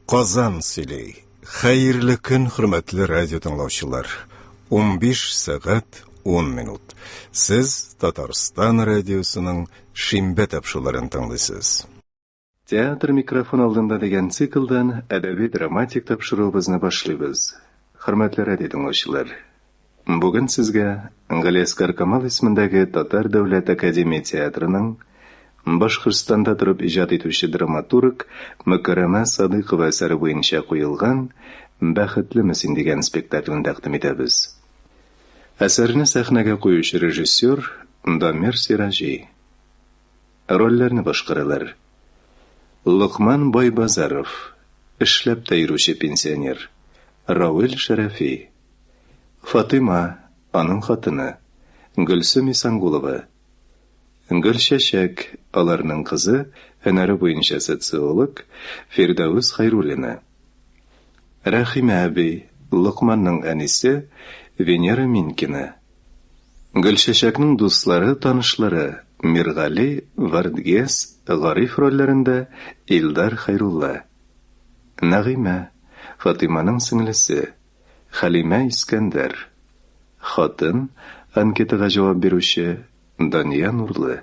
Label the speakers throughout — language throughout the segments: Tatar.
Speaker 1: Казан сөйлей. Хәерле көн, хөрмәтле радио тыңлаучылар. 15 сәгать 10 минут. Сез Татарстан радиосының шимбә тапшыруларын тыңлыйсыз. Театр микрофон алдында дигән циклдан әдәби-драматик тапшыруыбызны башлыйбыз. Хөрмәтле радио тыңлаучылар, бүген сезгә Галиәскәр Камал исемендәге Татар дәүләт академия театрының Башкортстанда турып иҗат итүче драматург Мөкәррәмә Садыйкова әсәре буенча куелган «Бәхетлеме син» дигән спектаклен тәкъдим итәбез. Әсәрне сәхнәгә куючы режиссер Дамир Сиражи. Рольләрне башкаралар: Лукман Байбазаров, эшләп тә йөрүче пенсионер; Рауил Шәрәфи; Фатыма, аның хатыны; Гөлсем Исангулова; Гөлчәчәк, аларның кызы, һөнәре буенча социолог Фирдәүс Хайруллина; Рәхимә әби, Лукманның әнисе, Венера Минкина; Гөлчәчәкнең дуслары, танышлары Миргали, Вардгес, Гариф рольләрендә Илдар Хайрулла; Нәгыймә, Фатиманың сеңлесе, Хәлимә Искәндәр; хатын, анкетага җавап бирүче Дания Нурлы.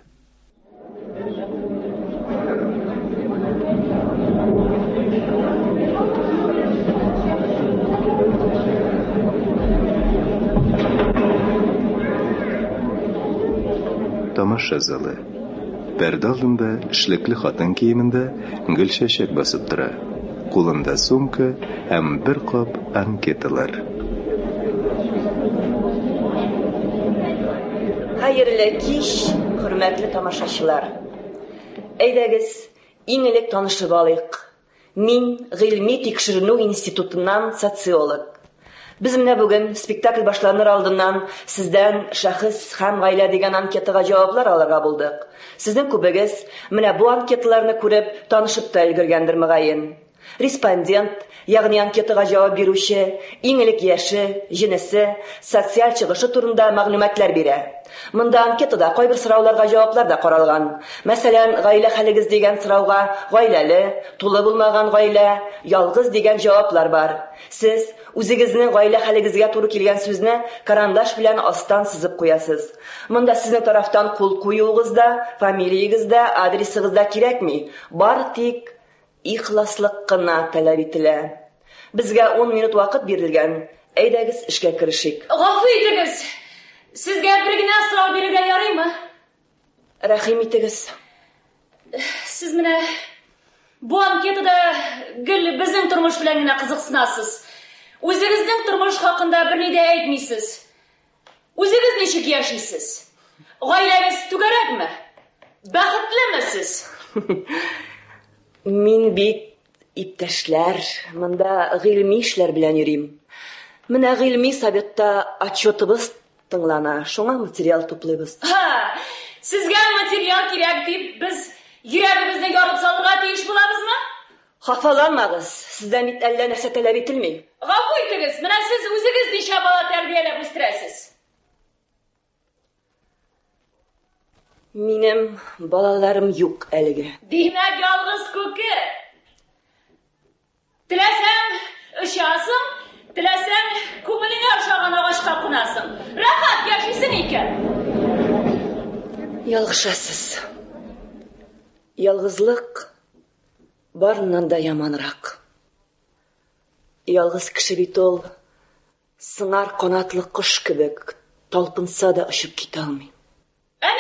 Speaker 1: Тамаша залы. Пәрдә алдында эшлекле хатын киемендә Гөлчәчәк басып тора. Кулында сумка һәм бер кап анкеталар.
Speaker 2: Хәерле кич, хөрмәтле тамашачылар. Әйдәгез, иң элек танышып алыйк. Мин Гыйльми тикшеренү институтыннан социолог. Без менә бүген спектакль башланыр алдыннан сездән шәхес һәм гаилә дигән анкетага җаваплар алырга булдык. Сезнең күбегез менә бу анкеталарны күреп, танышып та өлгергәндер мөгаен. Респондент, ягъни анкетага җавап бирүче, иң элек яше, җинесе, социаль чыгышы турында мәгълүматлар бирә. Монда анкетада кайбер сорауларга җаваплар да каралган. Мәсәлән, гаилә хәлегез дигән сорауга гаиләле, тулы булмаган гаилә, ялгыз дигән җаваплар бар. Сез үзегезнең гаилә хәлегезгә туры килгән сүзне карандаш белән астан сызып куясыз. Монда сезнең тарафтан кул куюыгыз да, фамилияегез да, адресыгыз да кирәкми. Бар тик ихласлык кына таләп ителә. Безгә 10 минут вакыт бирелгән. Әйдәгез, эшкә керешик.
Speaker 3: Гафу итегез. Сезгә бер генә сорау бирергә ярыймы?
Speaker 2: Рәхим итегез.
Speaker 3: Сез менә бу анкетада гел безнең тормыш белән генә кызыксынасыз. Үзегезнең тормыш хакында берни дә әйтмисез. Үзегез ничек яшисез? Гаиләгез түгәрәкме? Бәхетлеме сез?
Speaker 2: Мин бит иптәшләр, монда гыйльми эшләр белән йөрим. Менә гыйльми советта отчетыбыз тыңлана, шуңа материал туплыйбыз.
Speaker 3: Сезгә материал кирәк дип, без йөрәгебезне ярып салырга тиеш булабызмы?
Speaker 2: Хафаланмагыз, сездән бит әллә нәрсә таләп ителми.
Speaker 3: Гафу итегез, менә сез үзегез ничә бала тәрбияләп үстерәсез?
Speaker 2: Минем балаларым юк әлегә.
Speaker 3: Димәк, ялгыз күке. Теләсәң очасың, теләсәң күңелеңә ошаган агачка кунасың. Рәхәт яшисең икән.
Speaker 2: Ялгышасыз. Ялгызлык барыннан да яманрак. Ялгыз кеше бит ул сыңар канатлы кош кебек, талпынса да очып китә алмый.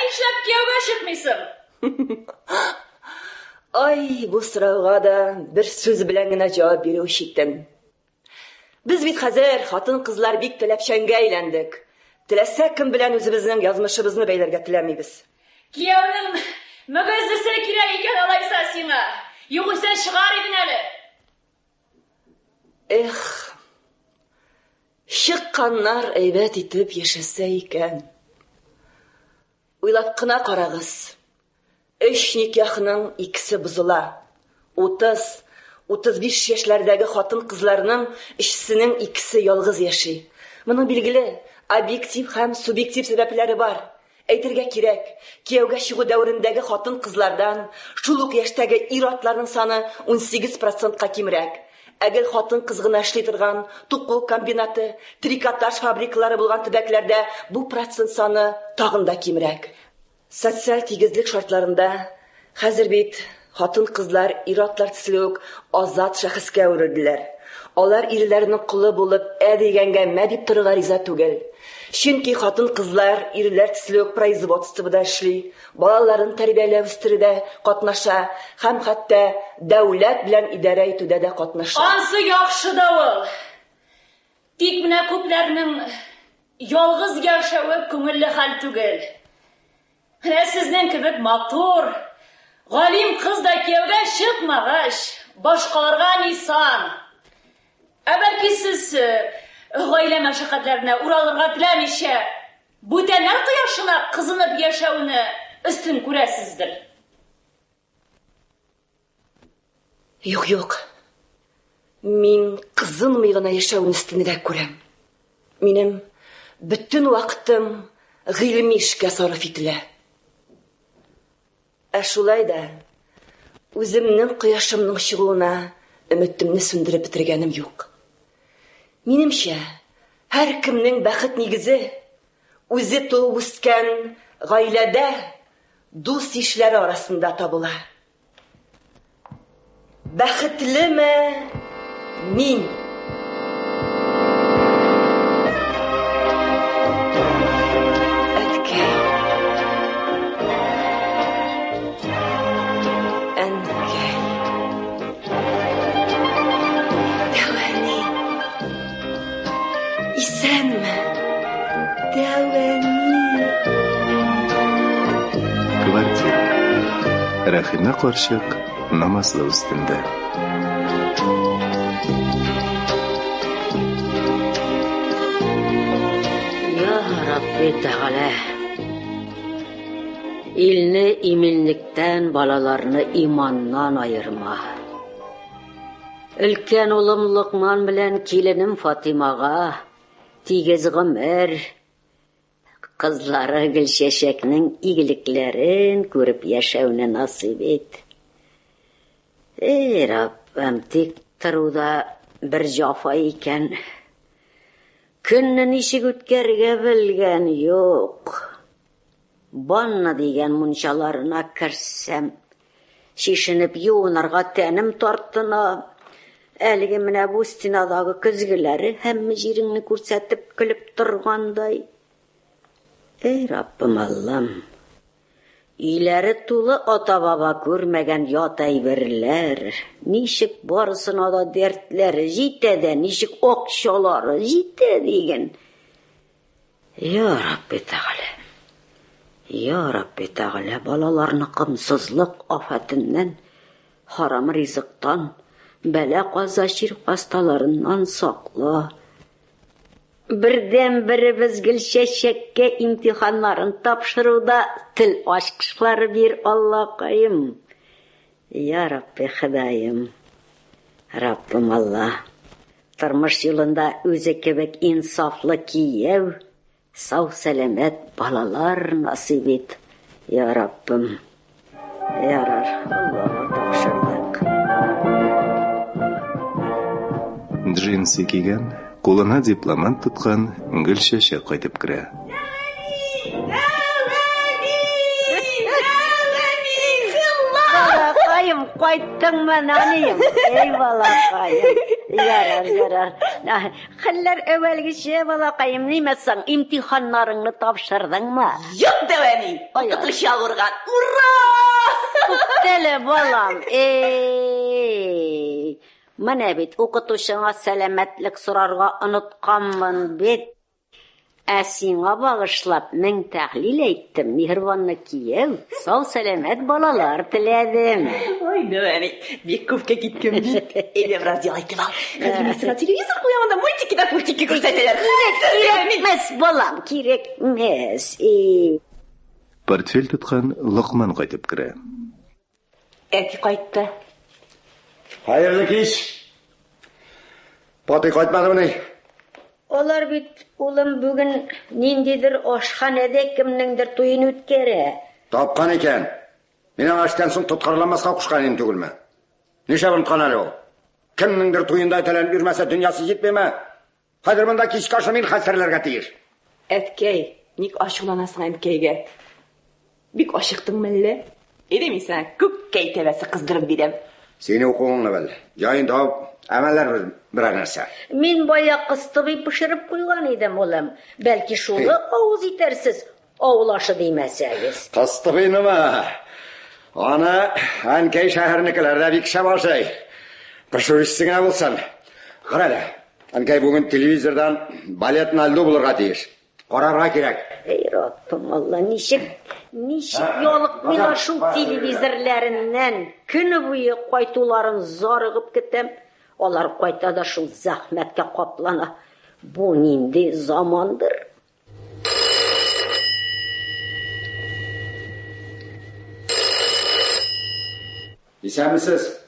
Speaker 3: Нишләп кияүгә чыкмыйсың?
Speaker 2: Ай, бу сорауга да бер сүз белән генә җавап бирү читен. Без бит хәзер хатын-кызлар бик таләпчәнгә әйләндек. Теләсә кем белән үзебезнең язмышыбызны бәйләргә теләмибез.
Speaker 3: Кияүнең мөгезлесе кирәк икән алайса сиңа. Югыйсә чыгар идең әле.
Speaker 2: Эх, чыкканнар әйбәт итеп яшәсә икән. Уйлап кына карагыз. 3 никахның икесе бозыла. 30-35 яшьләрдәге хатын-кызларның икесенең икесе ялгыз яши. Моның билгеле объектив һәм субъектив сәбәпләре бар. Әйтергә кирәк, кияүгә чыгу дәверендәге хатын-кызлардан шул ук яшьтәге ир-атларның саны 18%-ка кимрәк. Әгәр хатын-кыз гына эшли торган туқыл комбинаты, трикотаж фабрикалары булган төбәкләрдә бу процент саны тагын да кимрәк. Социаль тигезлек шартларында хәзер бит хатын-кызлар ир-атлар төсле үк азат шәхескә әверелделәр. Алар ирләрнең кулы булып, дигәнгә мә дип торырга риза түгел. Чөнки хатын-кызлар ирләр төсле үк производствода эшли, балаларын тәрбияләп үстерүдә катнаша һәм хәтта дәүләт белән идарә итүдә дә катнаша.
Speaker 3: Ансы яхшы да ул. Тик менә күпләрнең ялгыз яшәве күңелле хәл түгел. Менә сезнең кебек матур, галим кыз да кияүгә чыкмагач, башкаларга нисан. Бәлки сез гаилә мәшәкатьләренә уралырга теләмичә, бүтәннәр кояшына кызынып яшәүне өстен күрәсездер.
Speaker 2: Юк. Мин кызынмый гына яшәүне өстенрәк күрәм. Минем бөтен вакытым гыйльми эшкә сарыф ителә. Шулай да үземнең кояшымның чыгуына өметемне сүндереп бетергәнем юк. Минемчә, һәр кемнең бәхет нигезе үзе туып үскән гаиләдә дус-ишләре арасында табыла. Бәхетлеме мин?
Speaker 1: Рәхимә карчык намазлы өстендә.
Speaker 4: Я Рабби Тәгалә, илне иминлектән, балаларны иманнан айырма. Өлкән улым Луқман белән киленем Фатимага тигез гомер, кызлары Гөлчәчәкнең игелекләрен күреп яшәүне насыйп ит. Раббым, тик торуда бер җафа икән. Көнне ничек үткәргә белгән юк. Банна дигән мунчаларына керсәм, шишенеп юынырга тәнем тартына. Әлеге менә бу стенадагы көзгеләре һәммә җиреңне күрсәтеп көлеп торгандай. Раббым Аллам, иләре тулы ата-баба күрмәгән ят әйберләр, ничек барысына да дәртләре җитә дә, ничек акчалары җитә дигән. Я Рабби Тәгалә, балаларны кымсызлык афәтеннән, харам ризыктан, бәла-каза шир хасталарыннан сакла. Бердән беребез Гөлчәчәккә имтиханнарын тапшыруда тел ачкычлары бир, Аллакаем. Я Рабби Ходаем, Раббым Алла, тормыш юлында үзе кебек инсафлы кияү, сау сәламәт балалар насыйп ит. Я Раббым, ярар, Аллага тапшырдык.
Speaker 1: Джинсы кигән, кулына дипломат тоткан Гөлчәчәк кайтып керә.
Speaker 4: Балакаем, кайттыңмы, нанием? Эй, балакаем. Ярар. Хәлләр әвәлгечә, балакаем, нимәсәң, имтиханнарыңны тапшырдыңмы?
Speaker 2: Юк дәвәни, укытучы алырган. Ура!
Speaker 4: Күптәле балам. Менә бит укытучыңа сәламәтлек сорарга онытканмын бит. Сиңа багышлап 1000 тәхлил әйттем. Миһербанны кияү, сау сәламәт балалар теләдем.
Speaker 2: Ой, дәвәни, бик күпкә киткән бит. Радио әйтәм. Хәзер телевизор куяганда мультики күрсәтәләр.
Speaker 4: Кирәкмәс, балам, кирәкмәс.
Speaker 1: Портфель тоткан Луқман кайтып керә.
Speaker 2: Әти кайтты.
Speaker 5: Hayırlı iş. Pati kaçmadı mı ne?
Speaker 4: Алар бит улым бүген ниндидер ашханәдә кемнеңдер туен үткәрә.
Speaker 5: Тапкан икән. Менә аштан соң тоткарламаска кушкан инде түгелме? Нишләп оныткан әле ул? Кемнеңдер туенда әйтәләр йөрмәсә дөньясы җитмәме? Хәзер монда кичке ашны мин хәстәрләргә тиеш.
Speaker 2: Әткәй, ник ачуланасың әткәйгә? Бик ашыктыңмы әллә? Идемисәң, күк кәйтәбәсе кыздырып бирәм.
Speaker 5: Сине укуыңны бел. Җаен тауып, әмәлләр берәр нәрсә.
Speaker 4: Мин бая кыстыбый пешереп куйган идем, улым. Бәлки шулы авыз итәрсез, авыл ашы димәсәгез.
Speaker 5: Кыстыбыйнымы? Аны Әнкәй шәһәрнекеләрдә бик шәп ашый. Пешерүчесе генә булсын. Карале, Әнкәй бүген телевизордан балет Нальду булырга тиеш. Карарга кирәк.
Speaker 4: Эй, Раббым, Алла, ничек ялык миңа шул телевизорларыннан көне буе кайтуларын зарыгып көтәм. Алар кайта да шул зәхмәткә каплана. Бу нинди замандыр?
Speaker 5: Исәнмесез?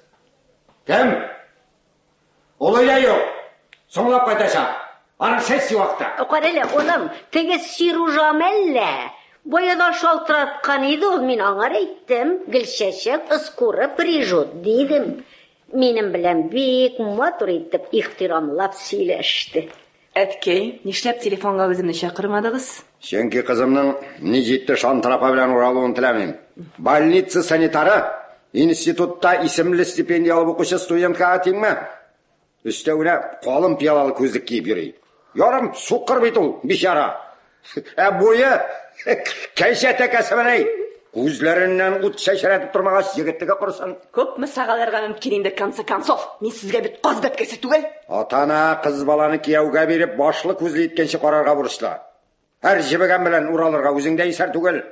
Speaker 5: Кем? Олайда юк. Соңлап кайтачак. Аның сессия вакыты.
Speaker 4: Карале, улым, теге Сиружам әллә. Баяда шалтыраткан иде ул, мин аңар әйттем. Гөлчәчәк ыскуры прижут дидем. Минем белән бик матур итеп ихтирамлап сөйләште.
Speaker 2: Әткәй, нишләп телефонга үземне чакырмадыгыз?
Speaker 5: Чөнки кызымның ни җитте шантарапа белән уралуын теләмим. Больница санитары институтта исемле стипендия алып укучы студентка тиңме? Өстәвенә калын пиялалы күзлек киеп йөри. Ярым сукыр бит ул, бичара. Буе кәйшә тәкәсеменей. Күзләреннән ут шәшәрәтеп тормагач егетлеге курсын.
Speaker 2: Күпме сагаларга мөмкин инде конце концов. Мин сезгә бит каз бәткәсе түгел.
Speaker 5: Атана кыз баланы кияүгә биреп башлы күзле иткәнче карарга бурычлы. Һәр җибегән белән уралырга үзеңдә исәр түгел.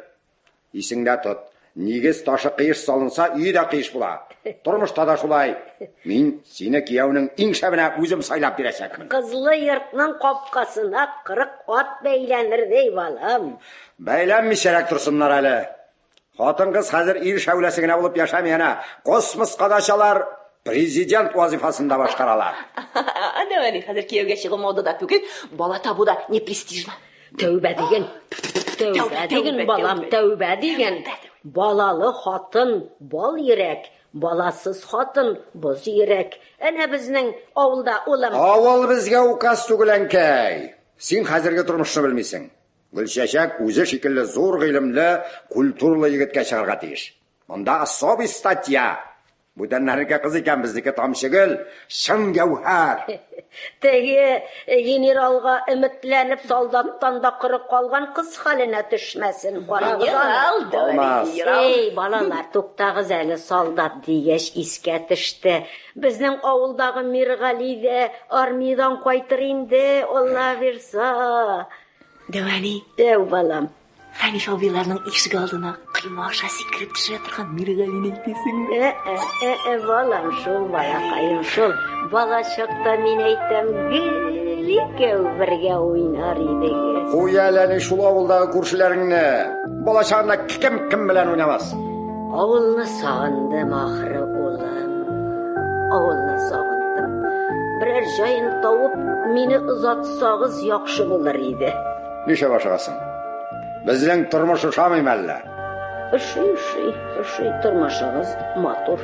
Speaker 5: Исеңдә тот. Нигез ташы кыеш салынса, өйдә кыеш була. Тормышта да шулай. Мин сине кияүнең иң шәбенә үзем сайлап бирәчәкмен.
Speaker 4: Кызлы йортның капкасына 40 ат бәйләнер дей балам.
Speaker 5: Бәйләнмичәрәк турсыннар әле. Хатын-кыз хәзер ир шәүләсе генә булып яшәмый ана. Космоска да чалар, президент вазифасында башкаралар.
Speaker 2: Аны әле хәзер кияүгә чыгу модада түгел, бала табу да не престижно.
Speaker 4: Тәүбә диген балам, тәүбә диген. Балалы хатын бал йөрәк, баласыз хатын боз йөрәк. Әнә безнең авылда улым.
Speaker 5: Авыл безгә указ түгел Әнкәй. Син хәзерге тормышны белмисең. Гөлчәчәк үзе шикелле зур гыйлемле, культурлы егеткә чыгарга тиеш. Монда особый статья. Бүтәннәргә кыз икән безнеке тамчы гөл, шын гәүһәр.
Speaker 4: Теге генералга өметләнеп солдаттан да кыры калган кыз хәленә төшмәсен.
Speaker 5: Алмас.
Speaker 4: Эй, балалар, туктагыз әле, солдат дигәч искә төште. Безнең авылдагы Миргали дә армиядан кайтыр инде, Алла бирса.
Speaker 2: Дәвани,
Speaker 4: Балам.
Speaker 2: Хәниф абыйларның ишек алдына кыйма аша сикереп төшә торган Миргалине әйтәсеңме?
Speaker 4: Балам, шул балакаем шул. Бала чакта мин әйтәм, икәү бергә уйнар идегез.
Speaker 5: Куй әле шул авылдагы күршеләреңне. Бала чагында кем белән уйнамас?
Speaker 4: Авылны сагындым, ахры улым. Авылны сагындым. Берәр җаен тавып, мине озатсагыз яхшы булыр иде.
Speaker 5: Нишләп ашыгасың? Безнең тормыш ошамыймы әллә?
Speaker 4: Ошый, тормышыгыз матур.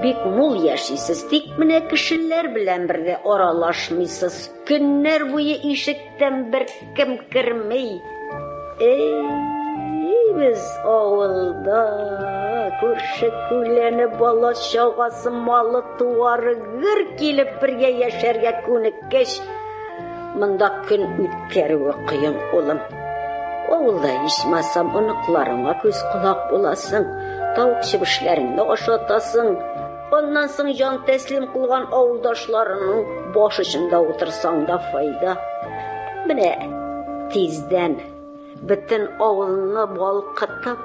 Speaker 4: Бик мул яшисез, тик менә кешеләр белән бергә аралашмыйсыз. Көннәр буе ишектән бер кем кермей. Без авылда күрше-күләне бала чагасы малы туары гөр килеп бергә яшәргә күнеккәч, монда көн үткәрүе кыен улым. Авылда ичмасам оныкларыңа күз колак буласың, тавык чебешләреңне ашатасың. Ondan соң җан тәслим кылган авылдашларының баш очында утырсаң да файда. Менә тиздән бөтен авылны балкытып,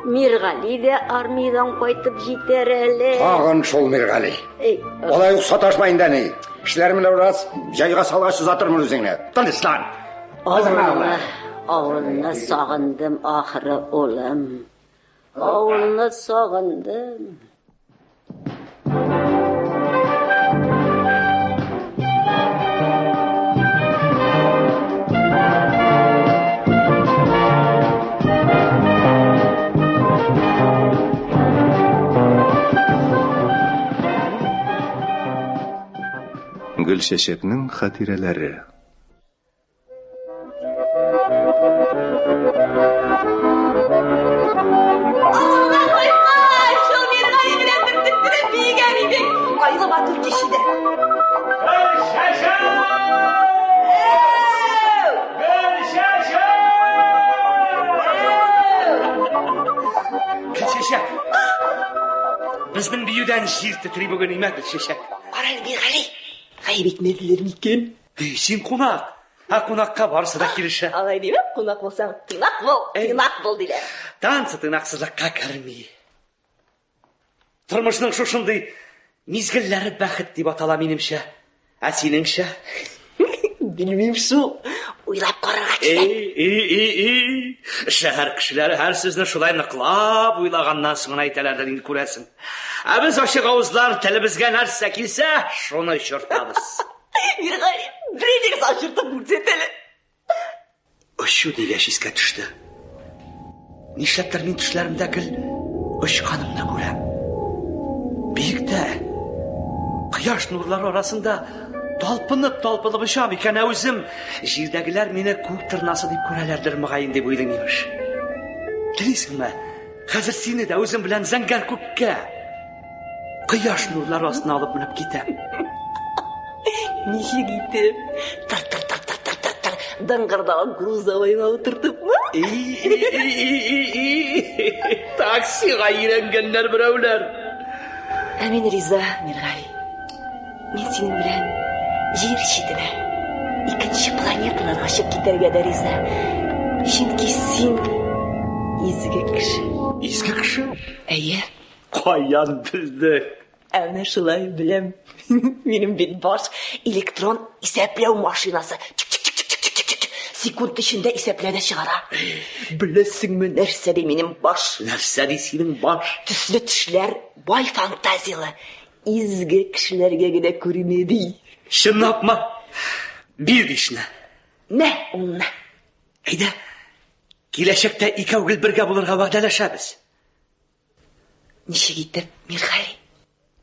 Speaker 4: Миргали дә армиядан кайтып җитәр әле.
Speaker 5: Тагын шул Миргали. Алай ук саташма инде ни. Кешеләр менә раз җайга салгач узатырмын үзеңне. Тынычлан.
Speaker 4: Авылны сагындым, ахры улым. Авылны сагындым.
Speaker 1: Гөлчәчәкнең хатирәләре.
Speaker 2: Айлы батыр кешиде.
Speaker 6: Гөлчәчәк. Безнең биюдән җир тетри бүген имә Гөлчәчәк.
Speaker 2: Карал Миргали. Гайып итмәделәр микән?
Speaker 6: Син кунак. Кунакка барсы да килешә.
Speaker 2: Алай дип, кунак булсаң, тыйнак бул диләр.
Speaker 6: Танцы тыйнаксызлыкка керми. Тормышның шушындый мизгелләре бәхет дип атала минемчә. Ә синеңчә?
Speaker 2: Белмим шул. Уйлап карарга кирәк.
Speaker 6: Шәһәр кешеләре һәр сүзне шулай ныклап уйлаганнан соң әйтәләр инде күрәсең. Ә без ачык авызлар телебезгә нәрсә килсә, шуны чыртабыз.
Speaker 2: Миргали, беренче сачыртып күрсәтәләр.
Speaker 6: Ошо дигәч искә төште. Нишләптер мин төшләремдә гел очканымны күрәм. Биектә, кояш нурлары арасында талпынып очам икән үзем. Җирдәгеләр мине күк тырнасы дип күрәләрдер мөгаен дип уйлыйм имеш. Телисеңме? Хәзер сине дә үзем белән зәңгәр күккә, кояш нурлары астына алып менеп китәм.
Speaker 2: Ничек итеп? Тар. Дыңгырдаган грузовойга утыртыпмы?
Speaker 6: Таксига өйрәнгәннәр берәүләр.
Speaker 2: Ә мин риза, Миргали. Мин синең белән җир читенә, икенче планеталарга чыгып китәргә дә риза. Чөнки син изге кеше.
Speaker 6: Изге кеше?
Speaker 2: Әйе.
Speaker 6: Каян белдек?
Speaker 2: Әнә шулай беләм. Минем бит баш электрон исәпләү машинасы. Секунд эчендә исәпләнә чыгара. Беләсеңме нәрсә ди минем баш?
Speaker 6: Нәрсә ди синең баш?
Speaker 2: Төсле төшләр, бай фантазиялы, изге кешеләргә генә күренә ди.
Speaker 6: Чынлапмы? Бир дишне.
Speaker 2: Нә унна?
Speaker 6: Әйдә, киләчәктә икәү гел бергә булырга вәгъдәләшәбез.
Speaker 2: Ничек итеп, Миргали?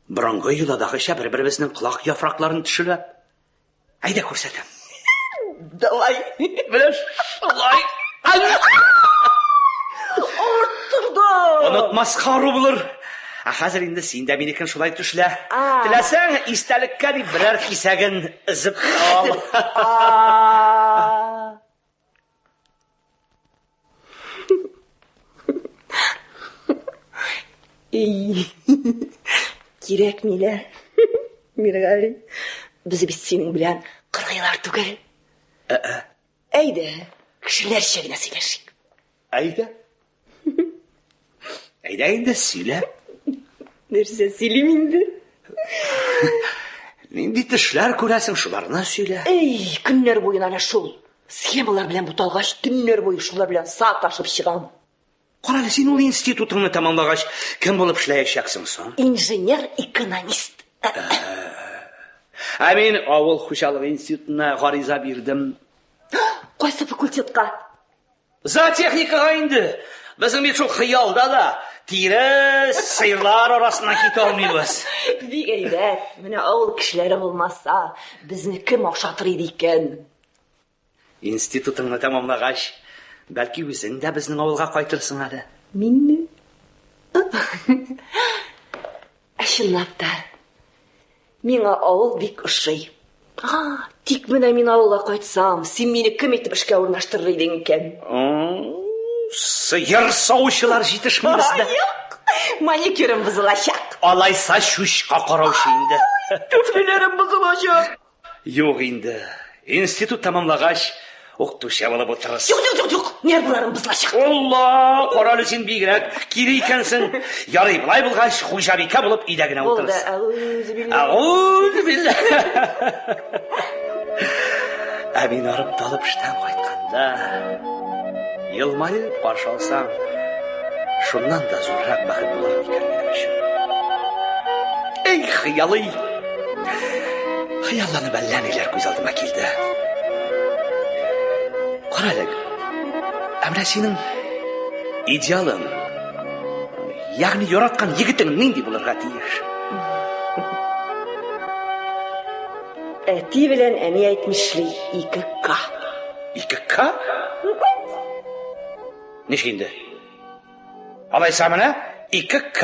Speaker 6: Борынгы юладагыча бер-беребезнең колак яфракларын төшереп. Әйдә күрсәтәм.
Speaker 2: Давай.
Speaker 6: Беләш, шулай.
Speaker 2: Артырда.
Speaker 6: Онытмаска ару булыр. Хәзер инде син дә минекен шулай төшлә. Теләсәң, истәлеккә дип берәр кисәген изеп ал.
Speaker 2: Кирәкмиләр. Миргали, без бит синең белән кыргыйлар түгел. Әйдә, кешеләрчә генә сөйләшик.
Speaker 6: Әйдә. Әйдә инде сөйлә.
Speaker 2: Нәрсә сөйлим инде?
Speaker 6: Нинди төшләр күрәсең, шуларны сөйлә.
Speaker 2: Көннәр буена әнә шул схемалар белән буталгач, көннәр буе шулар белән саташып чыгам.
Speaker 6: Карале, син ул институтыңны тәмамлагач, кем булып эшләячәксең соң?
Speaker 2: Инженер-экономист.
Speaker 6: Ә мин авыл хуҗалыгы институтына гариза бирдем.
Speaker 2: Кайсы факультетка?
Speaker 6: Зоотехникага инде. Безнең бит шул хыялда да тире сыерлар арасына китә алмыйбыз.
Speaker 2: Бик әйбәт. Менә авыл кешеләре булмаса, безне кем ашатыр иде икән?
Speaker 6: Институтыңны тәмамлагач, бәлки үзең дә безнең авылга кайтырсың әле.
Speaker 2: Минме? Чынлап та, миңа авыл бик ошый. Тик менә мин авылга кайтсам, син мине кем итеп эшкә урнаштырыр идең икән?
Speaker 6: Сыер саучылар җитешми бездә.
Speaker 2: Юк, маникюрым бозылачак.
Speaker 6: Алайса чүчкә караучы инде.
Speaker 2: Төфлеләрем бозылачак.
Speaker 6: Юк инде. Институт тәмамлагач, укытучы булып утырырсың.
Speaker 2: Юк, нервларым бозылачак.
Speaker 6: Алла, карале син бигрәк кире икәнсең. Ярый, болай булгач, хуҗабикә булып өйдә генә утырырсың. Аузубилlah. Ә мин арып талып эштән кайтканда, елмаеп каршы алсаң, шуннан да зуррак бәхет булыр икән минем өчен. Эй, хыялый! Хыялланып әллә ниләр күз алдыма килде. Карале, әмрә синең идеалың, ягъни яраткан егетең нинди булырга тиеш?
Speaker 2: Әти белән әни әйтмешли 2К.
Speaker 6: 2К? Неше инде? Алайса менә 2К.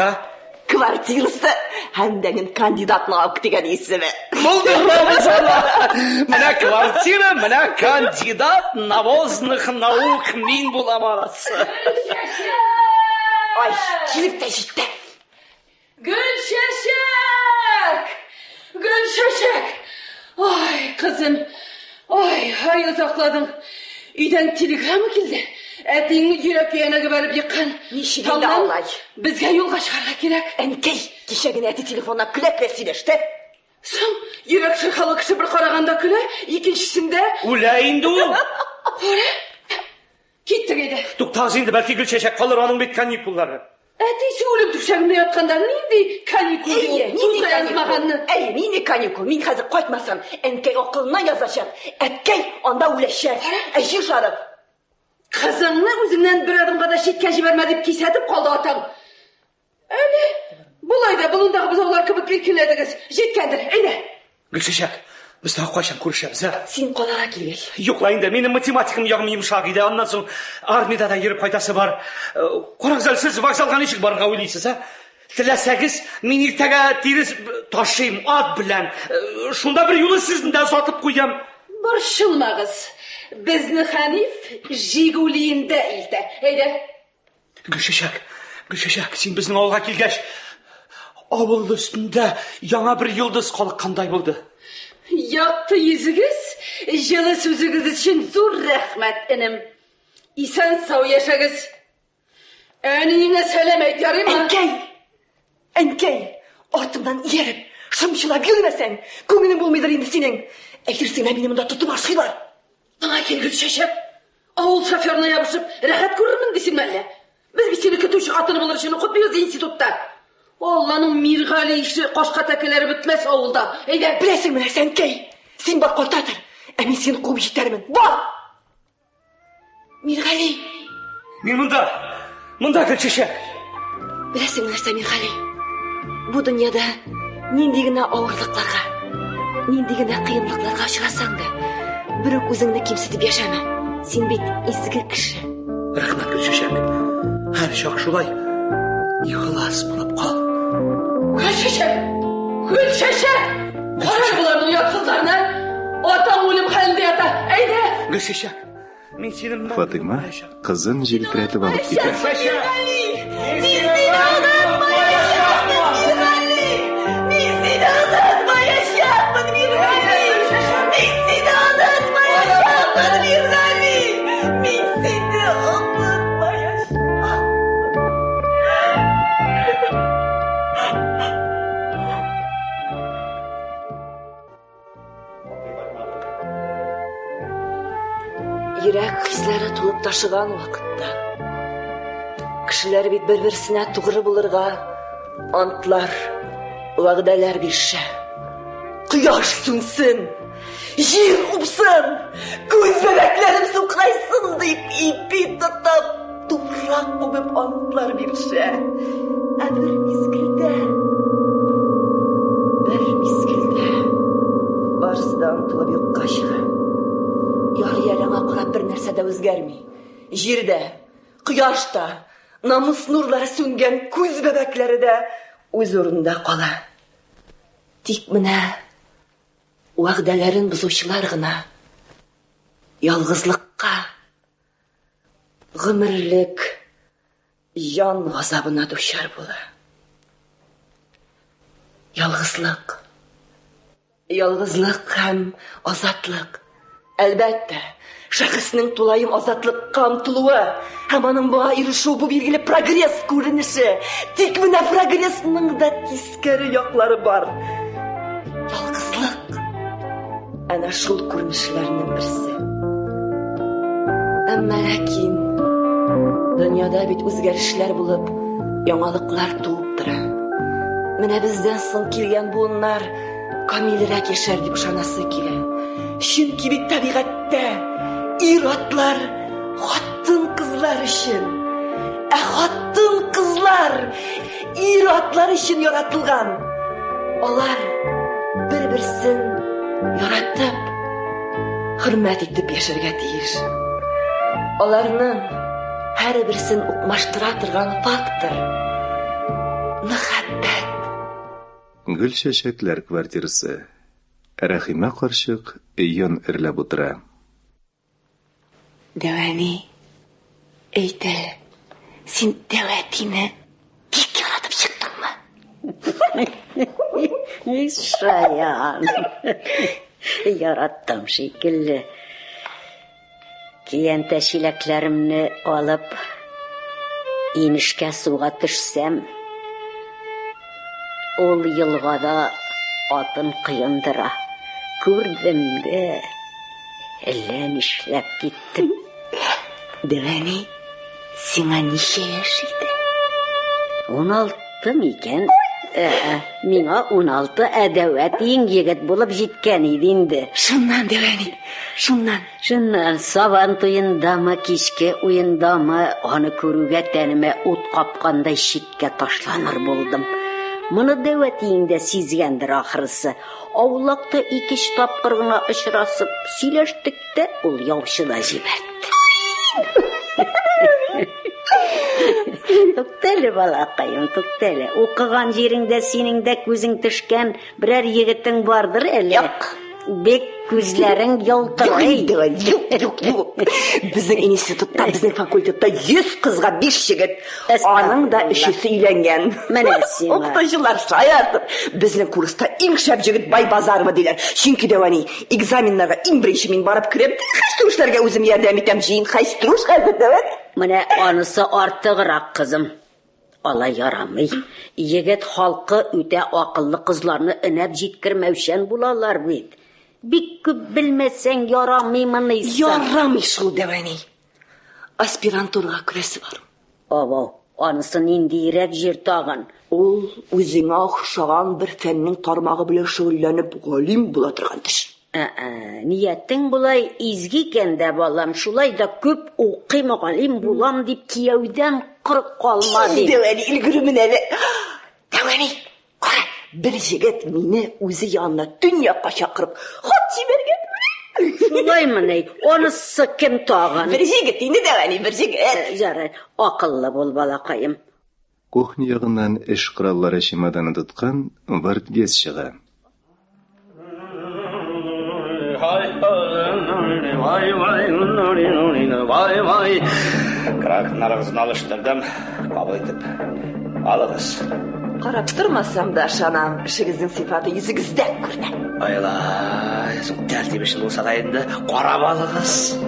Speaker 2: Квартирасы һәмдәген кандидатны алып дигән исеме.
Speaker 6: Булды, менә квартира, менә кандидат навозных наук мин булам арасы.
Speaker 2: Ай, килеп тә җитте.
Speaker 3: Гөлшәшек! Ай, кызым. Ай, озакладың. Өйдән телеграмма килде. Әтиң йөрәк янәгә барып йыккан.
Speaker 2: Ничек инде алай?
Speaker 3: Безгә юлга чыгарга кирәк.
Speaker 2: Әнкәй, кичә генә әти телефонда көләп сөйләште.
Speaker 3: Соң, йөрәк сырхалы кеше бер караганда көлә, икенчесендә
Speaker 6: Үлә инде ул.
Speaker 3: Кара. Киттек иде.
Speaker 6: Туктагыз инде, бәлки Гөлчәчәк калыр, аның бит каникуллары.
Speaker 3: Әтисе үлем түшәгендә ятканда нинди каникул ул?
Speaker 2: Әйе, нинди каникул? Мин хәзер кайтмасам, әнкәй акылына язачак. Әткәй анда үләчәк. Әҗи шарып.
Speaker 3: Кызыңны үзеннән бер адымга да читкә җибәрмә дип кисәтеп калды атаң. Әне, булай да болындагы бозаулар кебек килкеләдегез. Җиткәндер, әйдә.
Speaker 6: Гөлчәчәк, без тагы кайчан күрешәбез, ә?
Speaker 2: Син калага килгәч.
Speaker 6: Юкла инде, минем математикам ягым йомшак иде. Аннан соң армиядә да йөреп кайтасы бар. Карагыз әле, сез вокзалга ничек барырга уйлыйсыз, ә? Теләсәгез, мин иртәгә тирес ташыйм ат белән. Шунда бер юлы сезне дә сатып куям.
Speaker 3: Борчылмагыз. Безне Хәниф Жигулиендә илтә. Әйдә.
Speaker 6: Гөлчәчәк, син безнең авылга килгәч, авыл өстендә яңа бер йолдыз калыккандай булды.
Speaker 3: Якты йөзегез, җылы сүзегез өчен зур рәхмәт, энем. Исән сау яшәгез. Әниеңә сәлам әйт, ярыймы?
Speaker 2: Әнкәй, артымдан ияреп, шымчылап йөрмәсәң, күңелең булмыйдыр инде синең. Әйтерсең, мине монда тотып ашыйлар.
Speaker 3: Аңа кил, Гөлчәчәк. Авыл шоферына ябышып, рәхәт күрермен дисеңме әллә? Без бит сине көтүче хатыны булыр өчен укытмыйбыз институтта. Алланың Миргали ише кашка тәкеләре бетмәс авылда. Әйдә,
Speaker 2: Беләсеңме, Әнкәй? Син бар кайтатыр. Ә мин сине куып җитәрмен. Бар! Миргали.
Speaker 6: Мин монда Гөлчәчәк.
Speaker 2: Беләсеңме, Миргали? Бу дөньяда нинди генә авырлыкларга, нинди генә кыенлыкларга очрасаң да, бер үк үзеңне кимсетеп яшәмә. Син бит изге кеше.
Speaker 6: Рәхмәт, Гөлчәчәк. Һәр чак шулай ихлас булып кал.
Speaker 3: Гөлчәчәк! Кара буларның яксызларны. Атаң үлем хәлендә ята. Әйдә!
Speaker 6: Гөлчәчәк, мин синең
Speaker 1: Фатыйма кызын җилтерәтеп алып китә.
Speaker 2: Йөрәк хисләре тулып ташыган вакытта, кешеләр бит бер-берсенә тугры булырга антлар, вәгъдәләр биршә. Кояш сүнсен, җир убсын, күз бәбәкләрем сукрайсын дип ипи тотып, туфрак күбеп антлар биршә. Ә бер мизгелдә барысыдан тулып юкка чыга. Ярыялаңа карап бер нәрсә дә үзгәрми. Җирдә, кояшта, намус нурлары сүнгән күз бәбәкләре дә үз урынында кала. Тик менә вәгъдәләрен бозучылар гына ялгызлыкка, гомерлек җан газабына дучар була. Ялгызлык һәм азатлык. Әлбәттә, шәхеснең тулаем азатлыкка омтылуы һәм аның буга ирешү бу билгеле прогресс күренеше. Тик менә прогрессның да тискәре яклары бар. Ялгызлык әнә шул күренешләрнең берсе. Әмма ләкин дөньяда бит үзгәрешләр булып, яңалыклар туып тора. Менә бездән соң килгән буыннар камилрәк яшәр дип ышанасы килә. Чөнки бит табигатьтә ир-атлар хатын-кызлар өчен, ә хатын-кызлар ир-атлар өчен яратылган. Алар бер-берсен hürmet itip yaşarga tiyиш. Olarның her birsin ukmaştıra turgan faktör. Muhabbet.
Speaker 1: Gül Çeşekler kvartirası. Rahime karşık yön irlep otura.
Speaker 2: Devani, eyte, sen devetini pek yaratıp çıktın mı?
Speaker 4: Şayan. Yarattım şekilli. Kiyen teşileklerimni alıp inişke suğa düşsem, ol yılgada atın kıyındıra. Gördüm de ellen işlep gittim.
Speaker 2: Devani, sana nişe yaşıydı?
Speaker 4: 16 miken? Mina 16 edevet yigit bulup jitken idi.
Speaker 2: Şundan Devani, şundan.
Speaker 4: Şundan saban tuyundamı, kişke uyundamı, onu körüge tenime ut kapkanda şikke taşlanır buldum. Bunu devetiyinde sizgendir ahırısı. Avlakta 2 tapkırgına ışırasıp sileştik de ol yavşına jibertti. Tukteli balakayım, tukteli. Okugan yerinde senin de gözün düşken birer yigitin vardır ele.
Speaker 2: Yok.
Speaker 4: Bek gözlerin yoltıray.
Speaker 2: Yok. Bizim institutta, bizim fakültette 100 kızga 5 yigit. Anın da işisi ilengen.
Speaker 4: Menesima.
Speaker 2: Okutacılar sayardı. Bizim kursta en şap yigit bay bazar mı diler. Çünkü Devani, egzaminlara en birinci min barıp kirep, kaç duruşlarga özüm yardım etem jiyin, kaç duruş kaldı Devani.
Speaker 4: Mene anısı artığırak kızım. Ala yaramay. Yigit halkı öte akıllı kızlarını inep jitkirmevşen bulalar bit. Bir küp bilmezsen yaramay mı neysen?
Speaker 2: Yaramay şu Devani. Aspiranturga küresi var.
Speaker 4: Ava, anısın indirek jirtağın.
Speaker 2: Ol özüne okşagan bir fennin tarmağı bile şöğüllenip galim bulatırgandır.
Speaker 4: Niyetin bulay izgiken de balam, şulay da köp okıyma galim bulam deyip kiyevden kırık kalma deyip.
Speaker 2: Devani ilgirimin evi. Devani, kara, bir yigit meni özü yanına dünya kaşa kırıp, hot jibergen.
Speaker 4: Şulay mı ney? Onısı kim tağın?
Speaker 2: Bir yigit indi Devani, bir yigit.
Speaker 4: Jarı, akıllı bol balakayım.
Speaker 1: Kohni yağından iş kuralları şimadanı tutkan vart gez çığa.
Speaker 6: Vay. Kıraklarınızı alıştırdım. Kabul edip alınız.
Speaker 2: Qarab durmasam da şanam, işinizin sıfatı yüzünüzde görünür.
Speaker 6: Aylay, tertip işin olsa da endi qarab alınız.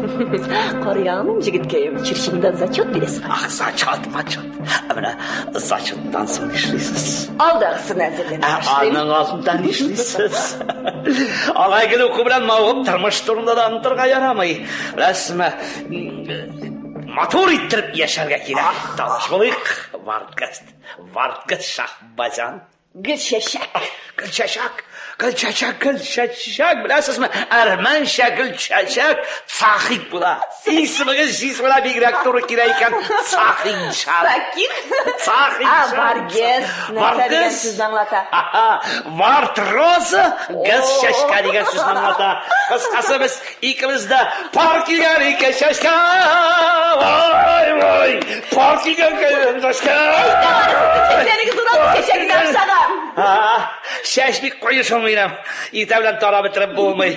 Speaker 2: Qarayağımın jigitkeyim, çirşimden zaçot bilesin.
Speaker 6: Ah, zaçot. Amına zaçotdan son işleysiz.
Speaker 2: Aldağısın əzirlenir.
Speaker 6: Anın ağzından işleysiz. Alay gel oku bilen mağup tırmış durumda da antırga yaramay. Resme motor ittirip yaşarga kirek. Tanışmalık. Vartkız Şahbacan.
Speaker 2: Gülşeşek.
Speaker 6: Gülçeşek. Bilasız mı? Ermenşe Gülçeşek. Sahip bula. İsminiz bir rektörü kireyken sahip şar. Sahip şar.
Speaker 2: Vargez. Nereden siz anlata?
Speaker 6: Vartrozu. Gülçeşke diyen siz anlata. Kıskası biz ikimiz de partileri keşeşke. Vay. Partileri keşeşke.
Speaker 2: Seni kızına teşekkür ederim sana.
Speaker 6: Şeş bir koyuşum İtevlen tara bitirip bulmayı.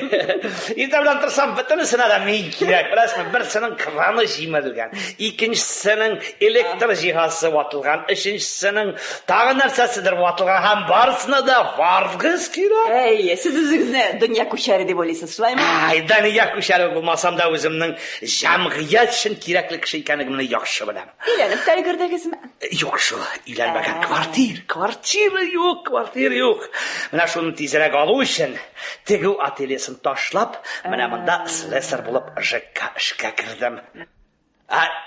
Speaker 6: İtevlen tırsam bitinisine de neyi kirek. Bilasın birisinin kranı jimedilgen. İkincisinin elektrik cihazı vatılgan. Üçüncüsünün tağı nersesidir vatılgan. Hem barısına da vargız kirek.
Speaker 2: Ey, siz özünüzne dünya kuşarı deyip olayısınız, şulay mı?
Speaker 6: Ay, dünya kuşarı bulmasam da özümün jamgiyat için kirekli kişi ikenligimni yaxşı bilem.
Speaker 2: İlenip taygirdagizmi?
Speaker 6: Yok şu, ilenmegen kvartir yok. Mana şunu tezerek alu için tegu atelyesin taşlap, mana mında slesar bulup işe kirdim.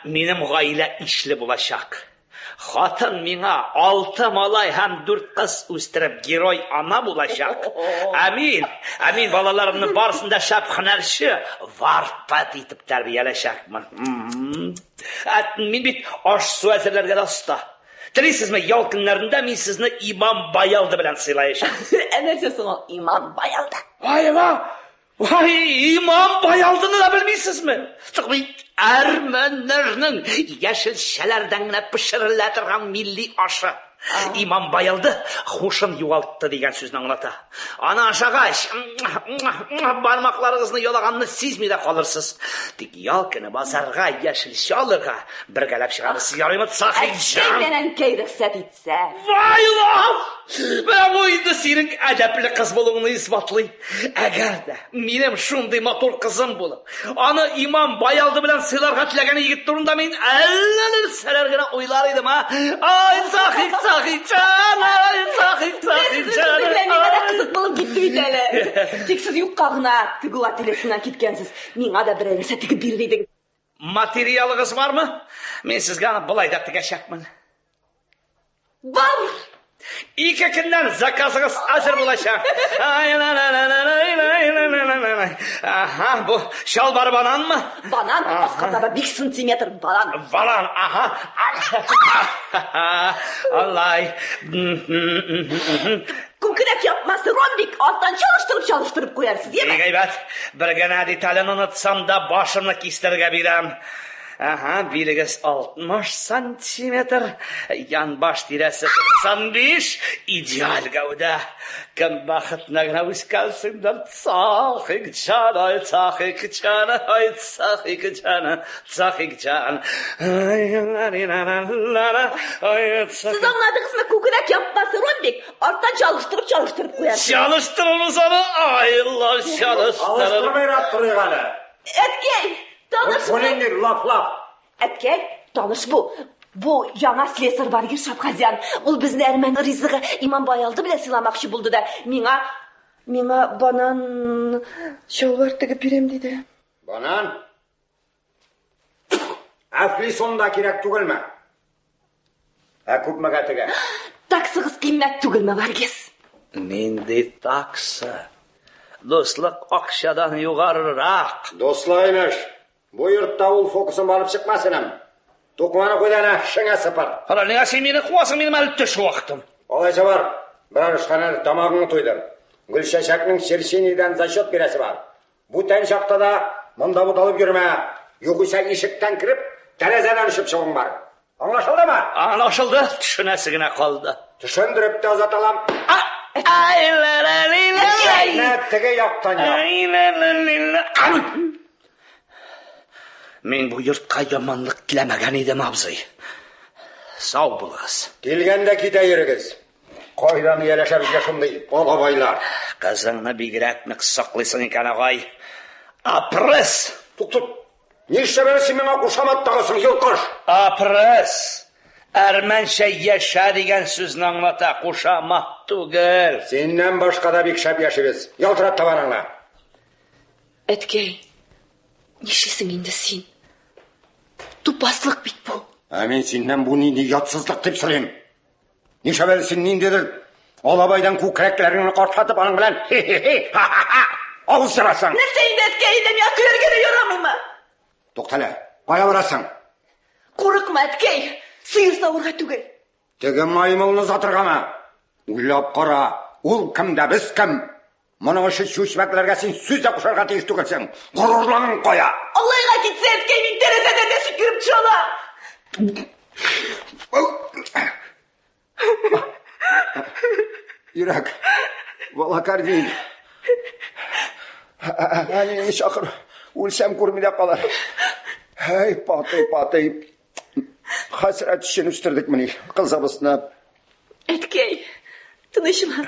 Speaker 6: Benim gaile işli bulaşak. Hatın mina 6 malay hem 4 kız üstürüp giroy ana bulaşak. Amin balalarımın barısında şap hınerşi varpat itip terbiyeleşakman. Min bit aş su eserlerge dasta. Dileysiniz mi yalkınlarında men sizni İmam Bayaldı bilen sılayışım.
Speaker 2: Enerjisi o İmam Bayaldı.
Speaker 6: Vay va! Vay, imam Bayaldını da bilmeysizmi? Ermenlerinin yeşilşelerden pişiriletirgen milli aşı. İmam Bayaldı hoşun yuvalttı degen sözünü anlata. Ana aşağış, barmaklarınızını yolağanını siz mi de kalırsız? Dik yalkını bazarga yeşilşe alırga bir gelip çıkarırsız yarımı tsakıyacağım.
Speaker 2: Әткәйләнән кәйрәхсәт итсә.
Speaker 6: Vay lan! Ben bu indi senin edepli kız bulununu ispatlay. Eğer de benim şunday motor kızım bulup, anı imam Bayaldı bilen sığlarga tilegen yigit durumda men ellenir serergine oylarıydım ha. Ay sakik can, ay sakik can.
Speaker 2: Миңа кызык булып китте бит әле. Тик сез юкка гына тигула телесиннән киткәнсез. Миңа да бер нәрсә тигеп бир дидең.
Speaker 6: Materialınız var mı? Men sizge bulay da tigəşəkmin.
Speaker 2: Бар!
Speaker 6: İki günden zakazınız hazır bulaşa. Aha, bu şalvar banan mı?
Speaker 2: Банан, аскарда 1 сантиметр банан.
Speaker 6: Banan, aha. Allah.
Speaker 2: Күкрәк yapması ромбик, alttan çalıştırıp koyarsınız, değil mi?
Speaker 6: İyi gaybat. Bir gene detalını unutsam da başımı kestirge birem. Aha, bilgis 60 santimetr, yan baş tiresi 95, ideal gavda. Kim baxtına gına uskalsınlar, tsakik can, ay tsakik can, ay tsakik can, tsakik can.
Speaker 2: Siz anladınız mı? Күкрәк yapması ромбik, alttan çalıştırıp koyarsınız.
Speaker 6: Çalıştırınız onu, ay Allah çalıştırın.
Speaker 5: Alıştırmayı attırıyor hala.
Speaker 2: Әткәй, таныш
Speaker 5: Bu nedir laf?
Speaker 2: Әткәй, таныш bu. Bu яңа слесарь бар ир Шапказян. Ул безне әрмән ризыгы Иман Баялды белән сыйламакчы булды да, миңа банан шалвар тигеп бирәм диде.
Speaker 5: Banan. Afli sonda kirek түгелме? Күпме гәтеге?
Speaker 2: Таксыгыз кыйммәт түгелме, Варгиз?
Speaker 6: Нинди таксы? Dostluk akşadan yukarırak.
Speaker 5: Dostlaymış. Bu yurtta ul fokusun barıp çıkmasın hem. Dokmanı koydana şına sıpır.
Speaker 6: Hala ne sen beni kovasın benim әлі түш уақытым.
Speaker 5: Olaysa var. Bir ışkanır damağını tuydur. Gülşeşek'nin Şirşini'den zaşot biresi var. Bu tenşakta da mında budalıp yürüme. Yokuysa işikten kirip terezeden ışıp çıkın var. Anlaşıldı mı?
Speaker 6: Anlaşıldı. Düşünesigine kaldı.
Speaker 5: Düşündürüp de uzatalım. Ne tege yaptan yap.
Speaker 6: Men bu yurtqa yomonlik tilamagan edim, abzay. Sağ bulunuz.
Speaker 5: Gelgende gideyiriz. Koydan yerleşer bizge şunday. Olabaylar.
Speaker 6: Kızını bigraknik saklaysın iken ağay. Apres.
Speaker 5: Tut. Ne işe verirsin bana kuşamat dağısın yılkış.
Speaker 6: Apres. Ermenşe yaşa degen sözünü anlata kuşamat tugel.
Speaker 5: Senden başka da bir şap yaşarız. Yaltırat tavanına.
Speaker 2: Әткәй, нишесең инде син? Тупаслык бит бу.
Speaker 5: Мен senden bu nindi yatsızlık deyip sorayım. Ne işe verirsin nindidir. Olabaydan kukreklerini kortlatıp anın bilen. Ağız sırasan.
Speaker 2: Нәрсә инде әткәй, инде миңа көләргә ярамыймы?
Speaker 5: Тоқтала. Кая барасың?
Speaker 2: Курыкма, әткәй. Сыйыр савырга түгел.
Speaker 5: Теге маймылны затыргама. Уйлап кара. Ул кимдә без ким? Моның өчен сүчмәкләргә син сүз дә кушарга тиеш түгелсең. Горурлыгың кая?
Speaker 2: Аллайга китсә, әткәй, мин тәрәзәдән дә сикереп төшәләм.
Speaker 5: Yürek. Valakar değil. Hani şakır. Ulsem kurmida kalar. Hey patay. Hasret için üstürdük mini. Kılsabısına.
Speaker 2: Әткәй, тынычма.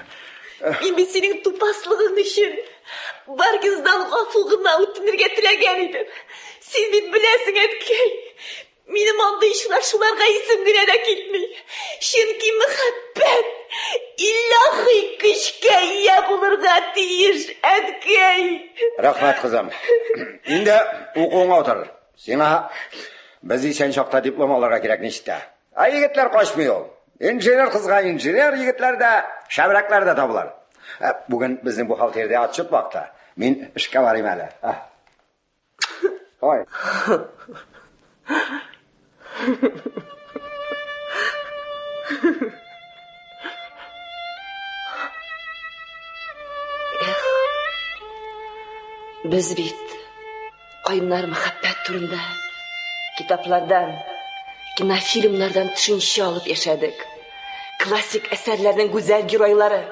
Speaker 2: Мин синең тупаслыгың өчен Баргыздан гафугына үтенергә теләгән идем. Син бит беләсең, әткәй. Минем андый очрашуларга исем генә дә китми. Чөнки мәхәббәт илаһи көчкә ия булырга тиеш, әткәй.
Speaker 5: Рәхмәт кызым. Инде укуңа утыр. Сиңа без исән чакта диплом алырга кирәк ничтә. Егетләр качмый ул. Инженер кызга инженер, егетләр дә, шәбрәкләр дә табылар. Бүген безнең бухгалтердә отчет вакыты. Мин эшкә барыйм әле. Ой.
Speaker 2: Biz bit кайнар мәхәббәт турында китаплардан, кинофильмнардан төшенчә алып яшәдек. Классик әсәрләрнең гүзәл геройлары,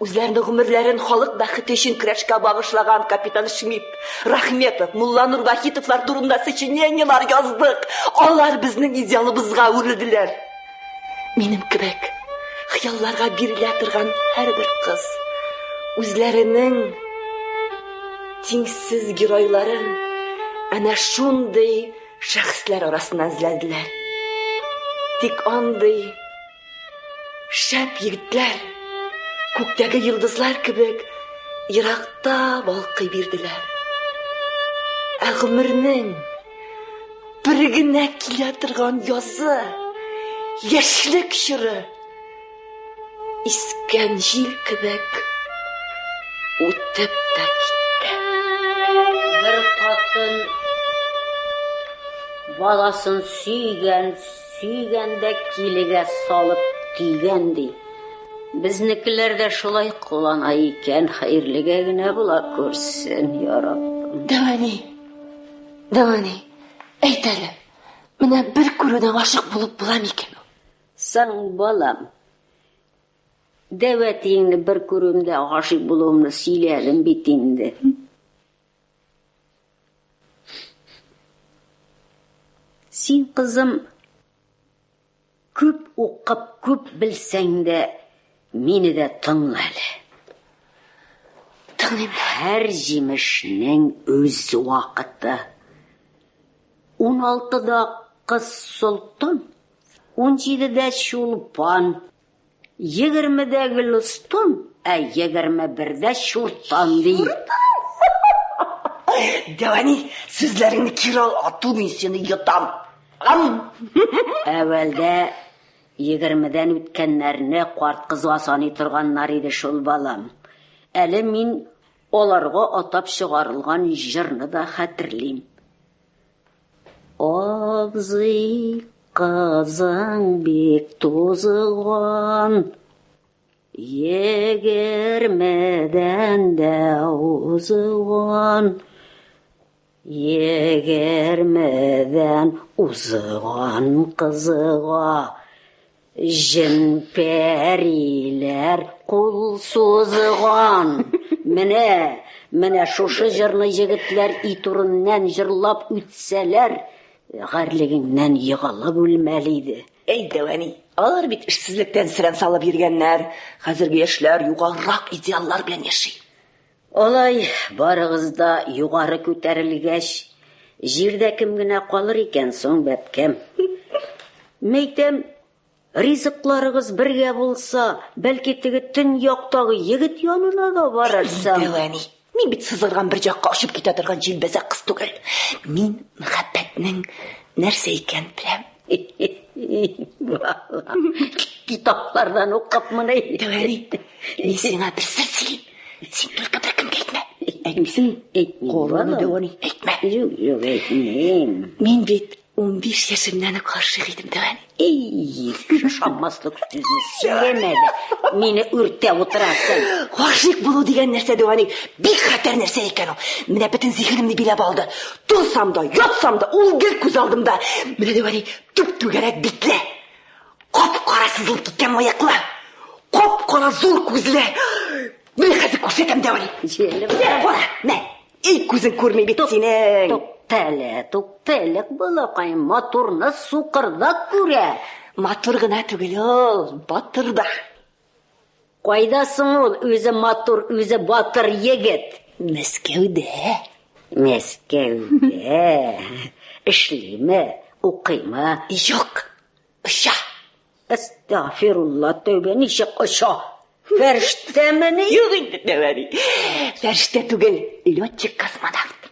Speaker 2: үзләренең гомерләрен халык бәхете өчен көрәшкә багышлаган капитан Шмидт, Рахметов, Мулла Нурвахитовлар турында сочинениелар яздык. Алар безнең идеалыбызга үрелделәр. Минем кебек хыялларга бирелә торган һәрбер кыз үзләренең тиңсез геройларын әнә шундый шәхесләр арасыннан эзләделәр. Тик андый шәп егетләр күктәге йолдызлар кебек еракта балкый бирделәр. Ә гомернең бер генә килә торган язы, яшьлек чоры искән җил кебек үтеп тә китте.
Speaker 4: Бер хатын баласын сөйгәндә килегә салып тигән ди. Безнекеләр дә шулай кылана икән, хәерлегә генә була күрсен, я Раббым.
Speaker 2: Давани, әйт әле, менә бер күрүдән гашык булып була микән?
Speaker 4: Сан балам, дәвәтеңне бер күрүмдә гашык булуымны сөйләдем бит инде. Син, кызым, күп укып, күп белсәң дә, мине дә тыңла әле.
Speaker 2: Тыңлыйм.
Speaker 4: Һәр җимешнең үз вакыты. 16-да кыз солтан, 17-дә чулпан, 20-дә гөлстан, 21-дә чуртан ди.
Speaker 2: Давани, сүзләреңне кире ал, ату мин сине йотам.
Speaker 4: Әвәлдә 20-дән үткәннәрне карт кыз асаны торганнар иде шул балам. Әле мин аларга атап чыгарылган җырны да хәтерлим. Абзый, кызың бик тузган, 20-дән дә узган, 20-дән узган кызыга җен пәриләр кул сузган. Менә шушы җырны егетләр итурыннан җырлап үтсәләр, гарлыгыннан егылып үлмәле иде.
Speaker 2: Эй, Давани, алар бит эшсезлектән сирән салып йөргәннәр. Хәзерге яшьләр югарырак идеаллар белән яши.
Speaker 4: Алай, барыгыз да югары күтәрелгәч, җирдә кем генә калыр икән соң, бәпкәм? Мәйтәм, ризыкларыгыз бергә булса, бәлки теге төн яктагы егет янына да барырсың.
Speaker 2: Давани, мин бит сызылган бер җакка очып китә торган җилбәзәк кыз түгел. Мин мәхәббәтнең нәрсә икән беләм.
Speaker 4: Китаплардан укып моны.
Speaker 2: Давани, мин сиңа бер сер сөйлим. Син только бер кемгә әйтмә. Әйтмисең? Кураны, Давани, әйтмә.
Speaker 4: Юк, әйтмим.
Speaker 2: Мин бит 15 яшымнан ук гашык идем, Давани.
Speaker 4: Шамаслык сүзне сөйләмәде. Мине үртә утырасың.
Speaker 2: Гашык булу дигән нәрсә, Давани, бик хәтәр нәрсә икән ул. Менә бөтен зиһенемне биләп алды. Тулсам да, ятсам да, ул гел күз алдымда. Менә, Давани, түгәрәк битле. Кап-кара сызылып киткән аяклы. Кап-кара зур күзле. Менә хәзер күрсәтәм, Давани. Мә, эй күзең күрмәй бит синең.
Speaker 4: Туктәлек балакай, матурны сукырда күрә.
Speaker 2: Матур гына түгел ул, батыр да.
Speaker 4: Кайдасың ул, үзе матур, үзе батыр егет?
Speaker 2: Мәскәүдә.
Speaker 4: Мәскәүдә. Эшлиме, укыймы?
Speaker 2: Юк, оша.
Speaker 4: Астагфирулла, тәүбә, ничек оша? Фәрештәме?
Speaker 2: Юк инде, Давани. Фәрештә түгел, летчик-космонавт.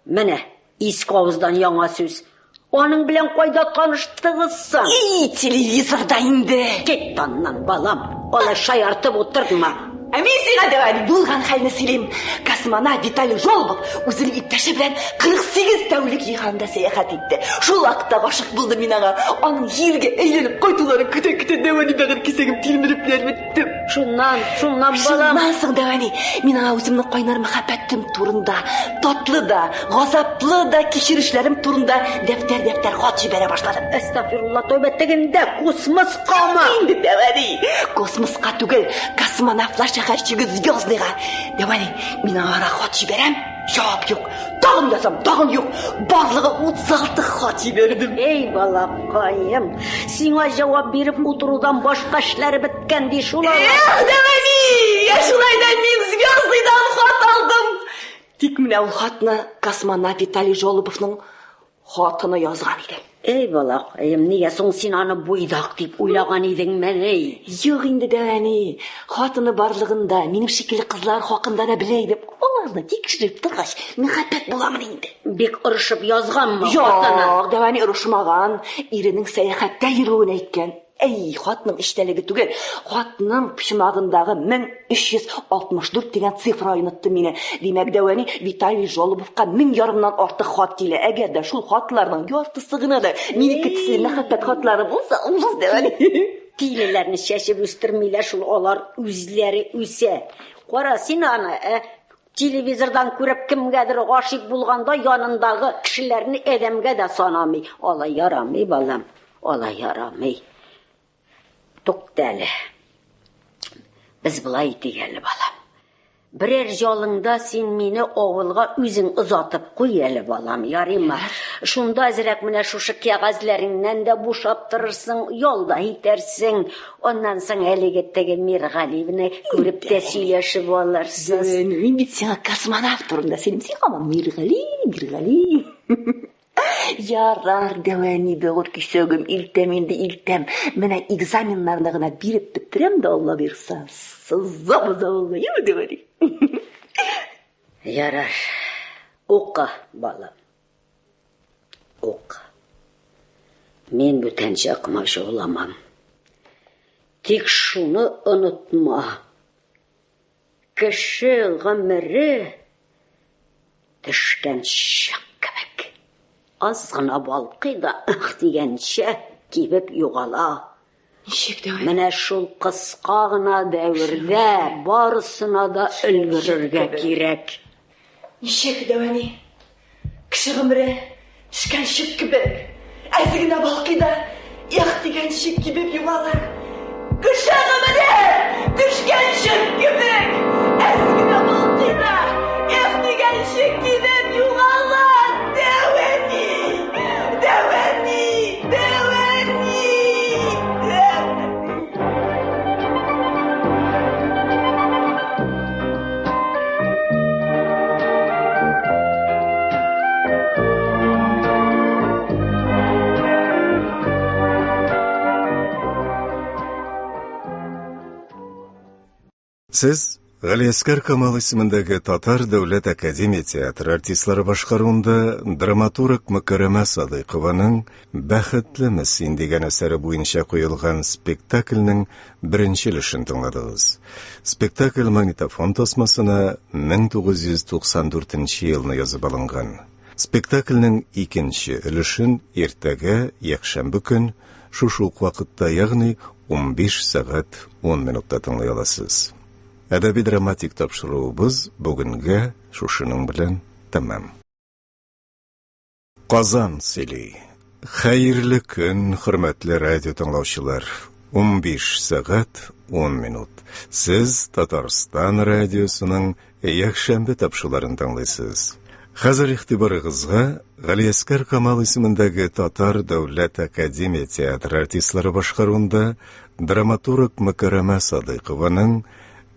Speaker 4: Менә, иске авыздан яңа сүз. Аның белән кайда таныштыгыз соң?
Speaker 2: Телевизорда инде.
Speaker 4: Кит аннан, балам. Алай шаяртып утырма.
Speaker 2: Әмен сиңа дәвәни булган хәлне сөйлим. Космонавт Виталий Жолобов үзенең иптәше белән 48 тәүлек җиһанда сәяхәт итте. Шул вакытта гашык булды мин аңа. Аның җиргә әйләнеп кайтуларын көтә-көтә дәвәни бәгыр кисәгем тилмереп бетте.
Speaker 4: Шуннан балам.
Speaker 2: Шуннан соң дәвәни мин аңа үземнең кайнар мәхәббәтем турында, татлы да, газаплы да кичерешләрем турында дәфтәр хат җибәрә башладым.
Speaker 4: Әстәгфирулла, тәүбә тегендә космоскамы.
Speaker 2: Инде дәвәни, космоска түгел, космонавтлар шәһәрчеге звездныйга. Дәвәни, мин аңа хат җибәрәм, җавап юк. Тагын язам, тагын юк. Барлыгы 36 хат җибәрдем.
Speaker 4: Эй балакаем, сиңа җавап биреп утырудан башка эшләре беткән ди шулар.
Speaker 2: Дәвәни, я шулайдан мин звездныйдан хат алдым. Тик менә ул хатны космонавт Виталий Жолобовның хатыны язган иде.
Speaker 4: Эй балакаем, нигә соң син аны буйдак дип уйлаган идең менә?
Speaker 2: Юк инде дәвәни, хатыны барлыгында минем шикелле кызлар хакында да белә идем. Аларны тикшереп торгач, мәхәббәт буламын инде.
Speaker 4: Бик ырышып язганмы хатыны?
Speaker 2: Юк, дәвәни ырышмаган, иренең сәяхәттә йөрүен әйткән. Эй, хатның эчтәлеге түгел, хатның почмагындагы 1364 дигән цифра уйнатты мине. Димәк, дәвәни Виталий Жолобовка 1000 ярымнан артык хат килә. Әгәр дә шул хатларның яртысы гына да минеке төсле мәхәббәт хатлары булса, ул дәвәни.
Speaker 4: Тилеләрне чәчеп үстермиләр шул, алар үзләре үсә. Кара син аны, телевизордан күреп кемгәдер гашык булганда янындагы кешеләрне әдәмгә дә санамый. Алай ярамый балам, алай ярамый. Туктәле. Без булай итик әле балам. Берәр җалыңда син мине авылга үзең озатып куй әле балам, ярыймы? Шунда әзрәк менә шушы кәгазьләреңнән дә бушаптырырсың, ялда итәрсең. Оннан соң әлеге теге Миргалиевне күреп тә сөйләшеп алырсыз.
Speaker 2: Мин бит сиңа космонавт турында сөйлим, син һаман Миргали. Ярар, дәвәни, бәгыр кисәгем, илтәм. Менә экзаменнарны гына биреп бетерәм дә Алла бирсә. Сызабыз авылга, юк дәвәни.
Speaker 4: Ярар. Ука, балам. Ука. Мен бүтәнчә кымашы уламам. Тик шуны онытма. Кеше гомере төшкән шак кебек. Az гына балкый да дигәнчә кибеп югала.
Speaker 2: Ничек дәвәни?
Speaker 4: Менә шул кыска гына дәврдә барысына да өлгерергә кирәк.
Speaker 2: Ничек дәвәни? Кеше гомере төшкән шик кебек. Әзе генә балкый да дигәнчә кибеп югала. Кеше гомере төшкән шик кебек. Әзе генә балкый да дигәнчә кибеп югала.
Speaker 1: Сез Галиәскәр Камал исемендәге Татар дәүләт академия театры артистлары башкаруында драматург Мөкәррәмә Садыйкованың «Бәхетлеме син» дигән әсәре буенча куелган спектакльнең беренче өлешен тыңладыгыз. Спектакль магнитофон тасмасына 1994 елны язып алынган. Спектакльнең икенче өлешен иртәгә, якшәмбе көн, шушы ук вакытта, ягъни 15 сәгать 10 минутта тыңлый аласыз. Әдәби драматик тапшыруыбыз бүгенгә шушының белән тәмам. Казан сөйли. Хәерле көн, хөрмәтле радио тыңлаучылар. 15 сәгать 10 минут. Сез Татарстан радиосының якшәмбе тапшыруларын тыңлыйсыз. Хәзер игътибарыгызга Галиәскәр Камал исемендәге Татар дәүләт академия театры артистлары башкаруында драматург Мөкәррәмә Садыйкованың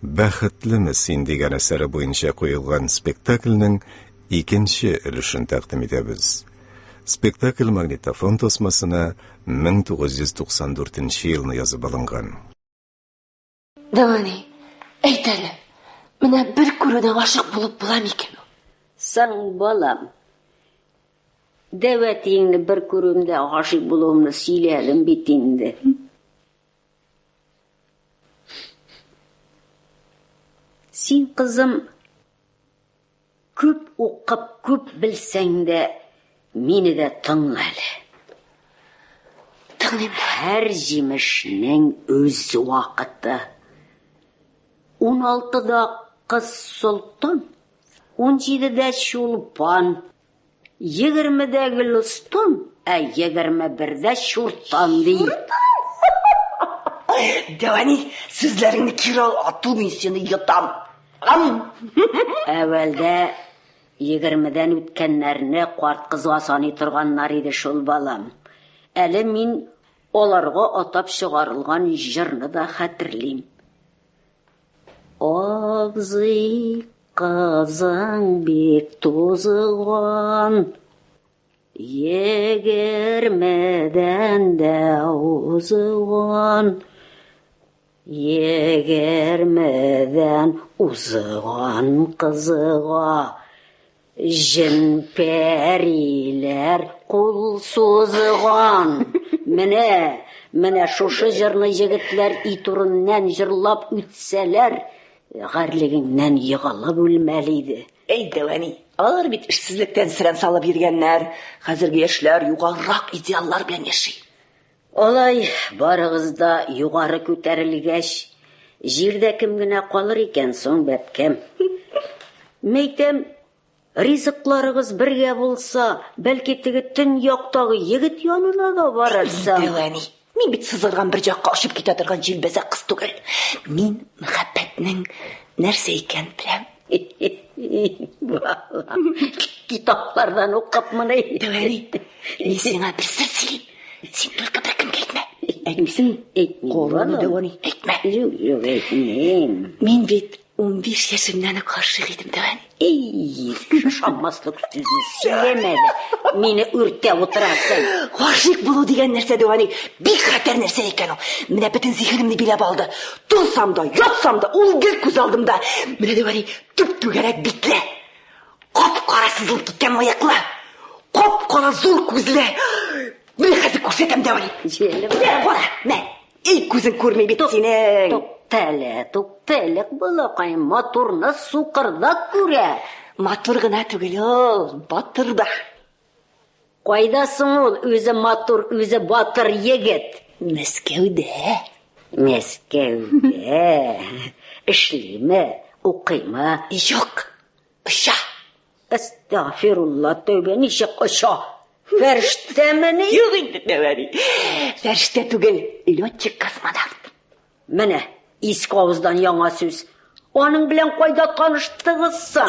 Speaker 1: «Бәхетлеме син» дигән әсәре буенча куелган спектакльнең икенче өлешен тәкъдим итәбез. Спектакль магнитофон тасмасына 1994 елны язып алынган.
Speaker 2: Дәвәни, әйт әле, менә бер күрүдән гашык булып була микән?
Speaker 4: Сан балам, дәвәтиңне бер күрүмдә гашык булуымны сөйләдем бит инде. Син, кызым, күп укып, күп белсәң дә, мине дә тыңла әле.
Speaker 2: Тыңлыйм.
Speaker 4: Һәр җимешнең үз вакыты. 16-да кыз солтан, 17-дә чулпан, 20-дә гөлстан, 21-дә чуртан ди.
Speaker 2: Дәвани, сүзләреңне кире ату, мин сине йотам.
Speaker 4: Әвәлдә 20-дән үткәннәрне карт кызга саный торганнар иде шул балам. Әле мин аларга атап чыгарылган җырны да хәтерлим. Абзый, кызың бик тузган, 20-дән дә узган, 20-дән узган кызыга, җен-пәриләр кул сузган. Менә шушы җырны егетләр итурыннан җырлап үтсәләр, гарлыгыннан егылып үлмәли иде.
Speaker 2: Эй, Дәвани, алар бит эшсезлектән сирән салып йөргәннәр. Хәзерге яшьләр югарырак идеаллар белән яши.
Speaker 4: Алай, барыгыз да югары күтәрелгәч, җирдә кем генә калыр икән соң, бәпкәм? Мәйтәм, ризыкларыгыз бергә булса, бәлки теге төн яктагы егет янына да барырсың.
Speaker 2: Дәвани, мин бит сызылган бер якка очып китә торган җилбәзәк кыз түгел. Мин мәхәббәтнең нәрсә икән беләм.
Speaker 4: Китаплардан укыпмыни.
Speaker 2: Дәвани, мин сиңа бер сер сөйлим. Син только бер кемгә әйтмә. Әйтмисең? Калганы, Дәвани, әйтмә.
Speaker 4: Юк, әйтмим.
Speaker 2: Мин бит 15 яшымнан ук гашык идем, Дәвани.
Speaker 4: Эй, шашамаслык сүзне сөйләмәде. Мине үртә утырасың.
Speaker 2: Гашык булу дигән нәрсә, Дәвани, бик хәтәр нәрсә икән ул. Менә бөтен зиһенемне биләп алды. Турсам да, ятсам да, ул гел күз алдымда. Менә, Дәвани, түп-түгәрәк битле. Кап-кара сызылып киткән мыеклы. Кап-кара зур күзле. Менә хәзер күрсәтәм, Дәвани. Кара, мә, эй, күзең күрмәй бит синең.
Speaker 4: Туктәлек балакай, матурны сукырда күрә.
Speaker 2: Матур гына түгел ул, батыр да.
Speaker 4: Кайдасың ул, үзе матур, үзе батыр егет?
Speaker 2: Мәскәүдә.
Speaker 4: Мәскәүдә. Эшлиме, укыймы?
Speaker 2: Юк, оша.
Speaker 4: Астагфирулла, тәүбә, ничек оша? Фәрештәмени?
Speaker 2: Юк инде, Дәвани. Фәрештә түгел, летчик-космонавт.
Speaker 4: Менә, иске авыздан яңа сүз. Аның белән кайда таныштыгызсың?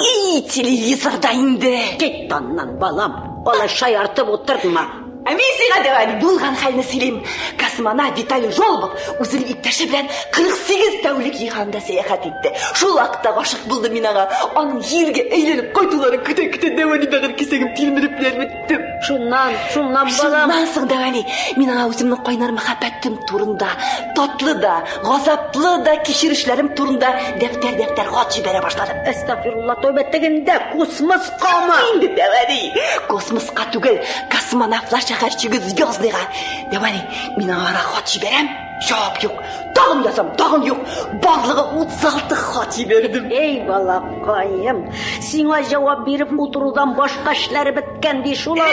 Speaker 2: Телевизорда инде.
Speaker 4: Кит аннан, балам. Алай шаяртып утырма.
Speaker 2: Мин сиңа, Дәвани, булган хәлне сөйлим. Космонавт Виталий Жолобов үзенең иптәше белән 48 тәүлек җиһанда сәяхәт итте. Шул вакытта гашык булды мин аңа. Аның җиргә әйләнеп кайтуларын көтә-көтә, Дәвани, бәгыр кисәгем тилмереп беттем.
Speaker 4: Шуннан, балам.
Speaker 2: Шуннан соң, Дәвани, мин аңа үземнең кайнар мәхәббәтем турында, татлы да, газаплы да кичерешләрем турында дәфтәр хат җибәрә башладым.
Speaker 4: Астагфирулла, тәүбә, тегендә космоскамы?
Speaker 2: Инде, Дәвани, космоска түгел, космонавтлар шәһәрчеге звездныйга. Дәвани, мин аңа хат җибәрәм. Җавап юк. Тагын язам, тагын юк. Барлыгы 36 хат җибәрдем.
Speaker 4: Эй, балакаем, сиңа җавап биреп утырудан башка эшләре беткән ди шул ала.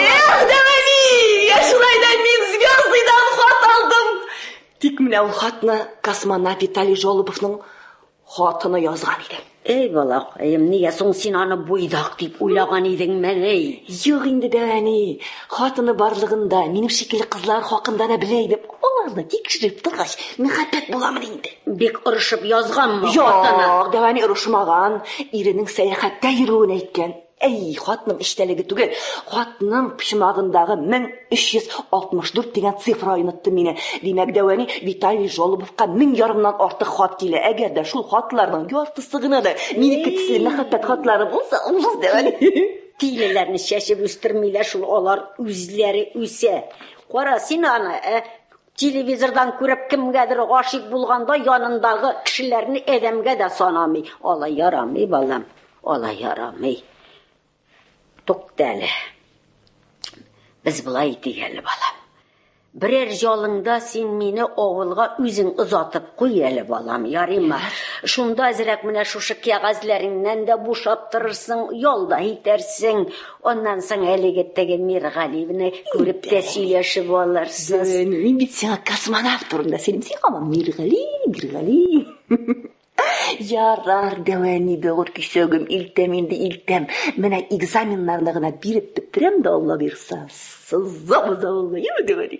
Speaker 2: Дәвани, я шулай да мин звездныйдан хат алдым. Тик менә ул хатны космонавт Виталий Жолобовның хатыны язган иде.
Speaker 4: Эй, балакаем, нигә соң син аны буйдак дип уйлаган идең мәне?
Speaker 2: Юк инде, Дәвани, хатыны барлыгында минем шикелле кызлар хакында да белә идем. Аларны тикшереп торгач, мәхәббәт буламын инде.
Speaker 4: Бик ырышып язганмы
Speaker 2: хатыны? Юк, Дәвани ырышмаган, иренең сәяхәткә йөрүен әйткән. Эй, хатның эштәлеге түгел, хатның пичмагындагы 1364 дигән цифра айнытты мине. Димәк, Дәвани, Виталий Жолобовка 1000 ярымнан артык хат килә. Әгәр дә шул хатларның яртысы гына да минеке төсле мәхәббәт хатлары булса, улсыз, Дәвани.
Speaker 4: Тилеләрне чәчеп үстермиләр шул, алар үзләре үсә. Кара, син аны, телевизордан күреп кемгәдер гашык булганда янындагы кешеләрне әдәмгә дә санамый. Алай ярамый, балам, алай ярамый. Туктәле. Без булай дигәле, балам. Бірер жалыңда сен мені ауылға үзің ұзатып қой әлі балам, ярыма. Шунда әзірәк менә шушы кәгазьләреңнән дә бушаптырырсың, ялда итәрсең. Оннан соң әлегеттәге Миргалиевны күреп тә сөйләшеп алырсыз.
Speaker 2: Мин бит сиңа космонавт турында сөйлим, ама Миргали. Ярар, дәвәни бәгыр кисәгем, илтәм инде илтәм. Менә экзаменнарны гына биреп бетерәм дә Алла бирсә. Сызабыз авылга, юк дәвәни.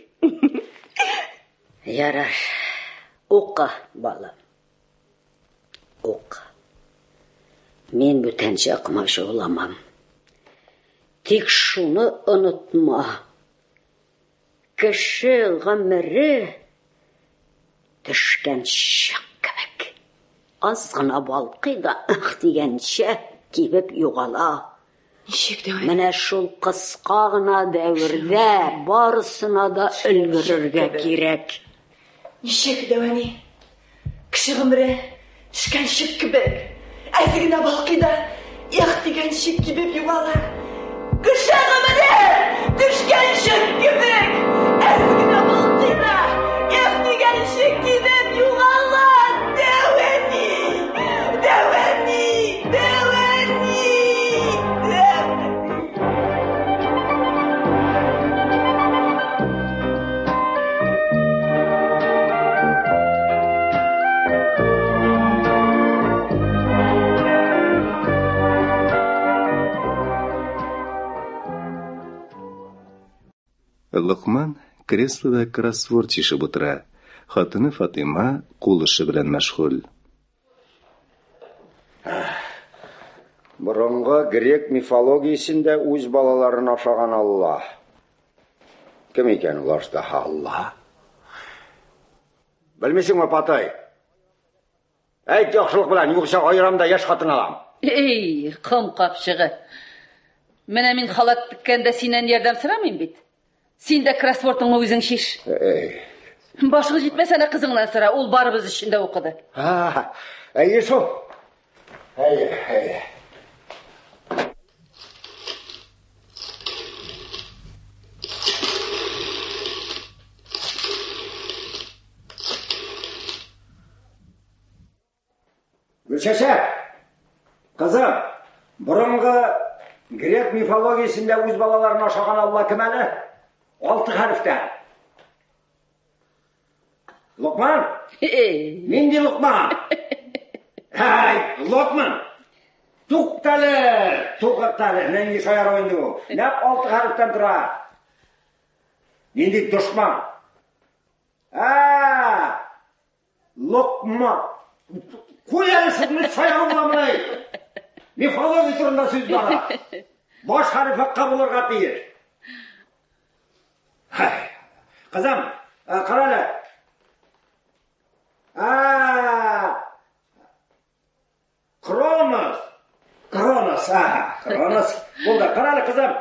Speaker 4: Ярар, уқа, балам. Уқа. Мен бүтәнчә қымашы оламам. Тик шуны онытма. Кеше гомере төшкән шак кебек. Аз гына балкый да дигәнчә кибеп югала.
Speaker 2: Ничек дәвәни?
Speaker 4: Менә шул кыска гына дәврдә барысына да өлгерергә кирәк.
Speaker 2: Ничек дәвәни? Кеше гомере төшкән шик кебек. Әзе генә балкый да дигән шик кибеп югала. Кеше гомере төшкән шик кебек. Әзе генә балкый да дигән шик кибеп югала.
Speaker 1: Лукман креслода кроссворд чишеп утыра. Хатыны Фатыма кул эше белән мәшгуль.
Speaker 5: Бұрынғы грек мифологиясында үз балаларын ашаған Алла. Кім екен олар да Алла? Білмесің ме, Патай? Әйт яқшылық білән, юқса айрамда яш қатын алам.
Speaker 3: Ей, қым қапшығы. Менә мин халат тіккәндә синен ярдәм сорамыйм бит. Син дә кроссвордыңны үзең шиш. Башыгы җитмәсә дә кызыңнан сора, ул барыбыз өчен дә укыды.
Speaker 5: Әйе шул. Әйе. Гүлшәшә, қызым, бұрынғы грек мифологиясында үз балаларын ашаған Алла кім әлі? 6 хәріфтән. Лукман? Нинди Лукман? Лукман. Туқталы. Нинди шаяр ойынды бұл. Нәп 6 хәріфтән тұра? Нинди дұшман? Лукман. Қой әлі сізмет шаяр оламай. Мифология тұрында сөз бара. Баш хәріфі қабылырға тиір. Қызым, қаралы. Кронос. Болды, қаралы қызым.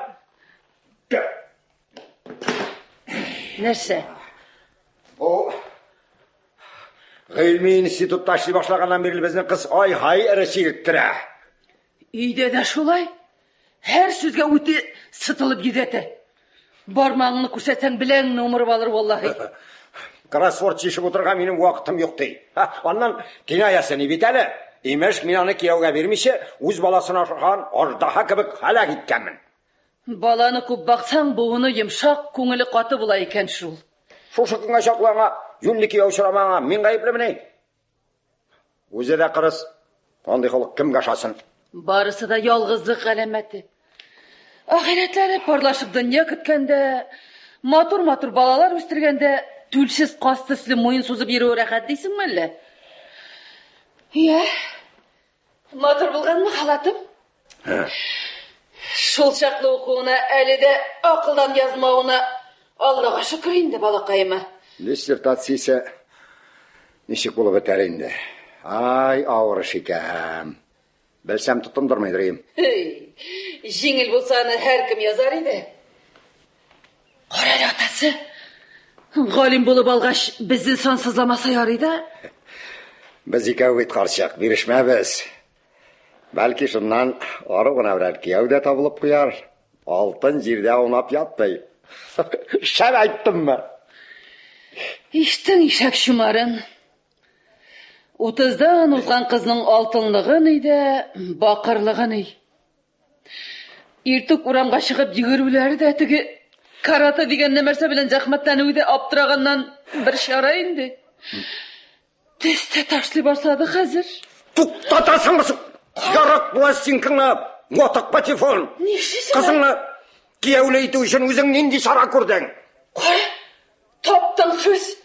Speaker 3: Нәрсе?
Speaker 5: Бұл ғилми институтта ашылы башлағаннан берілі біздің қыз ай-хай әрі сирттірі.
Speaker 3: Үйде де шулай. Әр сөзге өте сытылып кетеді. Бармағыңны көрсетсең біләңні өмір алыр валлахи.
Speaker 5: Кроссворд шешіп отырған менің уақытым жоқ дей. Оннан кинаясы не бит әлі? Имеш мен аны кияуға бермесе, өз баласын ашырған ордаға кібік халақ еткенмін.
Speaker 3: Баланы көп бақсаң, бұғыны емшақ, көңілі қаты бұла екен шул.
Speaker 5: Шушықыңа шақлаңа, юнлі кияу сұрамаңа, мен ғайыплы міне. Өзі де қырыс, ондай қылық кім қашасын?
Speaker 3: Барысы да ялғыздық әлеметі. Ақиретлері парлашып дүния күткенде, матур балалар өстіргенде, түлсіз қастыслы мойын созып ері өрәқат дейсің мәлі? Матур болған ма халатым? Шол шақлы оқуына әлі де ақылдан язмауына Аллаға шүкір енді балақайыма.
Speaker 5: Диссертациясы нешік болып өтер енді? Ай, ауыр шекем. Білсәм тұтымдырмайдыр ем.
Speaker 3: Жеңіл болсаны әркім язар еді. Қарайлы атасы, ғалим болып алғаш біздің сансызламаса ярыйды.
Speaker 5: Біз екеу бет қаршақ, берішме біз. Бәлкі шыннан арығына бірәр кеуде табылып қояр. Алтын жерде аунап ятпай. Шәп айттым ба?
Speaker 3: Иштің ишак шумарын. 30-дан узган кызның алтынлыгын иде, бакырлыгын ий. Иртүк урамга чыгып йөгерүләре дә теге карата дигән нәрсә белән зәхмәтләнүе дә аптыраганнан бер чара инде. Тесте ташлый башлады хәзер.
Speaker 5: Туктатасыңмы? Ярак пластинкаңны, мотык патефон.
Speaker 3: Нишлисең?
Speaker 5: Кызыңны кияүләйтү өчен үзең нинди чара күрдең?
Speaker 3: Таптың сүз.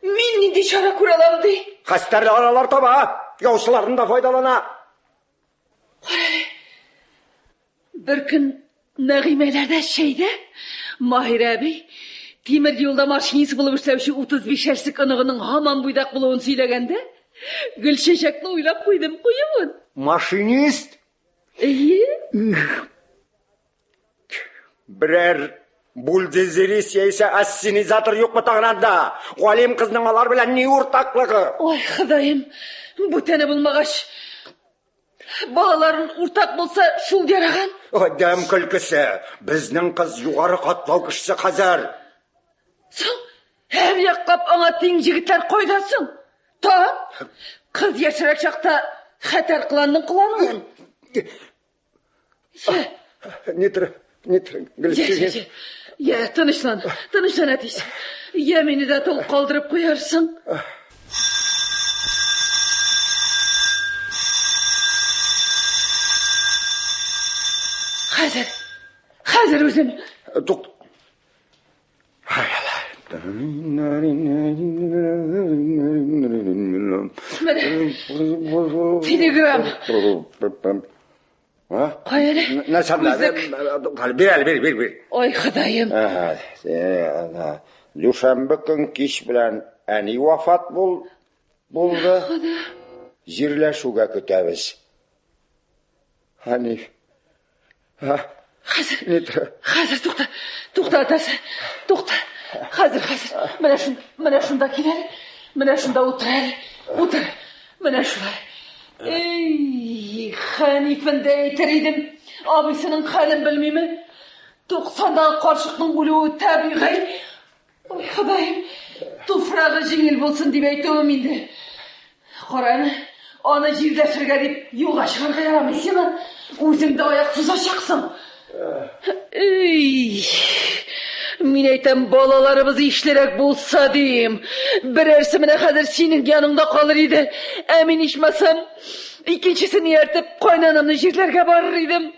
Speaker 3: Мин нинди чара күрә алам ди?
Speaker 5: Хәстәрле аралар таба, яучылардан да файдалана.
Speaker 3: Bir gün Nağimeler'de şeyde, Mahir abi, temir yolda maşinisi bulup sevşi 35 yaşlık anığının haman buydak buluğunu söylegende, gül çiçekli uylap koydum, koyumun.
Speaker 5: Машинист?
Speaker 3: İyi.
Speaker 5: Birer buldozeriст яисә ассенизатор юкмы тагынанда? Галим кызның алар белән ни уртаклыгы?
Speaker 3: Oy Xudayım, bu tane bulmagaç. Balaların urtak bulsa şul yarağan.
Speaker 5: Адам көлкесе. Безнең кыз югары катлау кешесе хәзер.
Speaker 3: Соң, her yaklap ana teң jigitler koydasın. Ta, kız yaşarak çakta xatar kılandın kılanın.
Speaker 5: Нитр, Гөлчиген.
Speaker 3: Ya, tanışlan Ateş. Yemini de tol kaldırıp koyarsın. Hazır özüm.
Speaker 5: Тук. Hay Allah.
Speaker 3: Telegram.
Speaker 5: Ha?
Speaker 3: Hayır.
Speaker 5: Ne sanırım? Bir.
Speaker 3: Oy Xudayım.
Speaker 5: Düşenbe gün kеш белән әни вафат булды. Җирләшүгә көтәбез. Hani.
Speaker 3: Hazır tukta atası. Tukta. Hazır. Mana şunda gider. Mana şunda otur. Mana şuna. Ey, Hanif'inde eğitiriydim. Abisinin halini bilmeyimi. 90'dan karşılıkның buluğu tabiği. Oy Xudayım, tufrağı jingil bulsun diye eytewim indi. Qarani, ana jirleşirge dip yo'lga chiqarga yaramaysanmi? O'zingda oyoqsiz oshaqsan. Ey, men aytam bolalarimiz ishlarek bo'lsa deyim. Birersi meni hozir sening yaningda qolar edi. Amin ishmasam, ikkinchisini ertib qo'ynonamni jirlarga borar edim.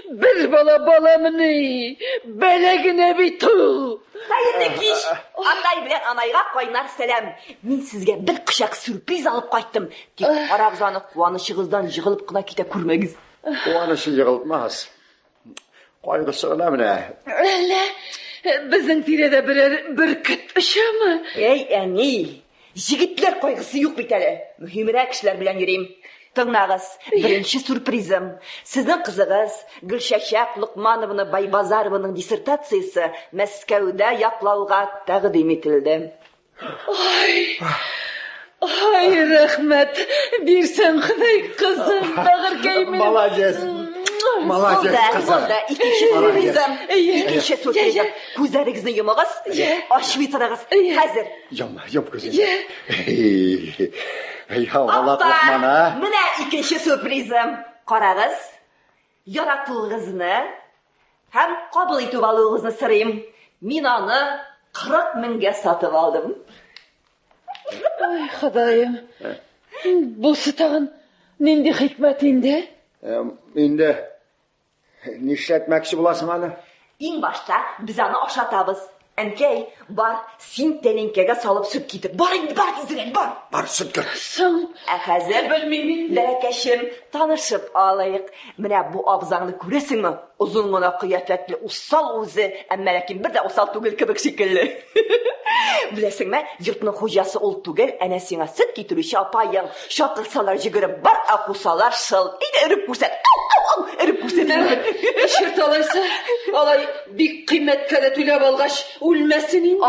Speaker 3: Bir balamını, belegine bitu.
Speaker 2: Hayırlı kiş, atay bilen anayga koynar selam. Min sizge bir kışak sürpriz alıp qayttım. Tip arabzanı kuvanışıgızdan yığılıp kına kite kurmegiz.
Speaker 5: Kuvanışı yığılmaz. Qaygısı önemli.
Speaker 3: Öyle, bizim tirede bir kıt ışığı mı?
Speaker 2: Ey eni, jigitler koygısı yok biteli. Mühimrek işler bilen yürüyüm. Tığnağız, birinci sürprizim. Sizin kızınız Gülşeşek Lukmanovna Baybazarova'nın disertatsiyasi Moskvada yaklauga taqdim etildi.
Speaker 3: Ay rahmet, birsen Xuday kızım, bağır keymin.
Speaker 5: Malazes kızım.
Speaker 2: Oldu, ikinci sürprizim. Gözlerinizni yumağız, aşıp yitirağız. Hazır.
Speaker 5: Yum gözünü. Ey havalat Lukman ha.
Speaker 2: Mine ikinci sürprizim. Qarağız, yaratılığınızı hem kabul etib alığınızı sırayım. Min onu 40 minge satıp aldım.
Speaker 3: Ay Xudayım, bu sıtağın nindi hikmet indi?
Speaker 5: Indi nişletmekçi bulasın hali?
Speaker 2: En başta biz onu aşatabız. Enkey, bar, sin telinkege salıp süt getir. Bar izleyin, bar.
Speaker 5: Bar süt gör.
Speaker 3: Sen,
Speaker 2: Hazır bilmeyeyim. Berekeşim, tanışıp alayık. Mine bu abzanını göresin mi? Uzun gına kıyafetli, usal uzu. Ama lakin bir de usal tugil kibik şekilli. Bilesin mi? Yurtның hocası ol tugil, anasına süt getirişi apayın. Şakılsalar jigirip, bar akusalar şıl. İde örüp kurset. Örüp kurset.
Speaker 3: şirt alaysa, alay bir kıymet kade tülep algaç, ulmesin indi.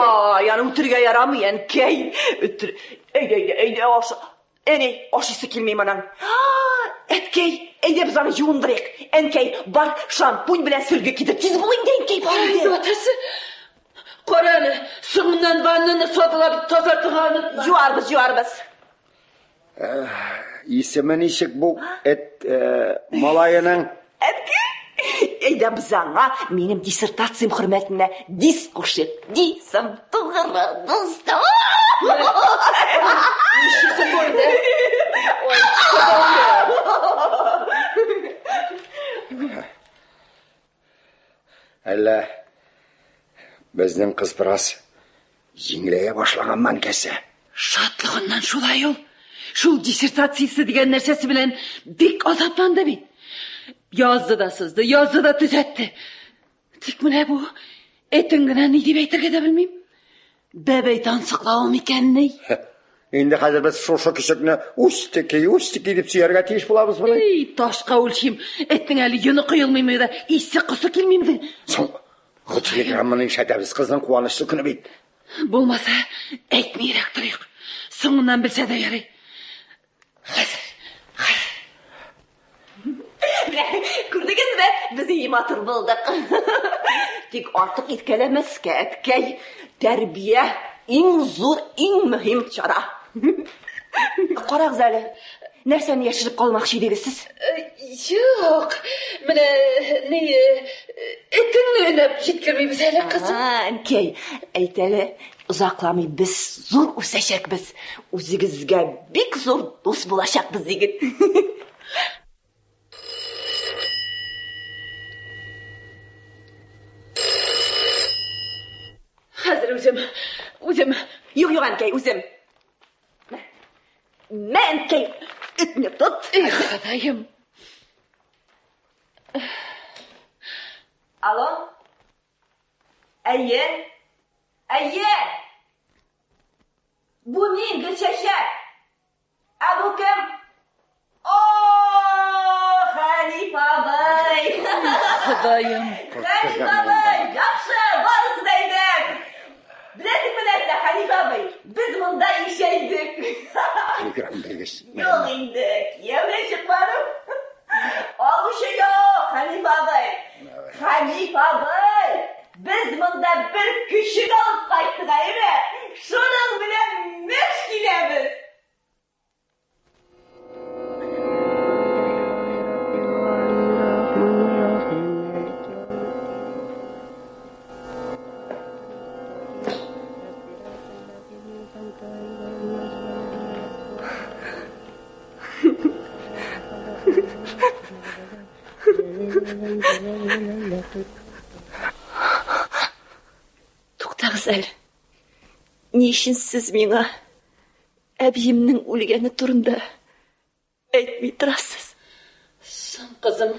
Speaker 2: Yani uturga yaramayan key. Eyde aşı. Eni aşısı kilmeyim anan. Etkey, eyde biz onu yuundırık. Enkey, bar şampuñ bilen sürgü gidip tiz bulayım da enkey var.
Speaker 3: Ay batası, Qarani, so'ngidan vannani sodalab tozartgan unutma.
Speaker 2: Yuarбыз.
Speaker 5: İsmi nişik bu malayının?
Speaker 2: Eyda biz аңа менің диссертациям хөрмәтенә диск кушып, дисам тугры дустым.
Speaker 3: Нишесе бойда.
Speaker 5: Әллә безнең кыз бераз җиңеләя башлаганман кәсе.
Speaker 3: Шатлыгыннан шулай ул. Шул диссертациясе дигән нәрсәсе белән бик азапланды бит. Yazdı da sızdı, yazdı da düzeltti. Тик менә бу этең генә ни дип әйтергә дә белмим. Бәбәй тансыклавым икәнни.
Speaker 5: Инде хәзер без шушы кичекне устики дип сөяргә тиеш булабыз буны.
Speaker 3: Ташка үлчим, этнең әле йоны кыелмыймы да, исе кысы килмимди.
Speaker 5: Соң, хәтергәмнең шәтәбез кызның куанычлы көне бит.
Speaker 3: Булмаса, әйтмирәк торыйк. Соңыннан белсә дә ярый.
Speaker 2: Күрдегезме? Без матур булдык. Тик артык иткәләмәскә, әткәй. Тәрбия иң зур, иң мөһим чара. Карагыз әле. Нәрсәне яшереп калмакчы идегез сез?
Speaker 3: Юк. Менә ни этеңне өнәп җиткермибез әле кызым.
Speaker 2: Әнкәй, әйт әле, узакламый без зур үсәчәкбез. Үзегезгә бик зур дус булачакбыз диген.
Speaker 3: Хәзер үзем.
Speaker 2: Юк, әнкәй, үзем. Мә, әнкәй, этне тот.
Speaker 3: Ходаем.
Speaker 2: Алло? Әйе? Бу мин, Гөлчәчәк. Бу кем? Хәниф абый.
Speaker 3: Ходаем.
Speaker 2: Хәниф абый, яхшы, барысы да идек. Беләсезме нәрсә, Хәниф абый? Без монда ишәйдек. Юк инде, кияүгә чыкмадым. Алучы юк, Хәниф абый. Хәниф абый, без монда бер күчек алып кайттык, әйме? Шуның белән мәш киләбез. Туктагыз әле. Ни өчен сез миңа әбиемнең үлгәне турында әйтми торасыз?
Speaker 3: Сын кызым,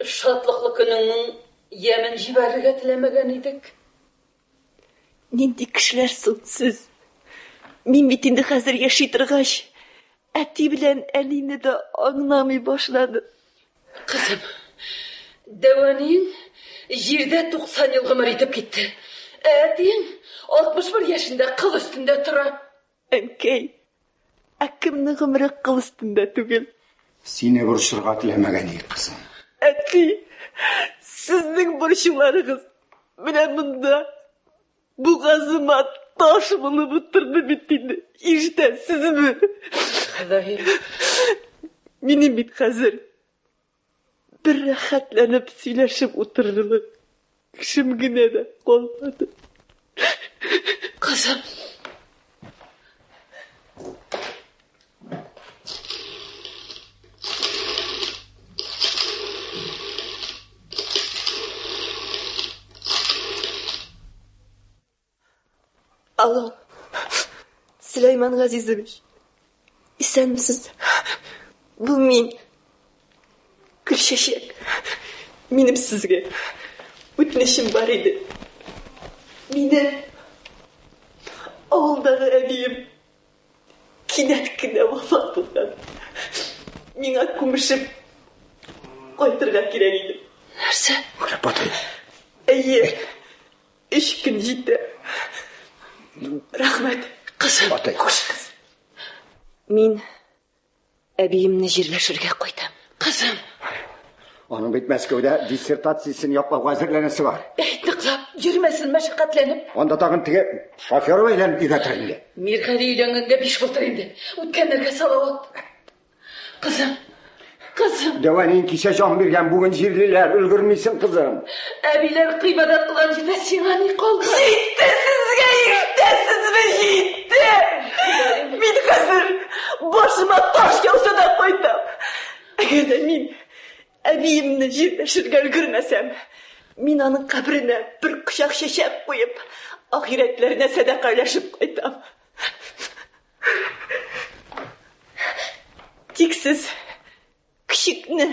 Speaker 3: шатлыклы көнеңнең ямен җибәрергә теләмәгән идек.
Speaker 2: Нинди кешеләр соң сез? Мин бит инде хәзер яши торгач, әти белән әнине дә аңламый башлады.
Speaker 3: Кызым, Дәванин җирдә 90 ел гомер итеп китте. Әтиң 61 яшендә кыл өстендә тора.
Speaker 2: Әнкәй, кемнең гомере кыл өстендә түгел?
Speaker 5: Сине борчырга теләмәгән идек, кызым.
Speaker 2: Әти, сезнең борчуларыгыз менә монда бугазыма таш булып утырды бит инде. Ишетәсезме?
Speaker 3: Ходаем.
Speaker 2: Минем бит хәзер бер рәхәтләнеп сөйләшеп утырырлык кешем генә дә калмады.
Speaker 3: Кызым.
Speaker 2: Алло, Сüleyman Газизович, исәнмесез? Бу мин, Гөлчәчәк. Минем сезгә үтенечем бар иде. Минем авылдагы әбием кинәт кенә вафат булган. Миңа күмешеп кайтырга кирәк иде.
Speaker 3: Нәрсә?
Speaker 5: Кырпатай.
Speaker 2: Әйе, 3 көн җитә. Рәхмәт,
Speaker 3: Кызым.
Speaker 5: Атай.
Speaker 2: Мин әбиемне җирләшергә кайтам.
Speaker 3: Кызым.
Speaker 5: Аның бит Мәскәүдә диссертациясын яклауга әзерләнәсе бар.
Speaker 3: Әйт ныклап, Жүрмәсін мәшәкатьләнеп.
Speaker 5: Онда тагын теге шофер бәйләнеп өйгә инде.
Speaker 3: Мирғали өйләнгәнгә 5 булыр инде. Үткәннәргә салават. Кызым.
Speaker 5: Дәванин кичә җан биргән бүген җирлеләр өлгермисең кызым.
Speaker 3: Әбиләр кыйбадат кылган җирдә сиңа ни калды?
Speaker 2: Җитте сезгә, җитәсезме, җитте! Мин хәзер башыма таш яуса да кайтам. Әгәр дә мин әбиемне җирләшергә өлгермәсәм, мин аның кабренә бер кочак чәчәк куеп, ахирәтләренә сәдакалашып кайтам. Тик сез кичекне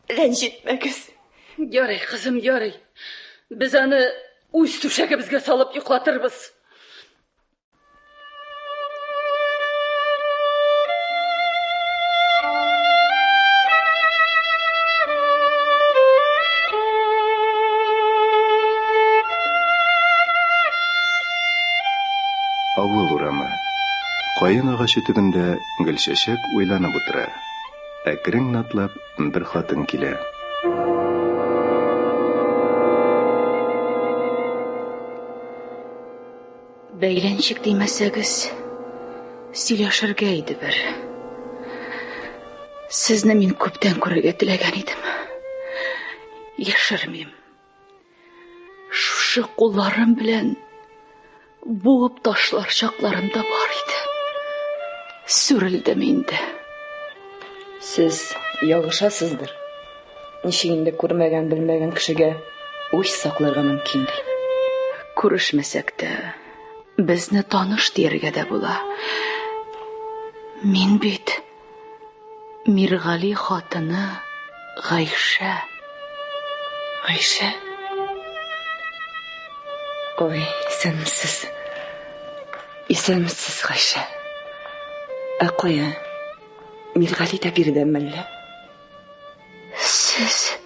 Speaker 2: рәнҗетмәгез.
Speaker 3: Ярый, кызым, ярый. Без аны үз түшәгебезгә салып йоклатырбыз.
Speaker 1: Авыл урамы. Каен агачы төбендә Гөлчәчәк уйланып утыра. Әкрен натлап бер хатын килә.
Speaker 7: Бәйләнчек димәсәгез, сөйләшергә иде бер. Сезне мин күптән күрергә теләгән идем. Яшермим. Шушы кулларым белән буып ташлар чакларым да бар иде. Сүрелдем инде.
Speaker 2: Сез ялгышасыздыр. Ничек инде күрмәгән, белмәгән кешегә үч сакларга мөмкин ди.
Speaker 7: Күрешмәсәк тә, безне таныш дияргә дә була. Мин бит Миргали хатыны Гайша.
Speaker 2: Гайша? Ой, исәнмесез Гайша. Ә кая? Миргали дә бирдәме әллә?
Speaker 7: Сез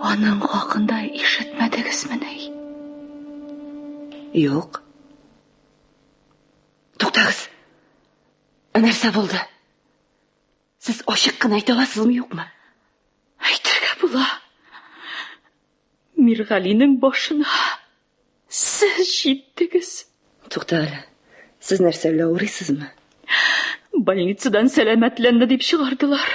Speaker 7: аның хакында ишетмәдегезме?
Speaker 2: Юк. Туктагыз. Нәрсә булды? Сез ачык кына әйтә аласызмы, юкмы?
Speaker 7: Әйтергә була. Миргалинең башына сез җиттегез.
Speaker 2: Тукта әле. Сез нәрсә белән авырыйсызмы?
Speaker 7: Больницадан сәламәтләнде дип чыгардылар.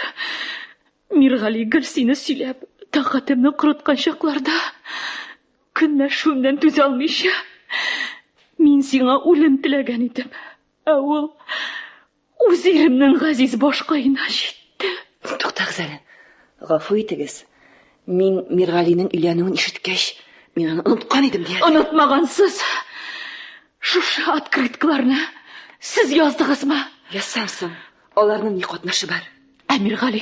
Speaker 7: Миргали Гөлсине сөйләп, тәкатемне кырыткан чакларда, көнләшүемнән түзә алмыйча, мин сиңа үлем теләгән идем. Ә ул үз иремнең газиз башкаена җитте.
Speaker 2: Туктагыз әле. Гафу итегез. Мин Миргалинең өйләнүен ишеткәч, мин аны оныткан идем дия.
Speaker 7: Онытмагансыз. Шушы открыткаларны сез яздыгызмы?
Speaker 2: Ясамсың. Аларның ни катнашы бар?
Speaker 7: Ә Миргали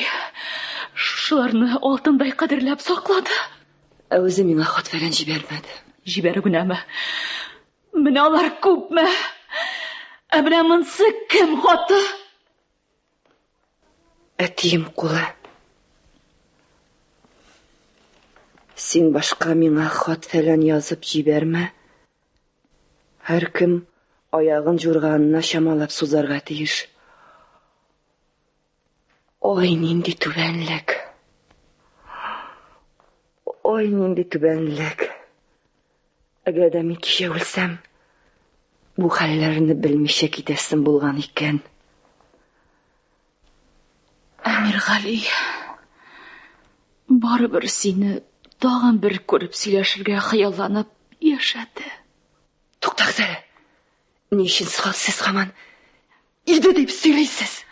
Speaker 7: шушыларны алтындай кадерләп саклады.
Speaker 2: Ә үзе миңа хат фәлән җибәрмәде.
Speaker 7: Җибәргүнәме? Менә алар күпме? Ә менә монсы кем хаты?
Speaker 2: Әтием кулы. Син башка миңа хат фәлән язып җибәрмә. Һәр кем аягын журганына чамалап сузарга тиеш. Ой, нинди түбәнлек. Ой, нинди түбәнлек. Әгәр дә мин кичә үлсәм, бу хәлләрне белмичә китәсем булган икән.
Speaker 7: Миргали, барыбер сине тагын бер күреп сөйләшергә хыялланып яшәде.
Speaker 2: Туктагыз әле. Ни өчен сез һаман иде дип сөйләйсез?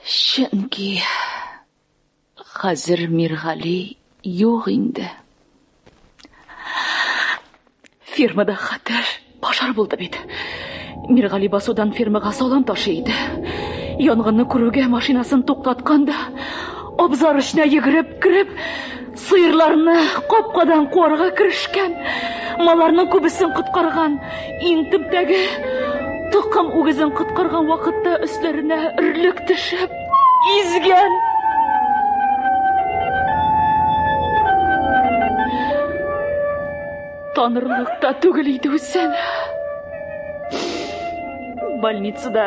Speaker 7: Чөнки хәзер Миргали юк инде. Фирмада хәтер пожар булды бит. Миргали басудан фирмага салам ташый иде. Янгынны күрүгә машинасын туктатканда, абзар эченә йөгереп кирип, сыерларны капкадан куарга керешкән. Маларның күбесен коткарган. Иң төптәге тукым үгезен коткарган вакытта өсләренә өрлек төшеп, изгән. Танырлыкта түгел иде үсен. Больницада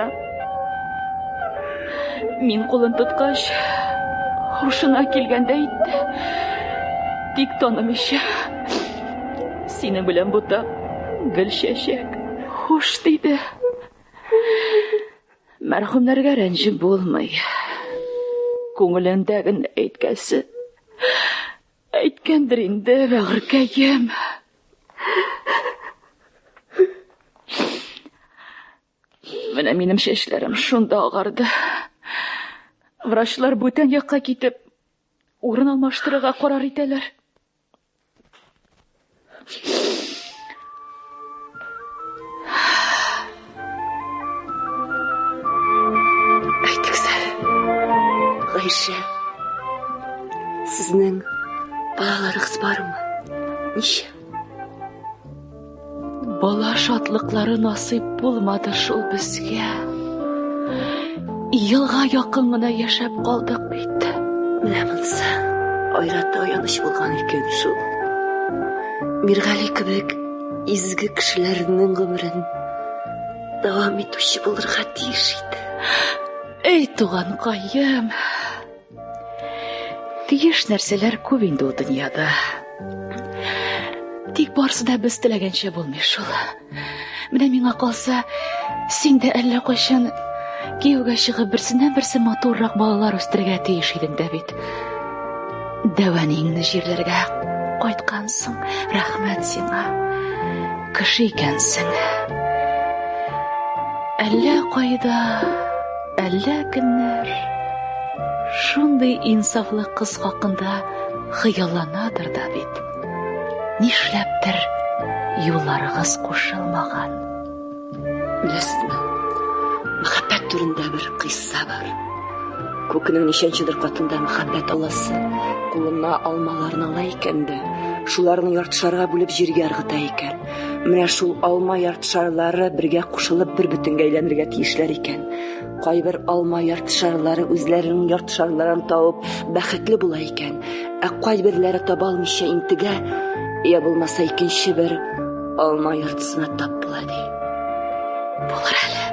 Speaker 7: мин кулын тоткач, хушына килгәндә итте. Тик танымыйча, Синең белән бутак, гөл чәчәк, хуш диде. Мәрхүмнәргә рәнҗеп булмый. Күңелендәген әйткәсе. Әйткәндер инде, бәгыркәем. Менә минем чәчләрем шунда агарды. Врачлар бүтән якка китеп, урын алмаштырырга карар итәләр.
Speaker 2: Гайша, сезнең балаларыгыз бармы? Ничә?
Speaker 7: Бала шатлыклары насыйп булмады шул безгә. Елга якын гына яшәп калдык бит.
Speaker 2: Менә монсы айратта аяныч булган икән шул. Миргали кебек изге кешеләрнең гомерен дәвам итүче булырга тиеш иде.
Speaker 7: Эй, туганкаем. Тиеш нәрсәләр күп инде ул дөньяда. Тик барсы да без теләгәнчә булмый шул. Менә миңа калса, син дә әллә кайчан кияүгә чыгып берсеннән-берсе матуррак балалар үстерергә тиеш идең дә бит. Дәванingны җирләргә кайткансың. Рәхмәт сиңа. Кеше икәнсең. Әллә кайда, әллә кемнәр шундый инсафлы кыз хакында хыялланадыр да бит. Нишләптер юлларыгыз кушылмаган.
Speaker 2: Беләсезме? Мәхәббәт турында бер кыйсса бар. Күкнең ничәнчедер катында мәхәббәт аласы кулына алмаларны ала икән дә, шуларны яртышарга бүлеп җиргә ыргыта икән. Менә шул алма яртышарлары бергә кушылып бер бүтенгә әйләнергә тиешләр икән. Кайбер алма яртышарлары үзләренең яртышарларын табып бәхетле була икән, ә кайберләре таба алмыйча интегә, я булмаса икенче бер алма яртысына тап була ди.
Speaker 7: Булыр әле.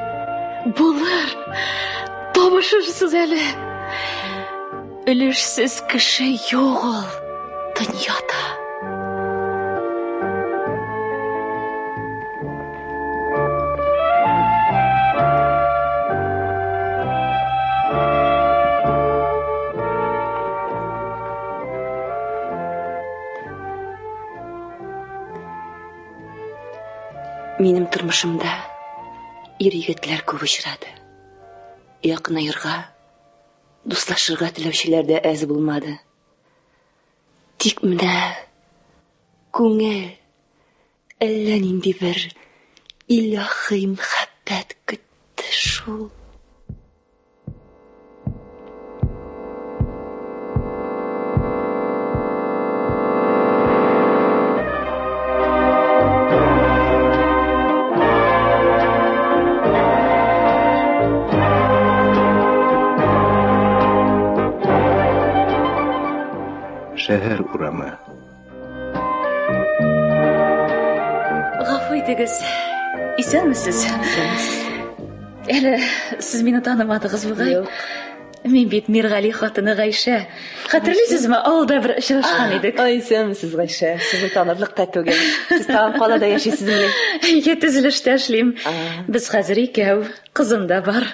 Speaker 7: Булыр. Табышырсыз әле. Өлешсез кеше юк ул дөньяда.
Speaker 2: Минем тормышымда ир-егетләр күп очрады. Якынайырга, дуслашырга теләүчеләр дә әз булмады. Тик менә күңел әллә нинди бер илаһи мәхәббәт көтте шул.
Speaker 1: Шәһәр урамы.
Speaker 7: Гафу итегез. Исәнмесез? Әле сез мине танымадыгыз бугай. Мин бит Миргали хатыны Гайша. Хәтерлисезме, авылда бер очрашкан идек.
Speaker 2: Исәнмесез, Гайша? Сезне танырлык та түгел. Сез тагын калада яшисезме?
Speaker 7: Әйе, төзелештә эшлим. Без хәзер икәү, кызым да бар.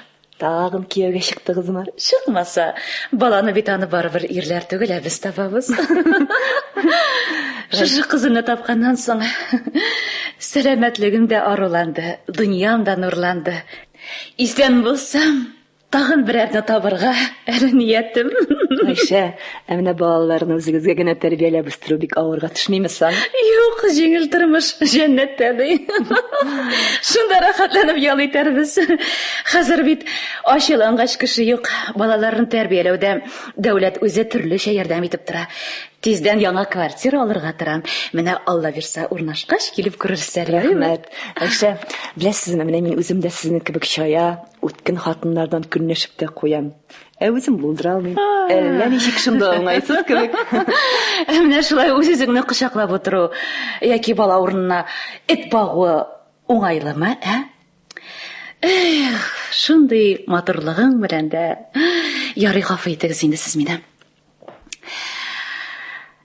Speaker 2: Тагын кияүгә чыктыгызмы?
Speaker 7: Чыкмаса, баланы бит аны барыбер ирләр түгел, ә без табабыз. Шушы кызымны тапканнан соң сәламәтлегем дә аруланды, дөньям да нурланды. Исән булсам, тагын берәрне табырга әле ниятем.
Speaker 2: Гайша, менә балаларны үзегезгә генә тәрбияләп үстерү бик авырга төшмиме соң?
Speaker 7: Юк, җиңел тормыш, җәннәттә ди. Шунда рәхәтләнеп ял итәрбез. Хәзер бит ачылангач кеше юк. Балаларны тәрбияләүдә дәүләт үзе төрлечә ярдәм итеп тора. Тиздән яңа квартира алырга торам. Менә Алла бирсә, урнашкач килеп күрерсез.
Speaker 2: Рәхмәт. Гайша, беләсезме, менә мин үзем дә сезнең кебек чая, үткен хатыннардан көнләшеп тә куям. Ә үзем булдыра алмыйм. Әллә ничек шунда уңайсыз кебек.
Speaker 7: Менә шулай үз-үзеңне кочаклап утыру яки бала урынына эт багу уңайлымы, ә? Эх, шундый матурлыгың белән дә ярый, гафу итегез инде сез мине.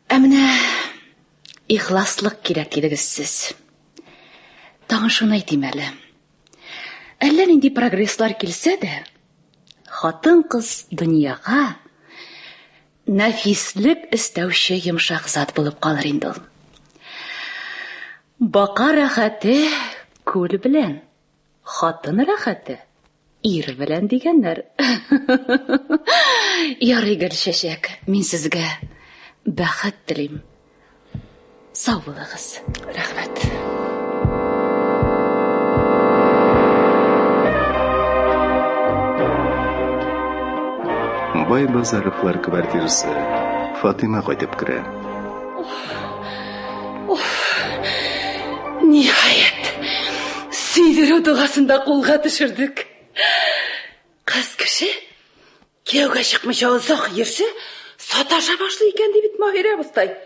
Speaker 7: Ә менә ихласлык кирәк идегез сез. Тагын шуны әйтим әле. Әллә нинди прогресслар килсә дә, хатын-кыз дөньяга нәфислек истәүче йомшак зат булып калыр инде ул. Бака рәхәте күл белән, хатын рәхәте ир белән дигәннәр. Ярый Гөлчәчәк, мин сезгә бәхет телим. Сау булыгыз. Рәхмәт.
Speaker 1: Бай Базаровлар квартирасы. Фатыйма кайтып керә.
Speaker 3: Нихаят, сөйдеру дугасында кулга төшердек. Кыз кеше, кияүгә чыкмыйча озак йөрсә, саташа башлый икән дип бит Маһирә бустай.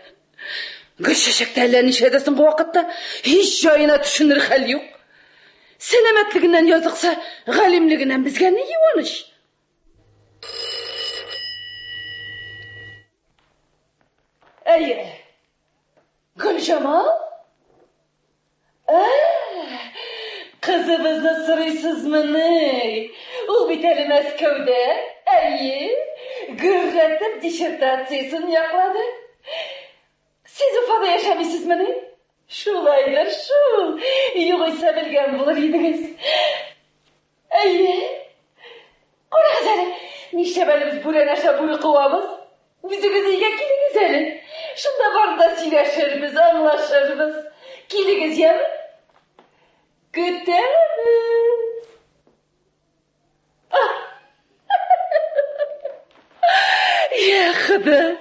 Speaker 3: Гөлчәчәктә әллә ничәдә соңгы вакытта һич җаена төшенер хәл юк. Сәламәтлегеннән языкса, галимлегеннән безгә ни юаныш? Әйе. Гөлҗамал? Кызыбызны сорыйсызмыны? Ул бит әле Мәскәүдә. Әйе. Гөрләтеп диссертациясын яклады. Сез Уфада яшәмисезмени? Шулайдыр шул. Югыйсә белгән булыр идегез. Әйе. Карагыз әле, нишләп әле без бүрәнәшә бүре куабыз? Үзегез өйгә килегез әле. Шунда барда сөйләшербез, аңлашырбыз. Килегез, яме? Көтәбез. Я Хода,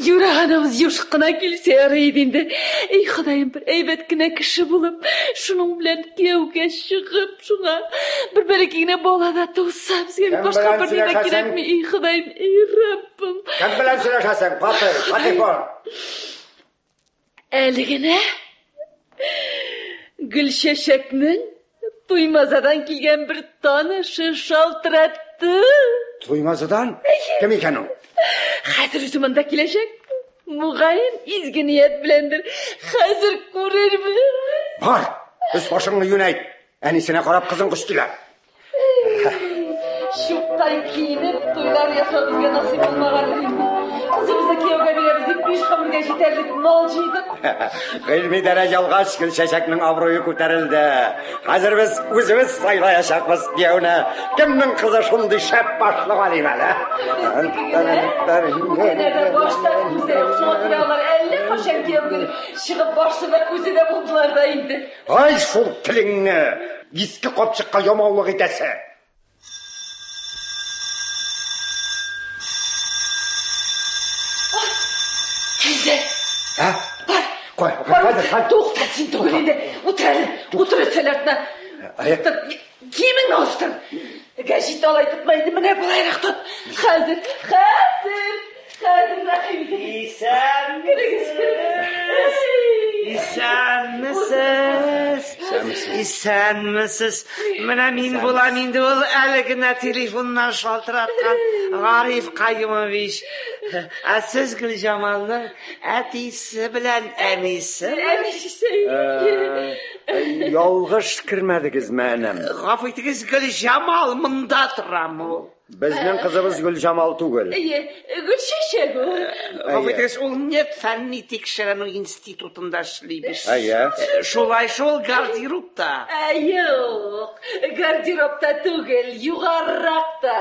Speaker 3: юрағанымыз юшық қына келсе арайд инде. Ей Ходаем, бір әйбәт кенә кеше булып, шуның белән кияүгә чыгып, шуңа бір бәләкәй бала да туса, безгә башка бер нидә кирәкми. Ей Ходаем, ей Раббым.
Speaker 5: Кем белән сөйләшәсең, Фатыйма?
Speaker 3: Әле генә Гөлчәчәкнең Туймазадан килгән бер танышы шалтыратты.
Speaker 5: Туймазадан? Кем икән ул?
Speaker 3: Хәзер үзе монда киләчәк. Мугаен изге ният беләндер. Хәзер күрербез.
Speaker 5: Бар, үз башыңны юнәйт. Әнисенә карап кызын күчтиләр.
Speaker 3: Шуктай киенеп, туйлар ясау безгә насыйп булмаган инде. Кызыбызны кияүгә бирәбез дип 5 гомергә җитәрлек мал җыйдык.
Speaker 5: Гыйльми дәрәҗә алгач, Гөлчәчәкнең абруе күтәрелде. Хәзер без үзебез сайлаячакбыз кияүне. Кемнең кызы шундый шәп башлы галим әле?
Speaker 3: Башта күзе шуңа киләләр, әллә кашан кияүгә чыгып башы да күзе дә булдылар да инде.
Speaker 5: Ай, шул телеңне иске капчыкка ямаулык итәсе.
Speaker 3: Килде.
Speaker 5: Бар. Кой, хәзер.
Speaker 3: Тукта син түгел инде. Утыр сәләтнә. Киемеңне алыштыр. Гәҗит алай тотмайды, менә булайрак тот. Хәзер рәхим итегез.
Speaker 8: Исәнмесез. Менә мин булам инде ул әле генә телефоннан шалтыраткан Гариф Каюмович. Ә сез Гөлҗамалның әтисе белән әнисе?
Speaker 5: Ялгыш кирмәдегез мәнем.
Speaker 8: Гафу итегез, Гөлҗамал монда торамы ул?
Speaker 5: Безнең кызыбыз Гөлҗамал түгел.
Speaker 3: Гөлчәчәк ул.
Speaker 8: Гафу итегез, ул нефть фәнни тикшеренү институтында эшлибез.
Speaker 5: Шулай
Speaker 8: шул гардеробта.
Speaker 3: Юк, гардеробта түгел, югарракта.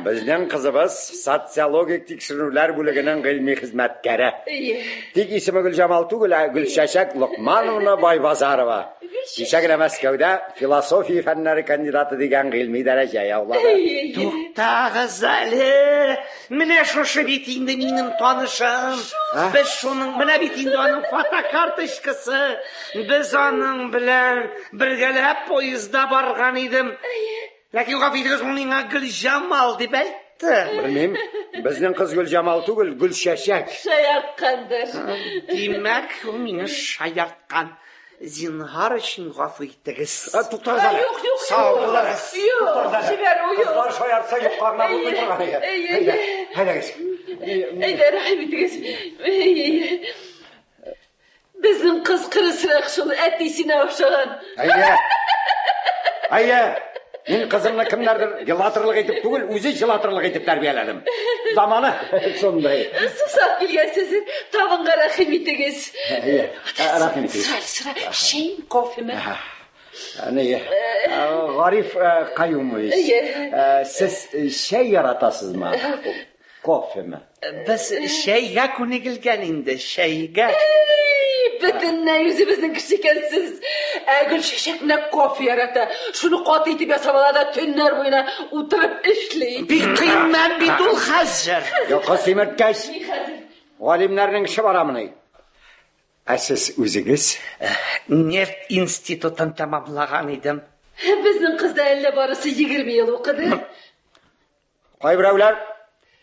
Speaker 5: Безнең кызыбыз социологик тикшерүләр бүлегенең гыйльми хезмәткәре. Тик исеме Гөлҗамал түгел, Гөлчәчәк Лукмановна Байбазарова. Кичә Мәскәүдә философия фәннәре кандидаты дигән гыйльми дәрәҗә яулады.
Speaker 8: Туктагыз әле. Менә шушы бит инде минем танышым. Без шуның, менә бит инде аның фотокарточкасы. Без аның белән бергәләп поездда барган идем. Ләкин гафу итегез, ул миңа Гөлҗамал дип әйтте.
Speaker 5: Белмим, безнең кыз Гөлҗамал түгел, Гөлчәчәк.
Speaker 3: Шаярткандыр.
Speaker 8: Димәк, ул мине шаярткан. Зинһар өчен гафу итегез.
Speaker 5: Туктагыз әле. Сау булыгыз.
Speaker 3: Сибәр ую.
Speaker 5: Кызлар шаяртса юккарына булмый торган иде. Әйдәгез.
Speaker 3: Әйдә, рәхим итегез. Біздің қыз қырысырақ шул әтесіне ұқсаған.
Speaker 5: Әйе, мен қызымны кімдердір гелатырлық етіп түгіл, өзі желатырлық етіп тәрбиеледім. Заманы сондай.
Speaker 3: Сусап келгенсіздер, табынға рахим етегіз.
Speaker 5: Рахим етегіз.
Speaker 3: Sıra şeyin кофе mi?
Speaker 5: Ғариф Қаюмович, сіз шәй яратасыз ма? Кофе mi?
Speaker 8: Biz shayga ko'nikilgan endi, shayga.
Speaker 3: Bütünle yüzümüzün küçükensiz. Gül şişekine kofi yarata. Şunu kot etip yasamalada tünler boyuna oturup işleyin.
Speaker 8: Bir kıymen bir dul hazır.
Speaker 5: Yok, Semirtkaş. Galimlerinin işi var amına. Siz özünüz?
Speaker 8: Neft institutunu tamamlagan edim.
Speaker 3: Bizim kızda elle barısı 20 yıl okudu.
Speaker 5: Kaybiravlar,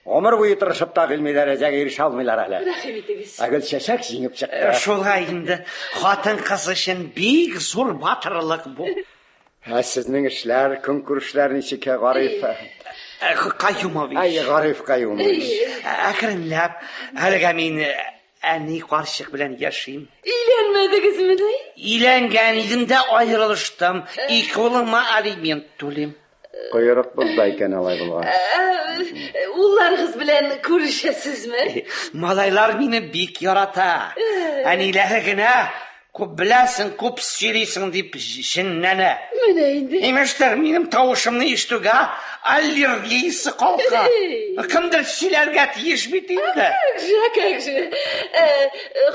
Speaker 5: ömür boyu tırışıp da ilmi derecege erişe almıyorlar hala.
Speaker 3: Rahim etiniz.
Speaker 5: Agıl şeşek jingip çıktı.
Speaker 8: Şolay endi, xotin qiz için big zo'r batırlık bu.
Speaker 5: Sizning ishlar, konkurslar nechika G'arif?
Speaker 8: Qayumovich.
Speaker 5: Ay, G'arif Qayumovich.
Speaker 8: Akrinlab, haliga men anni qarshiq bilan yashayman.
Speaker 3: Uylanmadingizmi?
Speaker 8: Uylangan edimda ayrilishdim. Ikki o'g'limga aliment to'layman.
Speaker 5: Quyruq bo'ldi ekan alay bo'lgan.
Speaker 3: Ularınız bilen görüşesizmi?
Speaker 8: Malaylar meni bek yarata. Anilarigina ko'p bilasin, ko'p söyleysin deb jinnana.
Speaker 3: Mana endi.
Speaker 8: Emishdir mening tovushimni eshituga allergiyasi qolgan. Kimdir sizlarga tegishmaydi endi.
Speaker 3: Kakşı.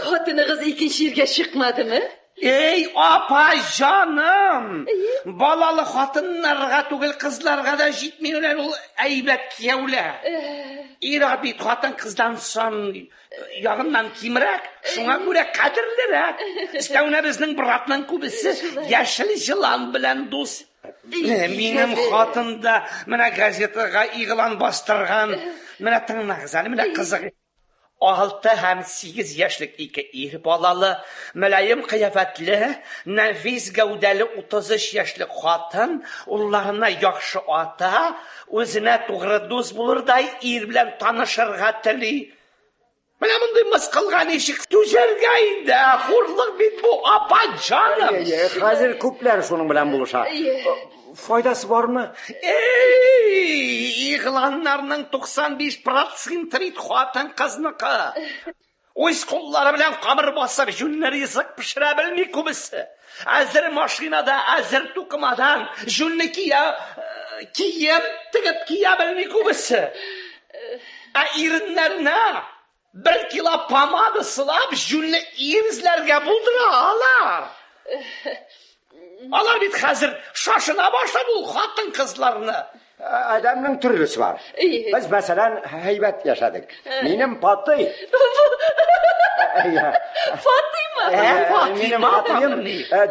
Speaker 3: Xotininiz ikinci yerga chiqmadimi?
Speaker 8: Ey apa canım. Balalı xotinlarga tugul qizlarga da jetmaylar ul aybat kiyovlar. İrabit xotin qizdan son yog'indan kiyimrak, shunga ko'ra qadrliroq. Istavna bizning biratning ko'bisi yashil yılan bilan do'st. Mening xotinda mana gazetaga e'lon bostirgan, mana tingmag'zali, mana qiziq. 6 ham 8 yoshlik ikki er bolalı, mülayim qiyofatli, nafis gavdali 33 yoshlik xotin, ularına yaxshi ota, o'zina to'g'ri do'st bo'lurday er bilan tanishirga tili. Mana bunday misqilgan eshik tujarga edi. Xo'rlik bit bu apa canım.
Speaker 5: Hozir ko'plar shuning bilan bo'lishar. Foydasi bormi?
Speaker 8: İğlanlarının 95% xotin qizniki. O'z qo'llari bilan qamir bosib, junlari yiziq pishira bilmay ko'bisi. Azir mashinada, azir to'qimadan junni kiyib, tigib kiya bilmay ko'bisi. Erinlarni 1 kilo pomada silab, junni erizlarga buldira olar. Alar bit hazır şaşına başladı bu xotin qizlarni.
Speaker 5: Adamning turlisi var. Biz masalan haybat yaşadık. Menim Fatih.
Speaker 3: Fatima.
Speaker 5: Menim atayım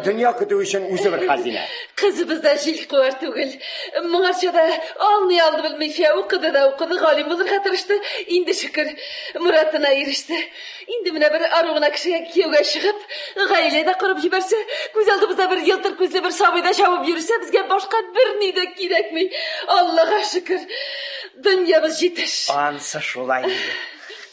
Speaker 5: dünya kutubu için o'zi bir xazina.
Speaker 3: Kızımızdan şey kovar tugul. Muğarşada aldı bilmey fiya okudu galim bulurga tırıştı. İndi şükür muratına erişti. İndi mine bir arığına kişiye kiyovga çıkıp gailede kurup jiberse, güzeldimizde bir yıldır gözlü bir sabıyda şavıp yürüse bizge başka bir nide gerekmey. Allah'a şükür dünyamız yeter.
Speaker 8: Ansa şolay edi.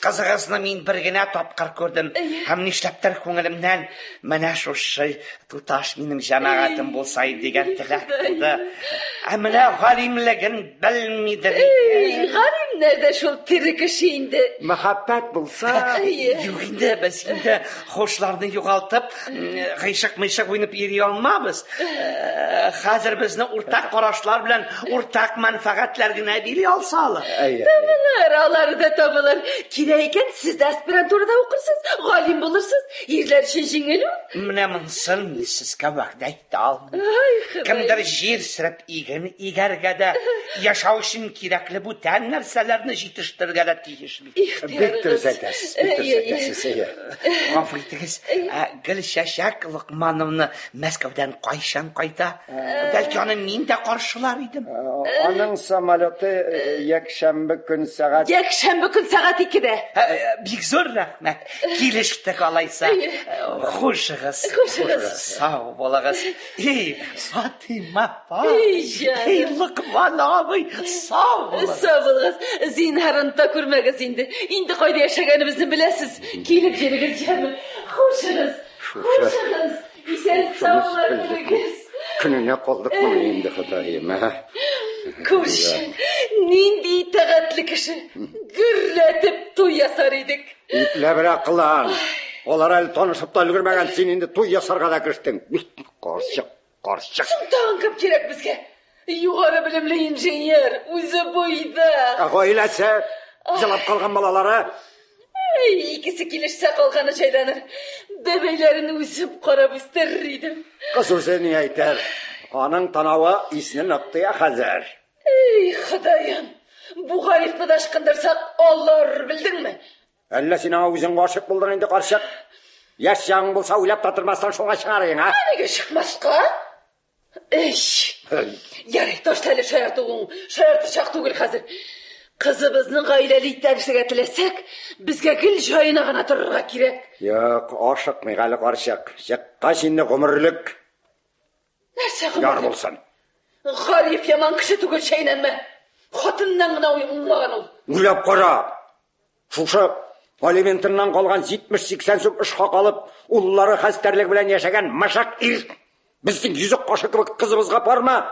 Speaker 8: Qizig'isini men birgina topqir ko'rdim. Ham nishlabdir ko'nglimdan mana shu shay tutash mening jamoatim bo'lsay degan tilak qildi. Amina g'alimligin bilmaydir.
Speaker 3: G'alim nerede şu tirik işinde?
Speaker 5: Muhabbat bo'lsa,
Speaker 8: yo'q endi biz endi xo'shlarni yo'qoltib, g'ishiq-mishiq o'ynab yuriy olmaymiz. Hozir bizni o'rtaq qarashlar bilan o'rtaq manfaatlarga biliy olsalar.
Speaker 3: Araları da tabilar. Kireyken siz de aspiranturada okursunuz, galim bulursunuz. Yerler için jingeli mi?
Speaker 8: Mine mınsın sizga vaqtda aldım. Kimdir yer sirib egargada yashaw uchun kerakli bu tan narsalarni yetishtirgada tegishli.
Speaker 5: Bektir zakasiz.
Speaker 8: G'afuritiz, Gulshashak Luqmanovni Moskvadan qaysham qayta. Balki uni men de qarshilar edim.
Speaker 5: Onun samolyoti yakshanba kun soat
Speaker 3: 2'de.
Speaker 8: Bek zo'r rahmat. Kelishdi qolaysa. Xushsiz. Sog' bo'lasiz. Fatima. Luqmanovi sog' bo'lasiz.
Speaker 3: Sog' bo'lasiz. Zinharında ko'rmagiz endi. Endi qayda yashaganimizni bilasiz. Kelib jerigiz jami. Xushsiz. Исән саулар булыгыз.
Speaker 5: Күніне қолдық мұны енді Құдайым,
Speaker 3: Көрші, нендей тағатлы кіші. Гүрләтіп той ясар едік.
Speaker 5: Ипле бір ақылан. Олар әлі танышып та үлгірмеген, сен енді той ясарға да кірістің. Қаршық.
Speaker 3: Шымтаған көп керек бізге. Юғары білімлі инженер, өзі бойда.
Speaker 5: Ғойләсі, жылап қалған балалары.
Speaker 3: Ikisi келішсе қалғаны жайданыр. Бәбейлерін өзіп қарап үстіррейдім.
Speaker 5: Қыз өзі не айтар? Аның танауы исінен ұқтыя қазір.
Speaker 3: Құдайым, бұл ғарифті да шықындырсақ, олар білдің ме?
Speaker 5: Әлі сен өзің ғашық болдың енді қаршық. Яш жағың болса ойлап татырмастан шоға шығарайын, а?
Speaker 3: Неге шықмасқа? Ярай, тоштайлы шаярты шақ түгіл қазір. Қызыбызның ғайләлі иттәгісіге тілесек, бізге гіл жайына ғана тұрырға керек.
Speaker 5: Yok, ашық меғалі қаршық. Шыққа сені ғұмырлік.
Speaker 3: Нәрсе
Speaker 5: Яр
Speaker 3: ғұмырлік?
Speaker 5: болсын.
Speaker 3: Ғариф яман кіші түгіл шайнан ма? Хотыннан ғына ұңмаған ол.
Speaker 5: Үлеп қара. Шушы алиментіннан қалған 70-80 сөп ұшқа қалып, ұлылары қастерлік білән яшаған машақ ир. Біздің yüzük қашы кібік қызымызға барма.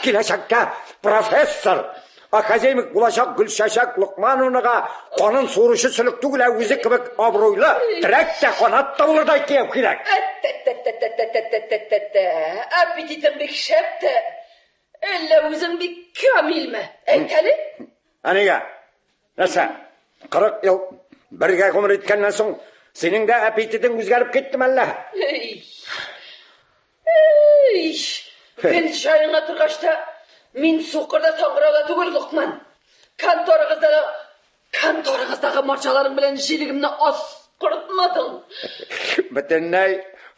Speaker 5: Келешекте профессор, академик болашақ Гүлшашак Лұқмановнаға қонын сорушы сүлік түгіл өзі кібік абыройлы, тірәкте қонат таулырдай кеп керек.
Speaker 3: Аппетитім бек шәпті. Әлі өзің бек камил ме? Әйтәлі?
Speaker 5: Әнеге, нәсі, 40 ел бірге ғұмыр еткеннен соң, сенің де аппетитің өзгеріп кеттім әлі.
Speaker 3: Мен жайыңа тұрғашта, мен соқырда таңғырауға түгіл Лұқман. Конторыңыздағы маршаларың білен желігімні аз құртмадың.
Speaker 5: Бітіннәй,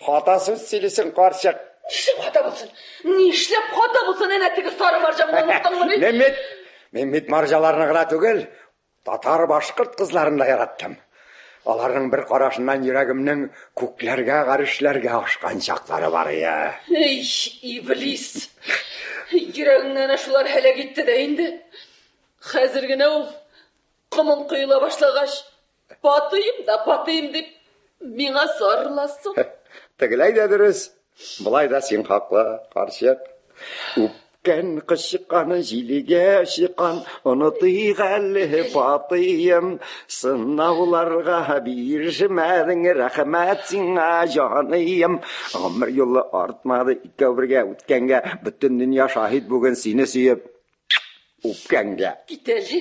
Speaker 5: қатасыз селесін қаршық.
Speaker 3: Нешлеп қата болсын, әнәттігі сары маржамды ұмыттың мұны?
Speaker 5: Мемет маржаларыны ғына түгіл, татар башқұрт қызларын да яраттым. Олардың бір қарашынан жүрегімнің көклерге, қарышлерге ашқан шақтары бар я.
Speaker 3: Иблис. Жүрегіңнен ашылар әлі кетті дейінді. Қазіргіне ол қымын құйыла башлағаш, батыйым деп меңа сарыласың.
Speaker 5: Тігілай да дұрыс, бұлай да сен қақла, қаршық. Өпкен қышыққаны жилеге шыққан, ұнытыйға әлі батыйым. Сынауларға бірші мәдің рахмет сіңа жаныйым. Ғымыр елі артмады икі бірге өткенге, бүтін дүния шахид бүгін сені сүйіп, өпкенге.
Speaker 3: Кетелі.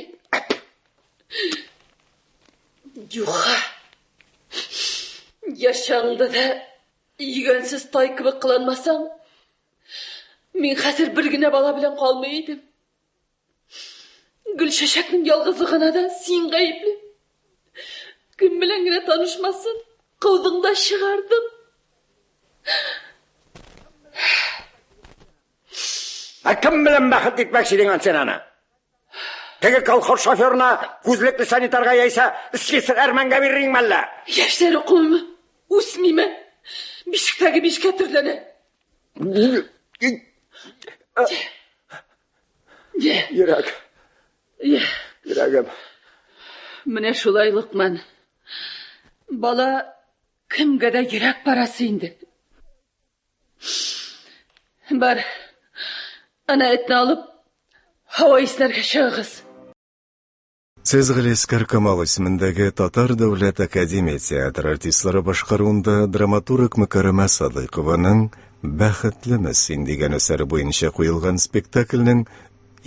Speaker 3: Юға. Яшаңды да үйгенсіз тай кібі қыланмасаң, мен қазір бір гіне бала білен қалмайдым. Гүлшашактың ялғызығына да сен ғайыплы. Кім білен гіне танышмасын, қылдыңда шығардым.
Speaker 5: Кім білен бақыт етмек шеден сен ана? Теге колхоз шоферына көзлекті санитарға яйса, іскесір әрманға берейін мәлі?
Speaker 3: Яштері қоймы, өсмеймі, бешіктегі бешке түрлені.
Speaker 5: Жүрегім.
Speaker 3: Міне шулай Лұқман. Бала кімге де керек барасы енді. Бар, ана етні алып, хава исінерге шығыз.
Speaker 1: Сез Ғалескар Камал исемендәге Татар дәүләт академия театр артистлары башкаруында драматург Мөкәррәмә Садыйкованың «Бәхетлемез син» дигән әсәре буенча куелган спектакльнең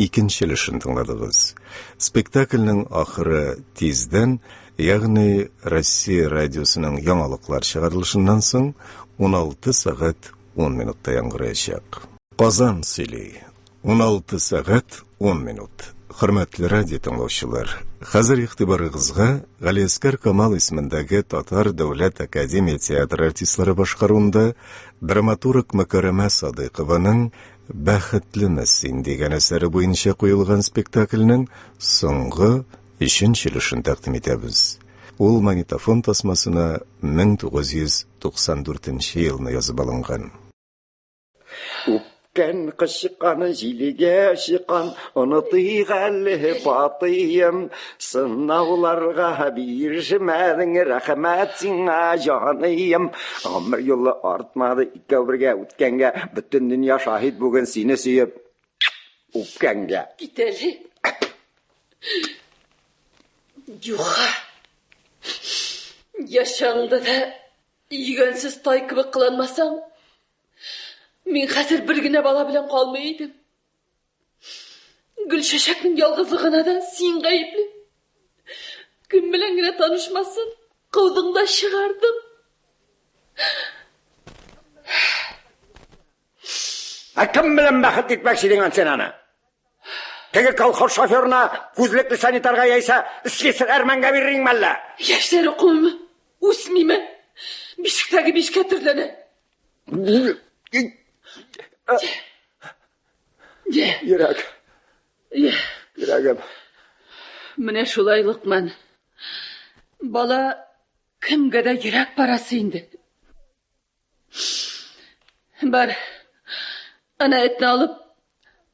Speaker 1: икенче өлешен тыңладыгыз. Спектакльнең ахыры тиздән, ягъни Россия радиосының яңалыклар чыгарылышыннан соң 16 сәгать 10 минутта яңгыраячак. Казан сөйли. 16 сәгать 10 минут. Хөрмәтле радио тыңлаучылар, хәзер игътибарыгызга Галиаскар Камал исемендәге Татар дәүләт академия театр артистлары башкаруында драматург Мөкәррәмә Садыйкованың «Бәхетлемез син» дигән әсәре буенча куелган спектакльнең соңгы 3нче өлешен тәкъдим итәбез. Ул магнитофон тасмасына 1994 елны язып алынган.
Speaker 5: Кен кышканы жилге шикан, онытый әлі батыйым. Сынауларға биржмәдің, рәхмәт сиңа жаныйым. Ғұмыр юлы артмады, икәу бірге үткенге, бүтін дүния шахид бүгін сені сүйіп, үпкенге.
Speaker 3: Giteli. Yuha. Yaşandı da yigönsiz tay kıbı kılanmasam, men hazır bir güne bala bilen kalmayaydım. Gülşeşek'nin yalgızlığına da sen gayipli. Kim bilen yine tanışmasın, kıvdığında çıkardım.
Speaker 5: Kim bilen bakıt etmek istedin sen ana? Tege kolxoz şoförüne kuzlekli sanitarga yaysa, iskesir Ermen'e veririn malla.
Speaker 3: Yaşları okumumu, usmime, bişikteki bişke türlene.
Speaker 5: Yürek. Yüreğim.
Speaker 3: Mine şulaylık men. Bala kimge de yürek parası indi. Bar, ana etini alıp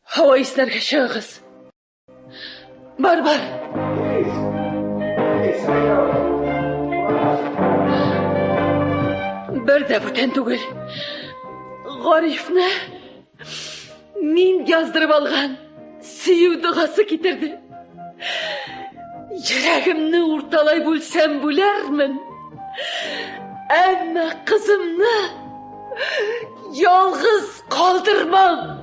Speaker 3: hava islerge şağız. Bar. Bir de buten tugul. Garifne min yazdırıp algan siyu dıgası getirdi. Yüreğimni ortalay bulsam bularmın. Ama kızımni yalgız kaldırmam.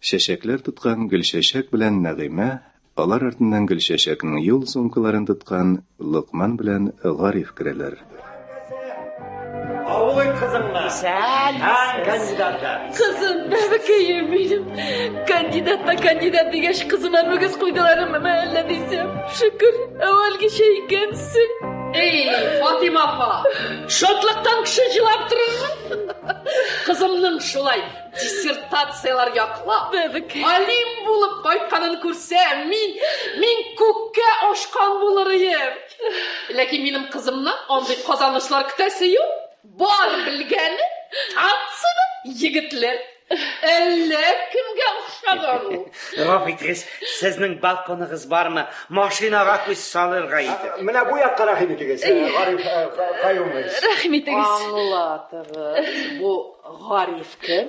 Speaker 1: Şeşekler tutkan Gülşeşek bilen Nagime, alar артынан Gülşeşek'nin yol sonkıların tutkan Lokman bilen Garif kireler.
Speaker 5: Avulun kızımla.
Speaker 2: Güzel.
Speaker 5: Kandidatlar.
Speaker 3: Kızım bebekeyim benim. Kandidat digeş kızıma mügüz kuydularım ama öyle desem. Şükür evvelki şey gençsin. Ey Fatima apa. Şotluktan kışıcılap durun. Kızımның şulay dissertasiyalar yaklap. Bebekeyim. Alim bulup kaytkanını kursam, min kukke oşkan buluruyum. Lakin benim kızımla onday kazanışlar kütesi yok. Bari bilgeni, tatsını yigitler. Elle kimge uçadan.
Speaker 8: Rafikris, sizning balkoningiz bormi? Mashinaga ko'z solirga edi.
Speaker 5: Mana bu yoqqa rahim etasiz. Garif qayyumingiz.
Speaker 3: Rahmet egiz.
Speaker 9: Anlatırız. Bu Garif kim?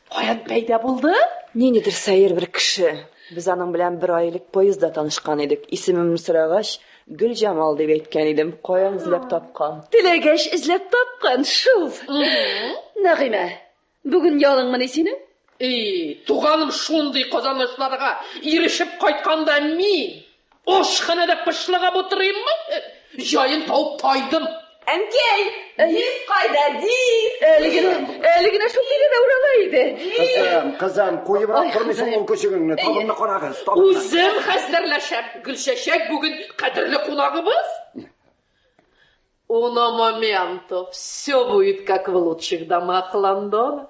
Speaker 3: Qoyan payda bo'ldi?
Speaker 2: Nenidir sayır bir kişi. Biz onun bilen bir aylık poyuzda tanışkan edik. İsimimni sıragaş Gülcemal deb aytgan edim. Qoyan izlep tapkan.
Speaker 3: Tilegeş izlep tapkan şul. Nagime, bugün yalın mı seni? Tuğanım şunday kazanışlarga irişip kaytkanda men oşxanada pışlığa oturayım mı? Yayın tavıp taydım.
Speaker 2: Enkey, diz qayda diz.
Speaker 3: Eligine şu biri de uralaydı.
Speaker 5: Kızım, koyu bırak durmuşsun ol köşegini. Tabımda konağız.
Speaker 3: Uzun hazırlaşıp Gülşeşek bugün kadirli konağımız. На моменту все будет как в лучших домах Лондона.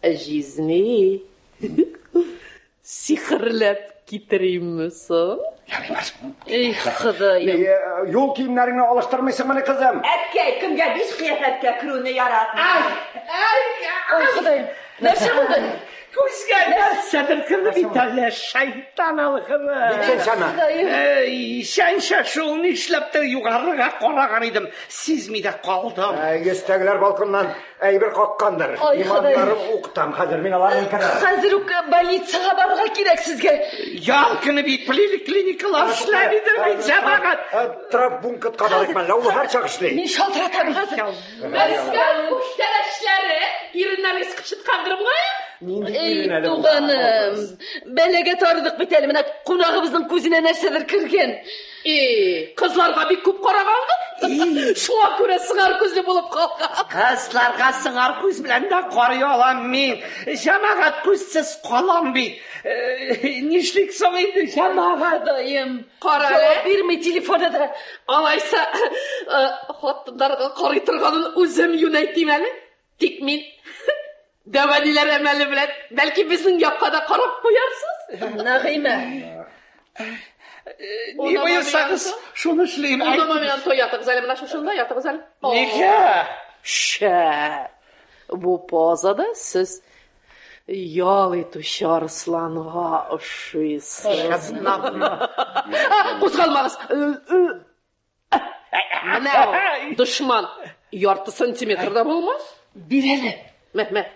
Speaker 3: Жизни sihirlep getireyimmisin? Ey Xudayım.
Speaker 5: Yol kiyimlerini alıştırmışsın bana kızım.
Speaker 2: Etkey, kimge biz kıyafetke kırığını yaratın.
Speaker 3: Ay Xudayım. Nerse buldun?
Speaker 8: Ko'zga sadirqini bitale shayton alqini.
Speaker 5: Bitensana.
Speaker 8: Sen shashulni ishlabda yuqoriga qaragan edim. Sezmida qoldim.
Speaker 5: Yestagilar balkondan bir qoqqandir. İmanlarım o'qitam. Hozir men alarım kana.
Speaker 3: Hozir больницаga borga kerak sizga.
Speaker 8: Yalqini bir klinikalar ishlaydi men jamoat.
Speaker 5: Trabunkat qadarikman. Lavlu har chaqishli.
Speaker 3: Men shaltiratam hozir. Askar kushtarashlari irindan isqishib qandirib Ey tuğanım, belege tarıdık bitelim, konağımızın kuzine nersedir kırgen. Kızlarga bir kup kara kaldı, şuna göre sığar gözlü bulup kaldı.
Speaker 8: Kızlarga sığar göz bilen de koruyor olan men. Jamaat gözsüz kalan bir. Nişlik soğuydu jamaat.
Speaker 3: Dayım, cevap verme telefona da. Alaysa, hatınlarga karıytırganın özüm yönettim eli. Dik men. Devaniler emeli bilen, belki bizim yakada karap koyarsınız. Nagime.
Speaker 8: Не боюсаңыз, шуны эшләйм.
Speaker 9: Онда мен той ятыгыз әле, менә шушында ятыгыз әле.
Speaker 8: Нигә?
Speaker 9: Шә. Бу позада сез ял итүче арсланга охшыйсыз. Кузгалмагыз. Менә дошман ярты сантиметрда булмас.
Speaker 3: Бирәле.
Speaker 9: Мәхмәт.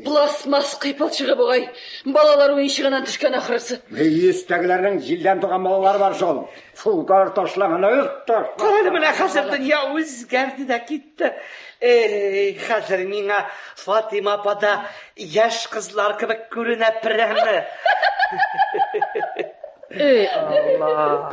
Speaker 3: Пластмасс кыйпалчыгы бугай. Балалар уенчыгынан төшкән ахырсы.
Speaker 5: Өстәгеләрнең җилдән туган балалар бар шул. Фулкар ташлаган ояктар.
Speaker 8: Кара менә хәзер дөнья үзгәрде дә китте. Хәзер миңа Фатима апада яшь кызлар кебек күренә прәме.
Speaker 9: Эй, Алла.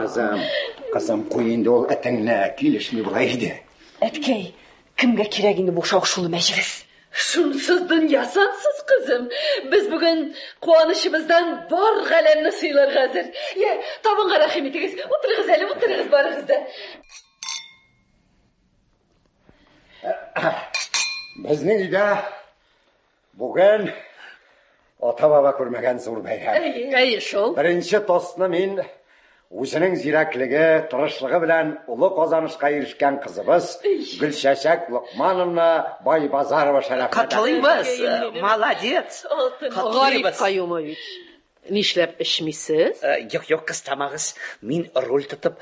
Speaker 5: Кызым, куй инде ул әтеңне килешми булай иде.
Speaker 2: Әткәй, кемгә кирәк инде бу шау-шулы мәҗлес?
Speaker 3: Шунсыз дөньясансыз кызым. Без бүген куанычыбыздан бар галәмне сыйларга хәзер. Я, табынга рәхим итегез. Утырыгыз әле, утырыгыз барыгыз да.
Speaker 5: Безнең өйдә бүген ата-баба күрмәгән зур бәйрәм.
Speaker 9: Әйе шул.
Speaker 5: Беренче тостны мин үзенең зирәклеге, тырышлыгы белән улы казанышка ирешкән кызыбыз Гөлчәчәк Лукмановна Байбазарова шәрәфенә.
Speaker 8: Катлыйбыз. Молодец.
Speaker 9: Гариф Каюмович. Нишләп эчмисез?
Speaker 8: Юк, кыстамагыз. Мин роль тотып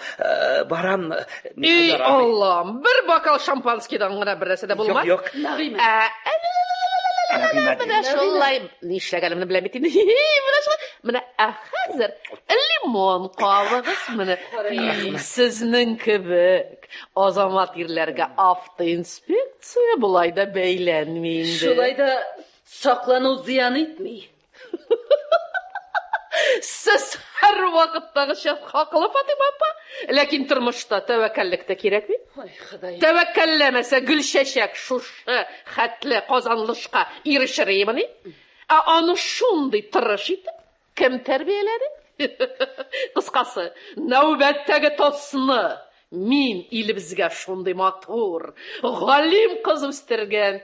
Speaker 8: барам.
Speaker 9: Эй, Аллам, бер бокал шампанскийдан гына берәрсе дә булмас.
Speaker 8: Юк.
Speaker 9: Менә шулай нишләгәнемне беләм бит инде. Менә шулай. Менә хәзер лимон кабыгыз менә. Сезнең кебек азамат ирләргә автоинспекция булай да бәйләнми инде.
Speaker 3: Шулай да саклану зыян итми.
Speaker 9: Сез һәр вакыттагыча хаклы, Фатима апа. Ләкин тормышта тәвәккәллек тә кирәк бит.
Speaker 3: Ай, Ходай.
Speaker 9: Тәвәккәлләмәсә Гөлчәчәк шушы хәтле казанлышка ирешермени? Аны шундый тырыш итеп кем тәрбияләде? Кыскасы, нәүбәттәге тосны мин илебезгә шундый матур, галим кыз үстергән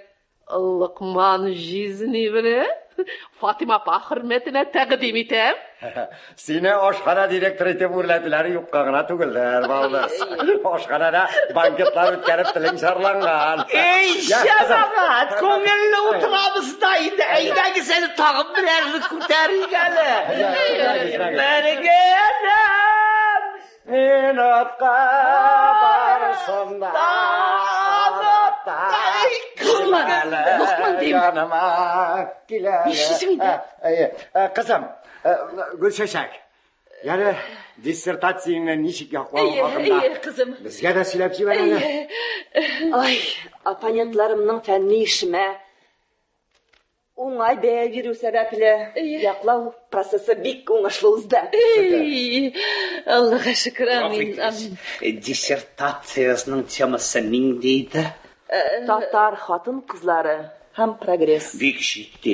Speaker 9: Лукман жизни белән Фатима апа хөрмәтенә тәкъдим итәм.
Speaker 5: Сине ашхана директоры итеп үрләделәр, юкка гына түгелләр, балдыз. Ашханада банкетлар үткәреп телең шарланган.
Speaker 8: Эй, шәфәгать, күңелле утырабыз да инде. Әйдәгез әле тагын берәрне күтәрик әле. Мәргәнем,
Speaker 5: Мин атка барсында.
Speaker 3: Лукман дим.
Speaker 5: Яныма килә.
Speaker 3: Ишетсең инде.
Speaker 5: Кызым, Гөлчәчәк. Яны диссертацияңне ничек яклау хакында?
Speaker 3: Әйе, кызым.
Speaker 5: Безгә дә сөйләп җибәр әле.
Speaker 2: Ай, оппонентларымның фәнни эшемә уңай бәя бирү сәбәпле яклау процессы бик уңышлы узды.
Speaker 3: Аллаһка шөкер, амин.
Speaker 8: Диссертациясының темасы нинди иде?
Speaker 2: Татар хатын-кызлары һәм прогресс.
Speaker 8: Бик җитди.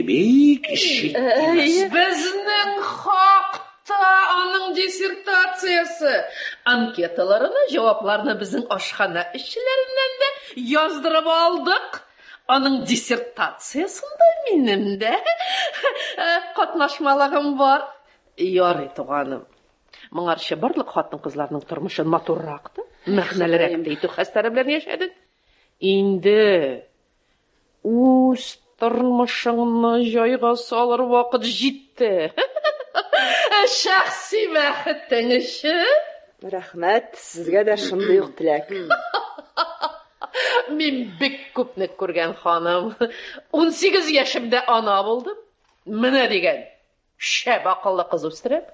Speaker 9: Безнең хакта аның диссертациясе. Анкеталарына җавапларны безнең ашхана эшчеләреннән дә яздырып алдык. Аның диссертациясында минем дә катнашмалыгым бар. Ярый, туганым. Моңарча барлык хатын-кызларның тормышын матуррак та, мәгънәлерәк итү хәстәре белән яшәдең. Инде үз тормышыңны җайга салыр вакыт җитте. Шәхси бәхетең өчен.
Speaker 2: Рәхмәт, сезгә дә шундый ук теләк.
Speaker 9: Мин бик күпне күргән ханым. 18 яшемдә ана булдым. Менә дигән шәп акыллы кыз үстереп.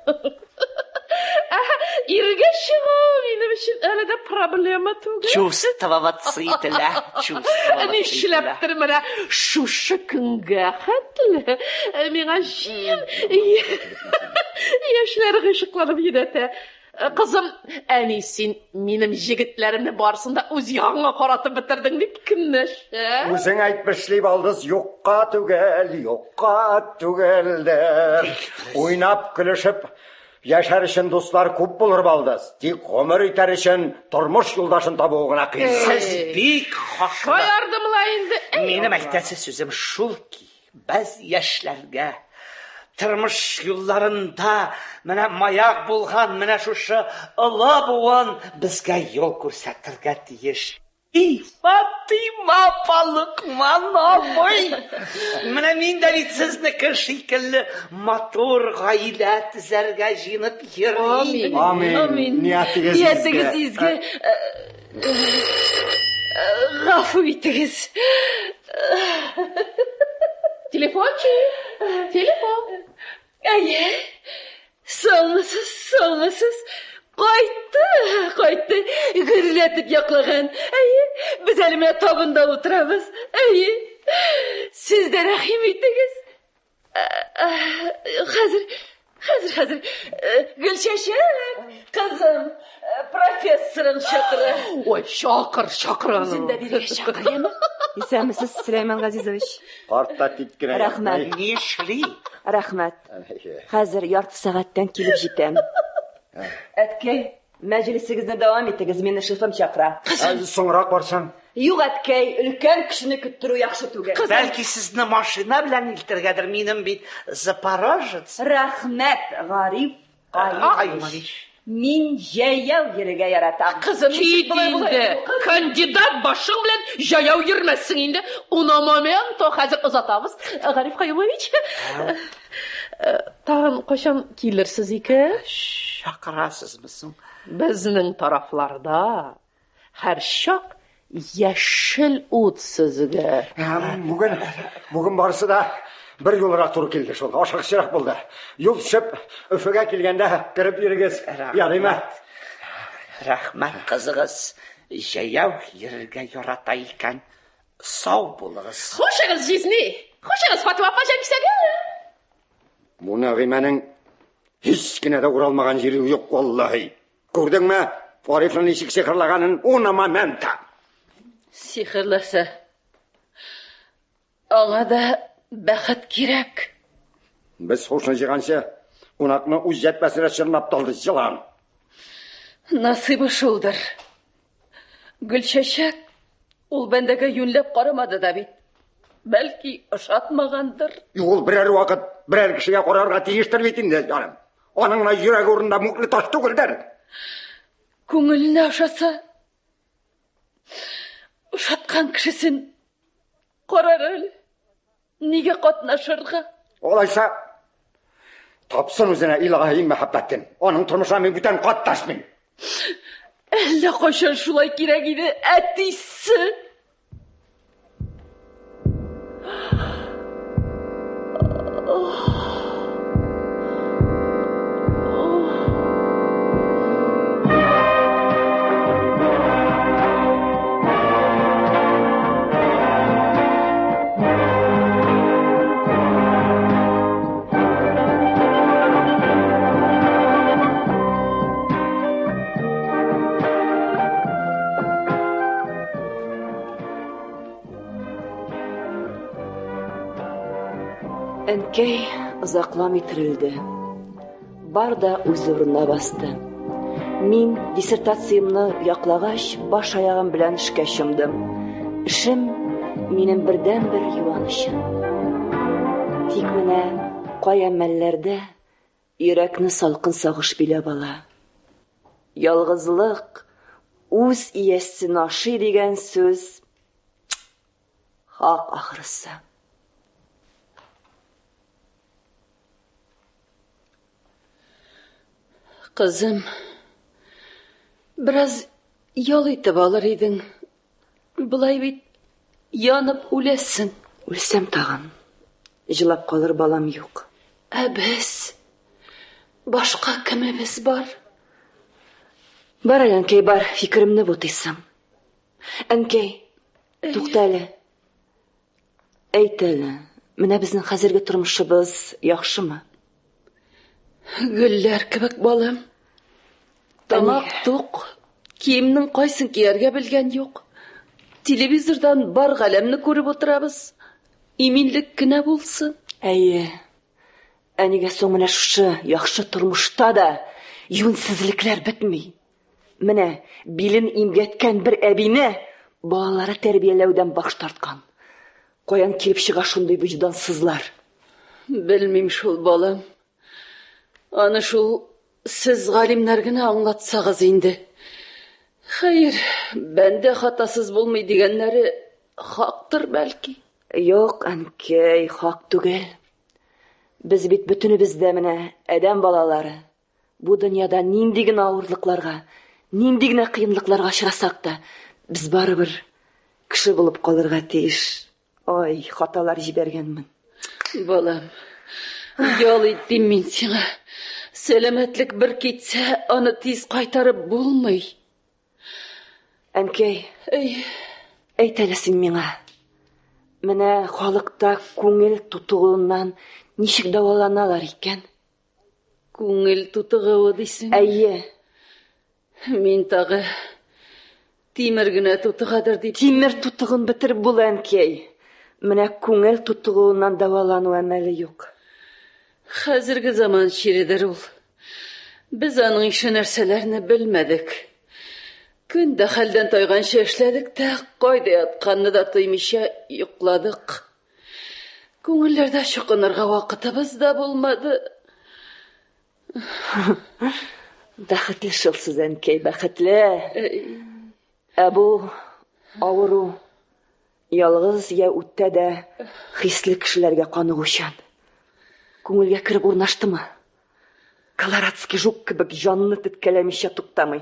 Speaker 9: Иргә чыгу минем өчен әле дә проблема түгел.
Speaker 8: Чувствоваться
Speaker 9: Нишләптер менә шушы көнгә хәтле миңа җин яшьләр гыйшыкланып йөдәтә. Кызым, әни син минем җегетләремне барсында үз ягыңа каратып бетердең дип көнләшә.
Speaker 5: Үзең әйтмешли балдыз, юкка түгелдер. Уйнап көлешеп яшәр өчен дуслар күп булыр балдыз. Тик гомер итәр өчен тормыш юлдашын табу гына кыен.
Speaker 8: Сез бик хаклы.
Speaker 9: Ярдымла инде.
Speaker 8: Минем әйтәсе сүзем шул ки, без яшьләргә тормыш юлларында менә маяк булган, менә шушы олы буын безгә юл күрсәтергә тиеш. И Фатыйма балыкман абый. Менә мин дә бит сезнеке шикелле матур гаилә төзәргә җыенып йөрим.
Speaker 5: Амин. Ниятегез
Speaker 7: изге. Гафу итегез. Телефон. Әйе. Соңысыз. Кайтты. Гүрләтеп яклаган. Әйе. Без әле менә табында утырабыз. Әйе. Сез дә рәхим итегез. Хәзер. Гөлчәчәк, кызым, профессорың чакыра.
Speaker 9: Ой, чакыр.
Speaker 7: Син дә биргә чакырыймы?
Speaker 2: Исәмсез, Сөләйман Газизович.
Speaker 5: Артта титкене.
Speaker 2: Рәхмәт.
Speaker 8: Нишли?
Speaker 2: Рәхмәт. Хәзер ярты сәгатьтән килеп җитәм. Әткәй, мәҗлисегезне дәвам итегез, мине шефым чакыра.
Speaker 5: Соңрак барсаң.
Speaker 2: Юк, әткәй, өлкән кешене көттерү яхшы түгел.
Speaker 8: Бәлки сезне машина белән илтергәдер, минем бит Запорожец.
Speaker 2: Рәхмәт, Гариф. Мин җәяү йөрергә яратам.
Speaker 9: Кызым, кит инде. Кандидат башың белән җаяу йөрмәссең инде. Уна момento хәзер озатабыз. Гариф Каюмович. Тагын качан килерсез икән?
Speaker 8: Чакырасызмы соң?
Speaker 9: Безнең тарафларда һәр чак яшел ут сезгә.
Speaker 5: Бүген барысы да bir yollara туры килде шул. Ашыгычрак булды. Юл төшеп, Өфөгә килгәндә кирип йөрегез. Ярыймы?
Speaker 8: Рәхмәт кызыгыз. Җәяү йөрергә ярата икән. Сау булыгыз.
Speaker 9: Хушыгыз жизни. Хушыгыз Фатыма апа җәмисәгә.
Speaker 5: Бу Нәгыймәнең hiç кенә дә уралмаган җире юк валлаһи. Күрдеңме? Арифның ничек сихерлаганын унама мента.
Speaker 7: Сихерләсә. Аңа да бәхет кирәк.
Speaker 5: Без хушны җиганчы, кунакны үз җәтмәсенә чорнап талды җылан.
Speaker 7: Насыйбы шулдыр. Гөлчәчәк, ул бәндәгә юньләп карамады да бит. Бәлки, ошатмагандыр.
Speaker 5: Ул берәр вакыт берәр кешегә карарга тиештер бит инде, җаным. Аның йөрәк урында муклы таш түгелдер.
Speaker 7: Күңеленә ошаса, ошаткан кешесен карар әле. Нигә катнашырга?
Speaker 5: Алайса, тапсын үзенә илаһи мәхәббәтен. Аның тормышына мин бүтән катташмыйм.
Speaker 7: Әллә кайчан шулай кирәк иде, әтисе. Әнкәй озакламый терелде. Бар да үз урынына басты. Мин диссертациямны яклагач, баш аягым белән эшкә чумдым. Эшем минем бердән-бер юанычым. Тик менә кая мәлләрдә йөрәкне салкын сагыш биләп ала. Ялгызлык үз иясен ашый дигән сүз хак ахрысы. Кызым, biraz yol итеп алыр идең. Булай бит янып үләсең. Үлсәм тагын. Җылап калыр балам юк. Ә без башка кемебез бар? Бар әнкәй, бар, фикеремне бутыйсың. Әнкәй, тукта әле. Әйт әле, менә безнең хәзерге тормышыбыз яхшымы? Гөлләр кебек балам. Тамак тук, киемнең кайсын кияргә белгән юк. Телевизордан бар галәмне күреп утырабыз. Иминлек кенә булсын. Әйе. Әнигә соң менә шушы яхшы тормышта да юнсызлыклар бетми. Менә билен имгәткән бер әбине балалары тәрбияләүдән баш тарткан. Каян килеп чыга шундый вөҗдансызлар?
Speaker 3: Білмейм шул балам. Аны шул сіз ғалимнар гына аңлатсағыз инде. Хайыр, бәнде хатасыз болмай дегеннәре хақтыр бәлки.
Speaker 2: Юк, әнкәй, хак түгел. Без бит бөтенебез дә менә адәм балалары. Бу дөньяда нинди генә авырлыкларга, нинди генә кыенлыкларга очрасак та, без барыбер кеше булып калырга тиеш. Ой, хаталар җибәргәнмен.
Speaker 3: Балам, ял иттем мин сиңа. Сәламәтлек бер китсә, аны тиз кайтарып булмый.
Speaker 2: Әнкәй, әйт әле син миңа. Менә халыкта күңел тутыгуыннан ничек дәваланалар икән?
Speaker 3: Күңел тутыгуы дисең?
Speaker 2: Әйе.
Speaker 3: Мин тагы тимер генә тутыгадыр дип.
Speaker 2: Тимер тутыгын бетереп бул, әнкәй. Менә күңел тутыгуыннан дәвалану әмәле юк.
Speaker 3: Хәзерге заман чиредер ул. Без аның ише нәрсәләрне белмәдек. Көндә хәлдән тайганча эшләдек тә, кайда ятканны да тоймыйча йокладык. Күңелләрдә чукынырга вакытыбыз да булмады.
Speaker 2: Бәхетле шулсыз, әнкәй, бәхетле. Бу авыру ялгыз я үттә дә хисле кешеләргә каныгучан. Күңелгә кереп урнаштымы? Колорадский жук кебек җанны теткәләмичә туктамый.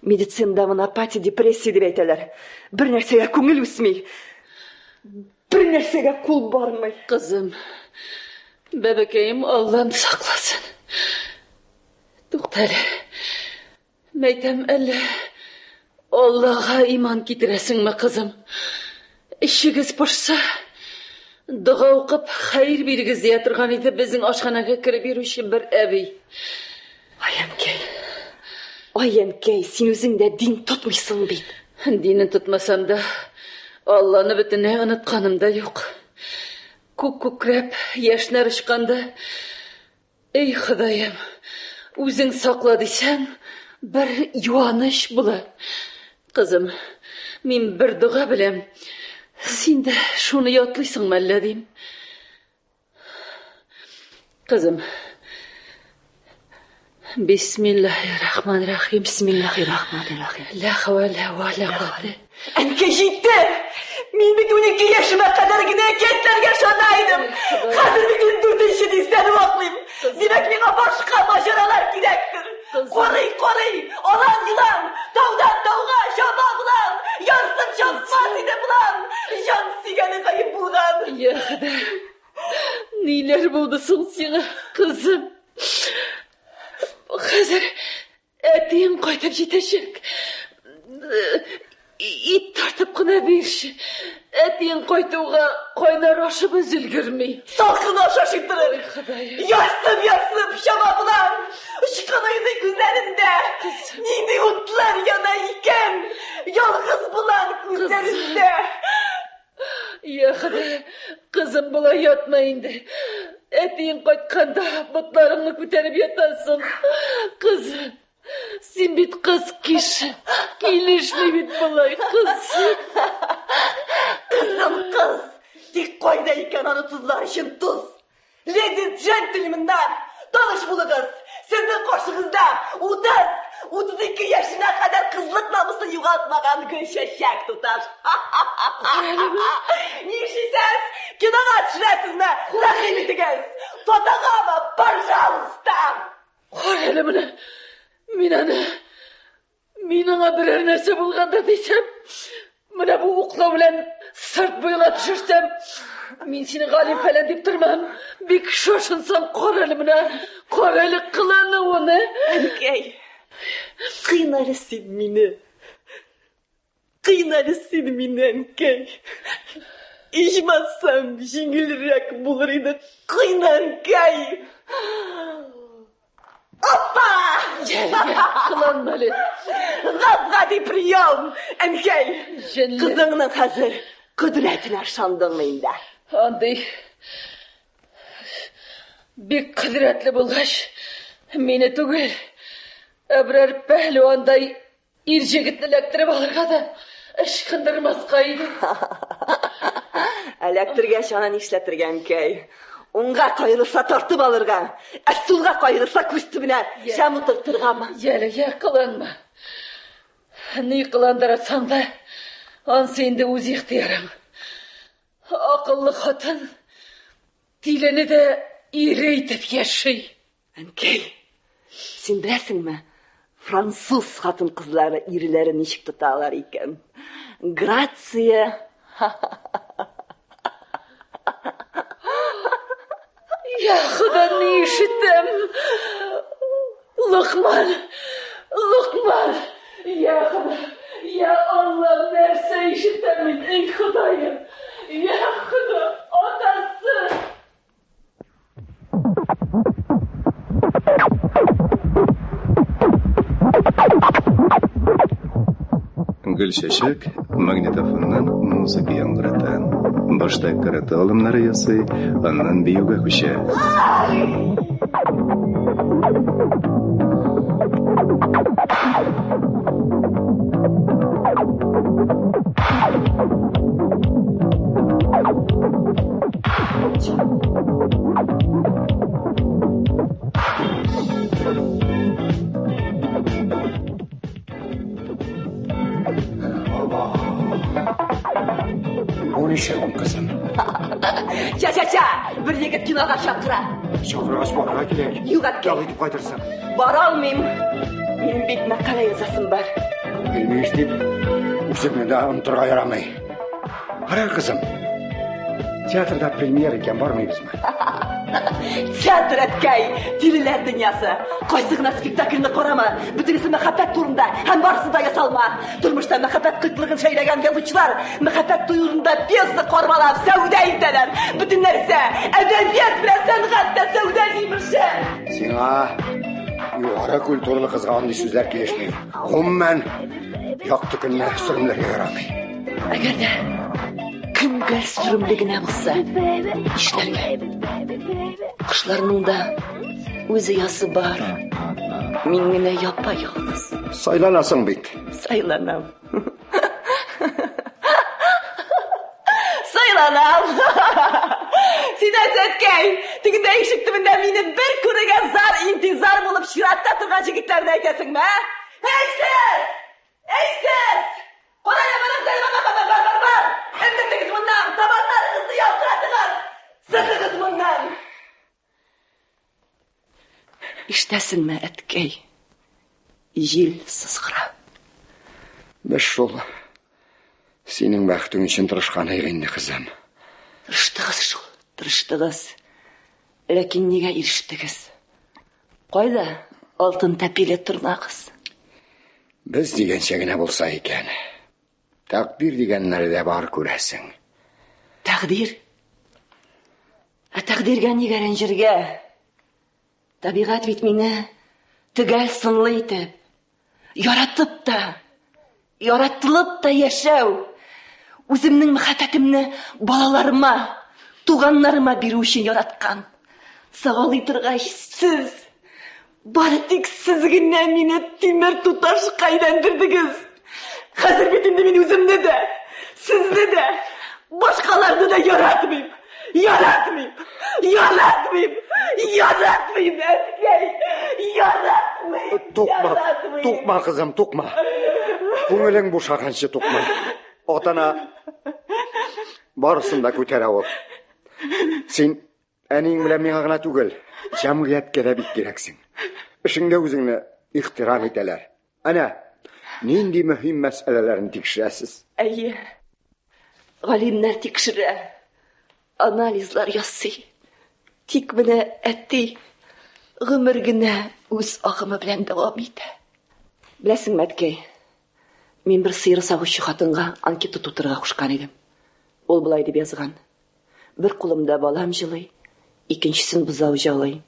Speaker 2: Медицинада моны апатия, депрессия дип әйтәләр. Бер нәрсәгә күңел үсми. Бер нәрсәгә кул бармый.
Speaker 3: Кызым, бәбәкәем, Аллам сакласын. Туктале. Мәйтәм әллә Аллаһка иман китерәсеңме, кызым? Ишегез пошса, дуга укып, хәйр бирегез дия торган иде безнең ашханага кереп йөрүче бер әби.
Speaker 2: Ай, әнкәй, син үзең дә дин тотмыйсың бит.
Speaker 3: Динен тотмасам да, Алланы бөтенләй онытканым да юк. Күк-күкрәп, яшьләр очканда, эй Ходаем, үзең сакла дисәң, бер юаныч була. Кызым, мин бер дуга беләм. Син дә шуны ятлыйсыңмы әллә дим? Кызым, Бисмиллахир-рахманир-рахим.
Speaker 2: Бисмиллахир-рахманир-рахим.
Speaker 3: Ла хавла ва ла куввата.
Speaker 2: Әнкәй, җитте! Мин бит 12 яшемә кадәр генә әкиятләргә шана идем. Хәзер бит 4нче дистәне ваклыйм. Димәк, миңа башка маҗаралар кирәктер. Карый, алан-йылан, таудан тауга чаба булам. Ярсып чапмас иде булам. Җан сигәне кайып булган.
Speaker 3: Я Хода, ниләр булды соң сиңа, кызым? Хәзер әтиң кайтып җитәчәк. Ит тартып кына бирши. Әтиң кайтуга кайнар ашыбыз өлгерми.
Speaker 2: Салкын аша шиттерер. Ярсып, чаба булам. Ышкынайды күзләрендә. Нинди утлар яна икән. Ялгыз булам күзләрендә.
Speaker 3: Я Хода, кызым, булай ятма инде. Әтиң кайтканда ботларыңны күтәреп ятасың. Кызым, син бит кыз кеше. Килешми бит булай, кызым.
Speaker 2: Кыз. Тик кайда икән аны тузлар өчен туз? Леди джентльменнар, таныш булыгыз. Сезнең каршыгызда 32 яшенә кадәр кызлык намусын югалтмаган Гөлчәчәк туташ. Нишисез, кинога төшерәсезме? Рәхим итегез. Тотагамы, пожалуйста.
Speaker 3: Карале менә. Мин аңа берәр нәрсә булганда дисәм, менә бу уклау белән сырт буена төшерсәм, мин сине галим фәлән дип тормам. Бик шашынсам, карале менә. Карале кыланы уны.
Speaker 2: Әнкәй, кыйнары син мине. Кыйнары син мине, әнкәй. Ичмасам, җиңелрәк булыр иде. Кыйнаркәй. Опа!
Speaker 3: Кыланма әле.
Speaker 2: Гади прием, әнкәй. Кызыңның хәзер көдрәтенә ышандыңмы инде?
Speaker 3: Андый бик кыдрәтле булгач, мине түгел, берәр пәһлевандай ир җегетне эләктереп алырга да ышкындырмаска иде.
Speaker 2: Эләктергәч аны нишләтергә, әнкәй? Уңға қайырылса тартып алырға, әссулға қайырылса күз түбіне шам ұтыртырғама.
Speaker 3: Еліге қыланма. Не қыландырасаң да, ансы енді өз иқтиярың. Ақыллы қатын, тілені де ирейтіп яшый.
Speaker 2: Әнкей, сен білесің ме? Француз қатын қызлары ирілері нешік тұталар екен. Грация.
Speaker 3: Я құда не ішітім. Лұқман. Я құда, я Аллах нәрсе ішітімін, ей құдайым. Я құда, атасы.
Speaker 1: Гүлчәчәк магнитофоннан музыка яңгырата. Башта карате алымнары ясый, аннан биюгә күчә.
Speaker 5: Шерім қызым.
Speaker 2: Ча, бір егіт киноға шақыра.
Speaker 5: Шақырғаш бараға келек.
Speaker 2: Юғат кел.
Speaker 5: Жалайтып қайтырсың.
Speaker 2: Бара алмайым. Менің бетіме қара язасым бар.
Speaker 5: Білмейіш деп, өзімді да ұмтырға ярамай. Қара қызым, театрда премьер екен бармайбыз ма?
Speaker 2: Театр әткәй, тилеләр дөньясы. Қайсығына спектакльні қарама, бүтінісі мәхәббәт турында, һәм барысы да ясалма. Тормышта мәхәббәт қытлығын шәйләгән язучылар, мәхәббәт туюрында пьеса қармалап, сәүдә итәләр. Бүтін нәрсә, әдәбият белән сәнгатьтә сәүдә җимеше.
Speaker 5: Сиңа югары культуралы қызға андый сүзләр килешмей. Гомумән, яқты көнне сүрімләргә ярамый.
Speaker 2: Әгәр дә кемгә сүрімле генә булса, эшләргә. Кышларның да үзе ясы бар. Мин генә япа-ялгыз.
Speaker 5: Сайланасың бит.
Speaker 2: Сайланам. Сайланам. Син әткәй, тегендә ишек төбендә мине бер күрергә зар интизар булып чиратта торган җегетләрне әйтәсеңме? Әйсез! Карая менә бар. Әмдәгез моннан, табаннарыгызны ялтыратыгыз. Сыгыгыз моннан. Иштәсенме, әткәй? Җил сызгыра.
Speaker 5: Без шул синең бәхтең өчен тырышкан инде, кызым.
Speaker 2: Тырыштыгыз. Ләкин нигә ирештегез? Кайда алтын тәпиле торнагыз?
Speaker 5: Без дигәнчә генә булса икән. Тәкъдир дигәннәре дә бар күрәсең.
Speaker 2: Тәкъдир? Тәкъдиргә нигә рәнҗергә? Табигать бит мине төгәл сынлы итеп, яратылып та яшәү, үземнең мәхәббәтемне балаларыма, туганнарыма бирү өчен яраткан. Сагалый торгач сез, бары тик сез генә мине тимер туташ кайдандырдыгыз. Хәзер бит инде мин үземне дә, сезне дә, башкаларны да яратмыйм. Яратмыйм, әткәй, яратмыйм.
Speaker 5: Туқма, кызым, туқма. Күңелең бушаганчы туқма. Атана барысын да күтәрә ул. Син әниң белән миңа гына түгел, җәмгыятькә дә бик кирәксең. Эшеңдә үзеңне ихтирам итәләр. Әнә, нинди мөһим мәсьәләләрне тикшерәсез?
Speaker 2: Әйе, галимнәр тикшерә. Анализлар ясый. Тик менә әти гомер генә үз агымы белән дәвам итә. Беләсеңме, әткәй? Мин бер сыйыр сагучы хатынга анкета тутырга кушкан идем. Ул булай дип язган. Бер кулымда балам җылый, икенчесен бузау җалый.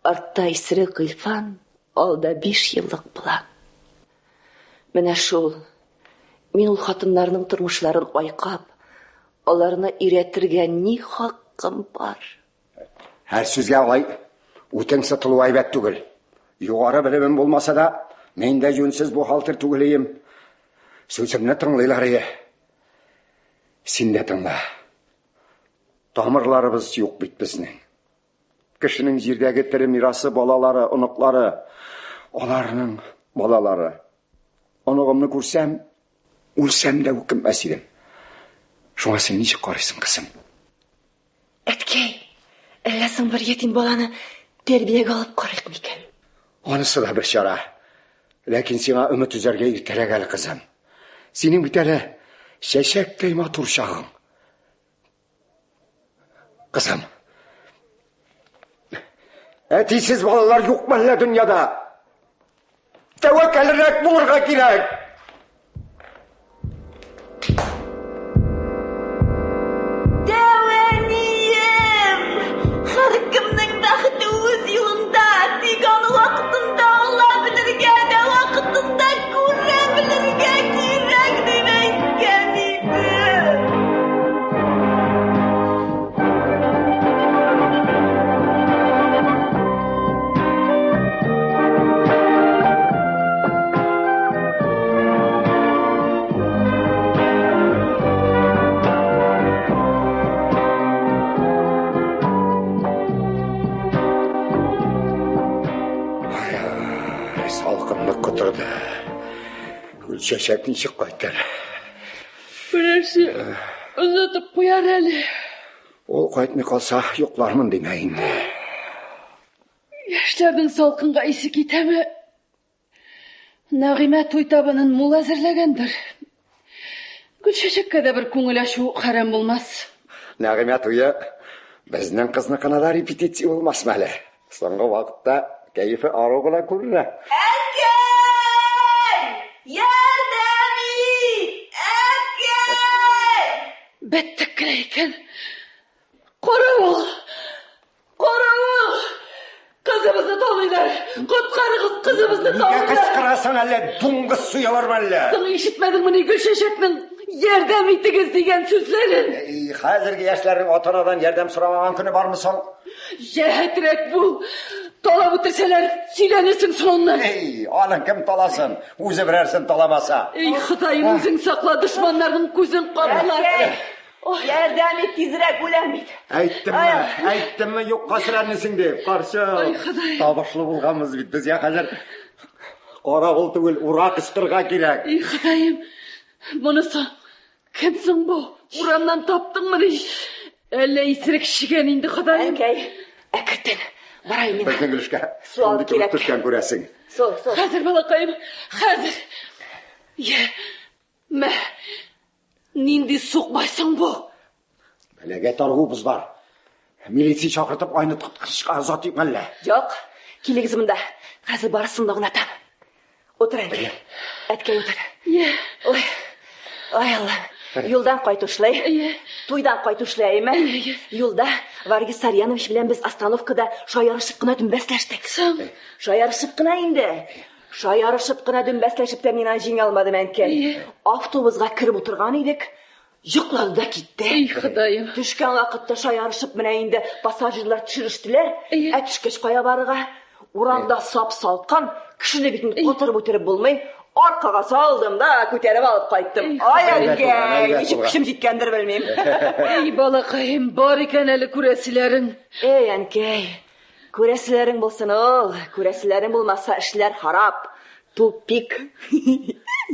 Speaker 2: Артта исерек Гыйлфан, алда 5 еллык план. Менә шул. Мин ул хатыннарның тормышларын айкап, аларны иретергә ни хакым бар?
Speaker 5: Һәр сүзгә алай үтең сытылу әйбәт түгел. Югары белемем булмаса да, мин дә юнсыз бу халтыр түгелем. Сүземне тыңлыйлар ие. Син дә тыңла. Тамырларыбыз юк бит безнең. Кешенең җирдәге тере мирасы балалары, оныклары, аларның балалары. Онығымны күрсәм, үлсәм дә үкенмәс идем. Шуңа син ничек карыйсың, кызым?
Speaker 2: Әткәй, әллә соң бер ятим баланы тәрбиягә алып карыйк микән?
Speaker 5: Анысы да бер чара. Ләкин сиңа өмет үзәргә иртәрәк әле, кызым. Синең бит әле чәчәктәй матур чагың. Кызым. Әтисез балалар юкмы әллә дөньяда? Тәвәккәлрәк булырга кирәк. Чәчәк ничек кайтыр?
Speaker 3: Берәрсе озатып куяр әле.
Speaker 5: Ул кайтмый калса, юклармын димә инде.
Speaker 3: Яшьләрнең салкынга исе китәме? Нәгыймә туй табынын мул әзерләгәндер. Гөлчәчәккә дә бер күңел ачу хәрәм булмас.
Speaker 5: Нәгыймә туйы безнең кызныкына да репетиция булмасмы әле? Соңгы вакытта кәефе ару гына күренә.
Speaker 3: Беттек кенә икән. Каравыл! Каравыл! Кызыбызны табыйлар. Коткарыгыз, кызыбызны табыйлар.
Speaker 5: Нигә кычкырасың әллә? Дуңгыз суялармы әллә?
Speaker 3: Соң ишетмәдеңме ни Гөлчәчәкнең ярдәм итегез дигән сүзләрен?
Speaker 5: Хәзерге яшьләрнең атанадан ярдәм сорамаган көне бармы соң?
Speaker 3: Җәһәтрәк бул. Талап үтерсәләр, сөйләнерсең соннан.
Speaker 5: Аның кем таласын? Үзе берәрсен таламаса.
Speaker 3: Ходаем, үзең сакла, дошманнарның күзен кабырлар.
Speaker 2: Ярдәм ит, тизрәк үләм бит.
Speaker 5: Әйттемме, юк касыранысың дип. Каршы. Табышлы булганбыз бит без, я хәзер. Каравыл түгел, ура кычкырга кирәк.
Speaker 3: Ходаем, монысы кемсең бу? Урамнан таптыңмы ни? Әллә исерек шигән инде, ходаем.
Speaker 2: Әкертен. Барай мин.
Speaker 5: Безнең Гөлшкә. Суал кирәк. Төшкән күрәсең.
Speaker 2: Сол.
Speaker 3: Хәзер балакаем. Хәзер. Мә. Нинди суқбайсың бу?
Speaker 5: Беләгә таргыбыз бар. Милиция чакыртып айны тоткышка озатыйк әллә?
Speaker 2: Юк. Килегез монда. Хәзер барысын да гынатам. Утыр инде. Әткәй утыр. Ой. Ай Алла. Юлдан кайтышлый. Туйдан кайтышлыймы? Юлда Варгис Сарьянович белән без остановкада шаярышып кына дүмбәсләштек. Шаярышып кына инде. Шаярышып кына дүмбәсләшеп тә мин җиңә алмадым әнкәй. Автобусга кереп утырган идек. Йоклады да китте.
Speaker 3: Ходаем.
Speaker 2: Төшкән вакытта шаярышып менә инде пассажирлар төшерештеләр. Төшкәч кая барырга? Урамда сап салкан, кешене битен котырып үтереп булмый. Аркага салдым да күтәреп алып кайттым. Ай әнкәй, ничек кешем җиткәндер белмим.
Speaker 3: Балакаем, бар икән әле күрәселәрең.
Speaker 2: Әнкәй, күрәселәрең булсын ул. Күрәселәрең булмаса эшләр харап. Тупик.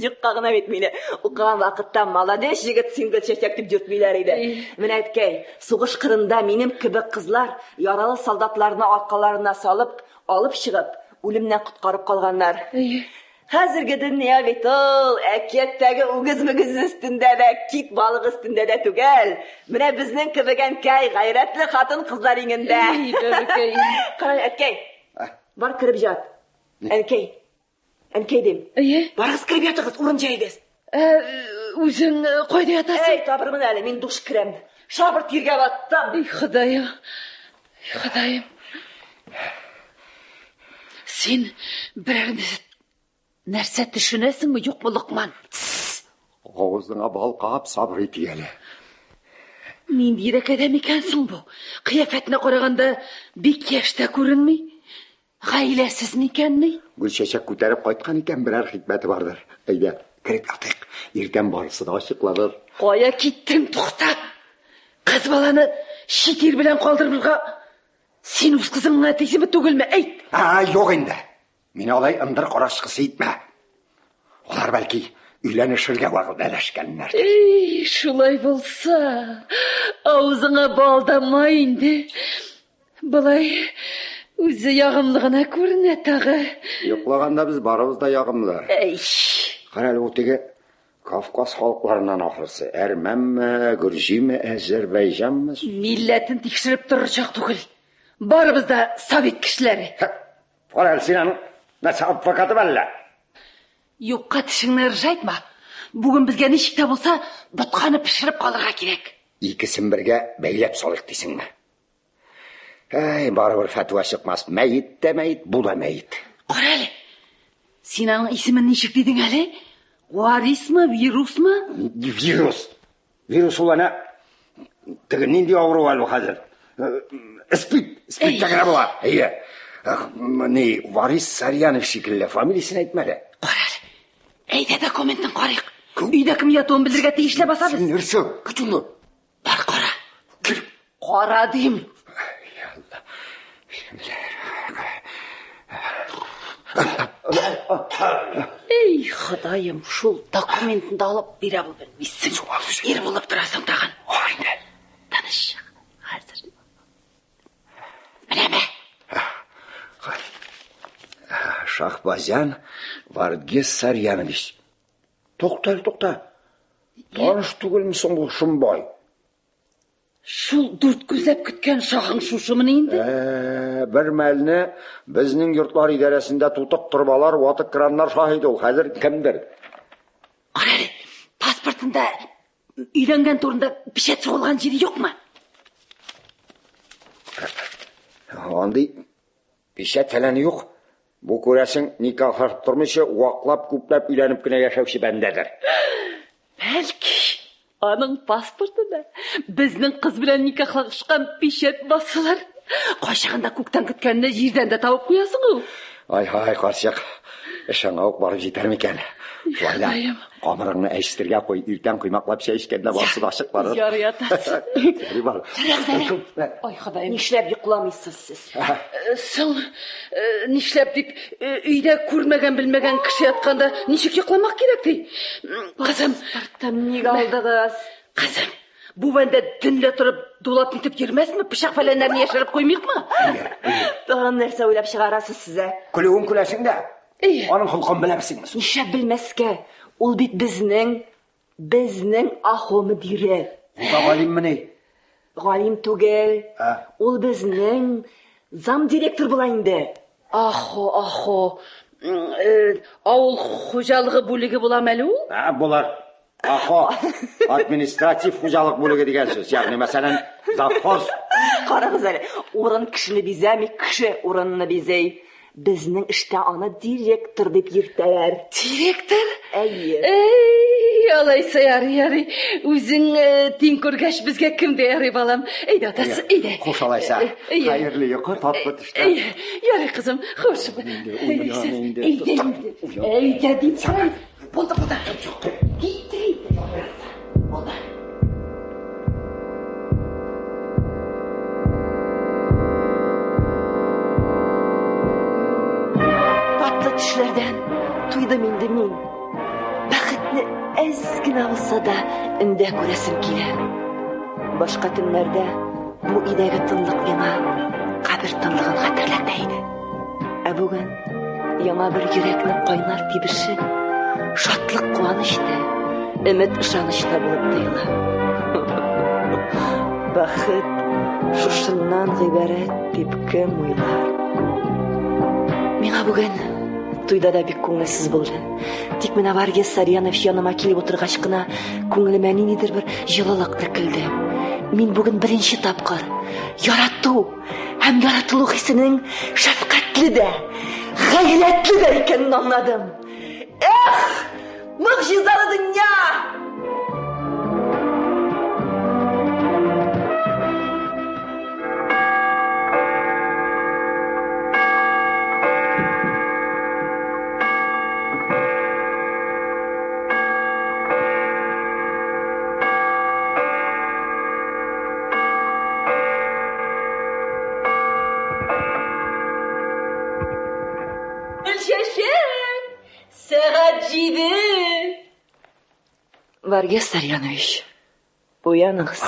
Speaker 2: Юкка гына бит мине. Укыган вакытта молодец җигет син Гөлчәчәк дип йөртмиләр иде. Менә әткәй, сугыш кырында минем кебек кызлар яралы солдатларны аркаларына салып, алып чыгып, үлемнән коткарып калганнар. Хәзерге дөнья бит ул, әкияттәге үгез-мөгез өстендә дә, кит балык өстендә дә түгел. Менә безнең кебек әнкәй, гайрәтле хатын кызлар иңендә. Кара әткәй. Бар киреп җат. Әнкәй дим. Барыгыз киреп ятыгыз, урын җәйгез.
Speaker 3: Үзең кайда ятасың?
Speaker 2: Табырмын әле, мин душ керәм. Шабыр тиргә баттым.
Speaker 3: Ходаем. Син берәр нәрсә төшенәсеңме, юкмы, Лукман?
Speaker 5: Авызыңа бал кап, сабыр ит әле.
Speaker 3: Нинди рәкәдәм икәнсең бу? Кыяфәтенә караганда бик яшьтә күренми. Гаиләсез микәнни?
Speaker 5: Гөлчәчәк күтәреп кайткан икән, берәр хикмәте бардыр. Әйдә, кирип ятыйк. Иртән барысы да ачыкланыр.
Speaker 3: Кая киттең, тукта? Кыз баланы шитир белән калдырырга Сен өз қызыңның әтесіме төгілме, әйт.
Speaker 5: Жоқ енді. Мен олай ындыр қорашқысы етме. Олар бәлки үйленішірге уақыт әләшкәнлер.
Speaker 3: Шулай болса, аузыңа балдамайынды. Бұлай өзі яғымлығына көріне тағы.
Speaker 5: Йоқлағанда біз барымыз да яғымлы. Қарәлі өтеге Кавказ халықларынан ақырсы. Әрмәммі, Гүржимі, Әзербайжанмыз.
Speaker 3: Милләтін текшіріп тұрышақ түгіл. Барымыз да совет кішілері.
Speaker 5: Қарәлі сенің нәрсе адвокаты бәлі.
Speaker 3: Юққа тішіңні ыржайтма. Бүгін бізге нешікте болса, бұтқаны пішіріп қалырға керек.
Speaker 5: Икісін бірге бәйлеп солық дейсің ме? Бары бір фәтуа шықмас. Мәйіт те мәйіт, бұл да мәйіт.
Speaker 3: Қарәлі, сенің исімін нешік дедің әлі? Варис ма, вирус ма?
Speaker 5: Вирус. Вирус ол ана тігінен де ауыру әлі қазір. Спит тәкірі бола. Не, Варис Сарьянов шекілі фамилиясын айтмады.
Speaker 3: Қарәлі, әйді документтің қарайық. Үйді кім ятуын білдірге тейішілі басады.
Speaker 5: Сен үрсі, күтіңі.
Speaker 3: Бар қара. Қара дейм. Ей, Құдайым, шул документінді алып бере бұл білмейсің. Ер болып тұрасың тағын.
Speaker 5: Ойны.
Speaker 3: Таныш, қазір. Білеме?
Speaker 5: Шахбазян Варгес Сарьянович. Тоқта. Таныш түгілмісің бұл Шымбай?
Speaker 3: Шул дүрт көзләп күткен шағың шушымын енді?
Speaker 5: Бір мәліні біздің йұртлар идарасында тутық тұрбалар, уатық кранлар шахиді ол. Қазір кімдір?
Speaker 3: Қарәлі, паспортында үйленген турында пішет соғылған жері жоқ ма?
Speaker 5: Ондай пішет фәләні жоқ. Бұл көрәсің никах харып тұрмышы, уақлап көпләп үйленіп күне яшауші бәндәдір.
Speaker 3: Бәлки, аның паспортында біздің қыз білән никахлашқан пешет басылар. Қойшағында көктен күткеніне жерден де тауып қоясың ол.
Speaker 5: Ай, қарсияқ, ішің ауық барып жетер мекен. Жуайда, қамырыңны әйістірге қой, ертең құймақлап шәйішкенде басып ашық барыр.
Speaker 3: Яры ятасың.
Speaker 2: Ай, Құдайым, нешләп йоқламайсыз сіз?
Speaker 3: Соң, нешләп деп үйде көрмеген білмеген кіші ятқанда нешек йоқламақ керек дей? Қызым,
Speaker 2: Паспортым неге алдығыз?
Speaker 3: Қызым, бұл бәнде дінлі тұрып долатын тіп кермес ме? Пішақ фәләнлерін ешіріп қоймейік ма?
Speaker 2: Тағын нәрсе ойлап шығарасыз сізі.
Speaker 5: Күлігін күләсің да, оның құлқын біләмсіңіз.
Speaker 2: Нешләп білмәске? Ол бит біздің ахомы дире.
Speaker 5: Ғалим міне?
Speaker 2: Ғалим түгел. Ол біздің зам директор болайынды.
Speaker 3: Ахо. Ауыл қожалығы бөлігі болам әлі ол?
Speaker 5: Болар. Ахо, административ қожалық бөлігі деген сөз. Яғни, мәсәлән, завхоз.
Speaker 2: Қарағыз әлі, орын кішіні безәмей, кіші орынны безей. Біздің іште аны директор деп ертәләр.
Speaker 3: Директор?
Speaker 2: Әйе.
Speaker 3: Алайса яры. Өзің тен көргәш бізге кімде яры балам. Әйді атасы, әйді.
Speaker 5: Қош алайса. Қайырлы еқы, татпы түшті.
Speaker 3: Яры қызым, қош. Әйді дейсің. Болды. Кетті. Болды.
Speaker 2: Tatlı düşlerden duydum indi min. Бақытны әзгін алса да үнде көресім келе. Башқа түнлерде бұл идегі тынлық яңа қабір тынлығын қатырлатайды. Бүгін яңа бір жүрекнің қойнар тибіші, шатлық қуанышты, үміт ышанышта болып тыйыла. Бақыт шушыннан ғибәрәт деп кім ойлар. Миңа бүгін туйда да бик күңелсіз болды. Тик менә Варгес Сарьянов яныма килеп утыргач кына күңелемә ниндидер бер җылылык текилде. Мин бүген беренче тапкыр ярату һәм яратылу хисенең шәфкатьле дә, гайрәтле дә икәнен аңладым. Эх, мөгъҗизалы дөнья! яшиде. Варгес Сарьянович, уяныңыз.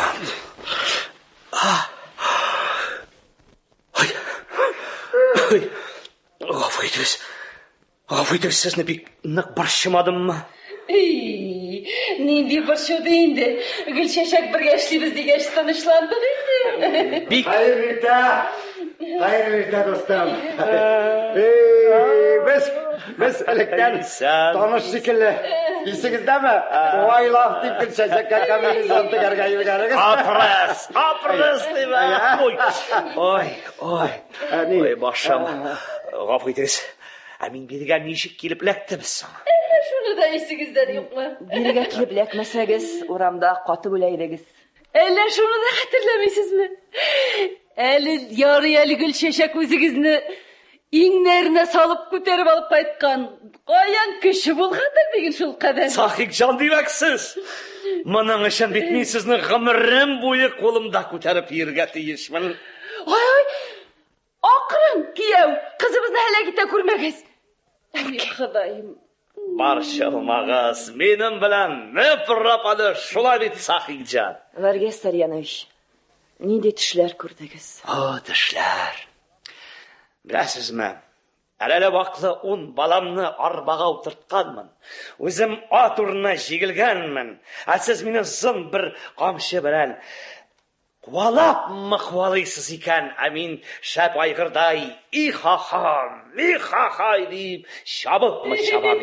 Speaker 6: Ой, ғафу етіңіз, сізні бек нық борчымадым ма?
Speaker 3: Нинди борчуды инде. Гүлчәчәк бергә эшлибез дигәч танышландык инде.
Speaker 5: Hayırlı işler dostum. Biz elekten tanış şekilli. İyisiniz mi? O ay laf deyip Gülçeçek'e kamilizantı gargayı gargayı.
Speaker 6: Apres değil mi? Oy, başım. Ғафу етіңіз. Мен берге нешік келіп ләктіміз саңа?
Speaker 3: Шуны да исегездән юкмы?
Speaker 2: Биргә килеп ләкмәсәгез, урамда катып үләйдегез.
Speaker 3: Әллә шуны да хәтерләмисезме? Әле ярый әле Гөлчәчәк үзегезне иңнәренә салып күтәреп алып кайткан. Каян кеше булгандыр диген шул кадәр.
Speaker 6: Сахик жан димәксез. Моның өчен бит мин сезне гомерем буе кулымда күтәреп йөргә тиешмен.
Speaker 3: Ой, акрын, кияү, кызыбызны һәлак итә күрмәгез. Ходаем.
Speaker 6: Баршылмагыз, минем белән не пропады, шулай бит Сахик жан.
Speaker 2: Варгес Сарьянович, нинди төшләр күрдегез?
Speaker 6: Төшләр. Беләсезме? Әле ваклы 10 баламны арбага утыртканмын. Үзем ат урынына җигелгәнмен. Сез мине зын бер камчы белән куалап махвалыйсыз икән, мин шәп айгырдай ихаха дип чабам икән.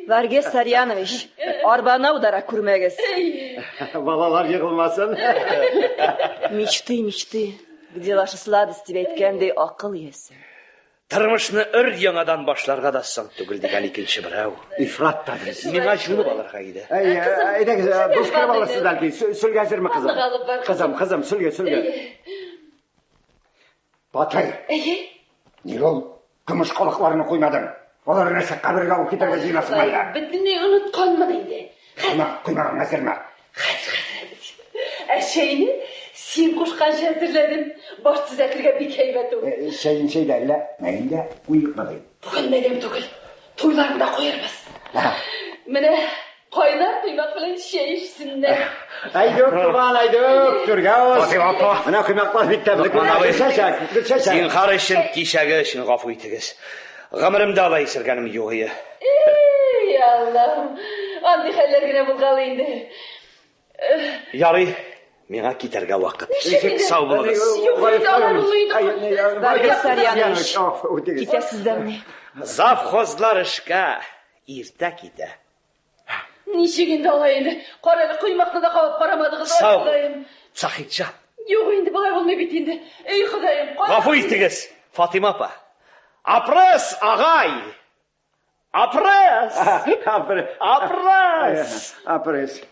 Speaker 2: Варгес Сарьянович, арбаны аудара күрмәгез.
Speaker 5: Балалар йыгылмасын.
Speaker 2: Мечты, где ваши сладости әйткәндәй акыл иясе.
Speaker 6: Тормышны яңадан башларга да соң түгел дигән икенче берәү.
Speaker 5: İfrat tadınız.
Speaker 6: Миңа шуны баларга иде.
Speaker 5: Әйдәгез, душ кереп алырсыз бәлки. Сөлгә әзерме кызым? Кызым, сөлгә. Батай. Ни ул? Көмеш калыкларны куймадың. Алар нәрсә кабергә алып китәргә җыенасың әллә?
Speaker 3: Бөтенләй онытканмын инде.
Speaker 5: Куймаган әзерме?
Speaker 3: Әшәйне син кушканча әзерләдем. Башсыз әкергә бик әйбәт ул.
Speaker 5: Шәйин шәйдә әллә? Мәйендә куйыкмады.
Speaker 3: Бүген мәдәм түгел. Туйларында куярбыз. Менә кайнар куймак белән чәй эчсеннәр.
Speaker 5: Айдык, түргә ос. Менә куймаклар бик тәмле.
Speaker 6: Син хар өчен кичәге өчен гафу итегез. Гомеремдә алай сергәнем юк иде.
Speaker 3: Эй, Аллаһым. Андый хәлләр генә булган инде.
Speaker 6: Ярый, миңа китәргә вакыт. Сау булыгыз.
Speaker 2: Варгес Сарьянович, китәсездәрме?
Speaker 6: Завхозлар эшкә иртә китә.
Speaker 3: Ничек инде алай инде? Каралы куймакны да кабып карамадыгыз, Ходаем.
Speaker 6: Сахикча.
Speaker 3: Юк инде, болай булмый бит инде. Эй, Ходаем.
Speaker 6: Гафу итегез, Фатима апа. Апрес, агай. Апрес.
Speaker 5: Апрес.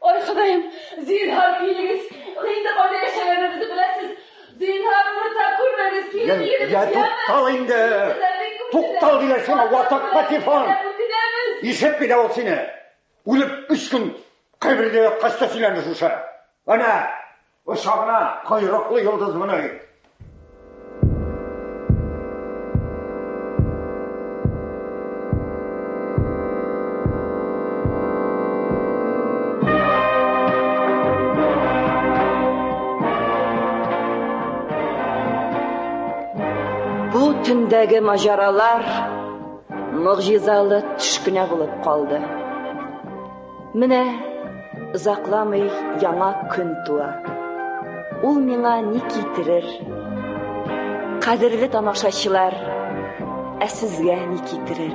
Speaker 3: Ой, Ходаем, зинһар килегез. Инде кайда яшәгәнебезне беләсез. Зинһар урта күрмәгез, килегез.
Speaker 5: Я туктал инде. Туктал диләрсен, ватак патифон. Ишетми дә ул сине. Үлеп 3 көн кабердә яткачта сөйләнде шушы. Ана, ошагына койрыклы йолдыз моны.
Speaker 2: Бу төндәге маҗаралар мөгъҗизалы төшкенә булып калды. Менә узакламый яңа көн туа. Ул миңа ни китерер? Кадерле тамашачылар, сезгә ни китерер?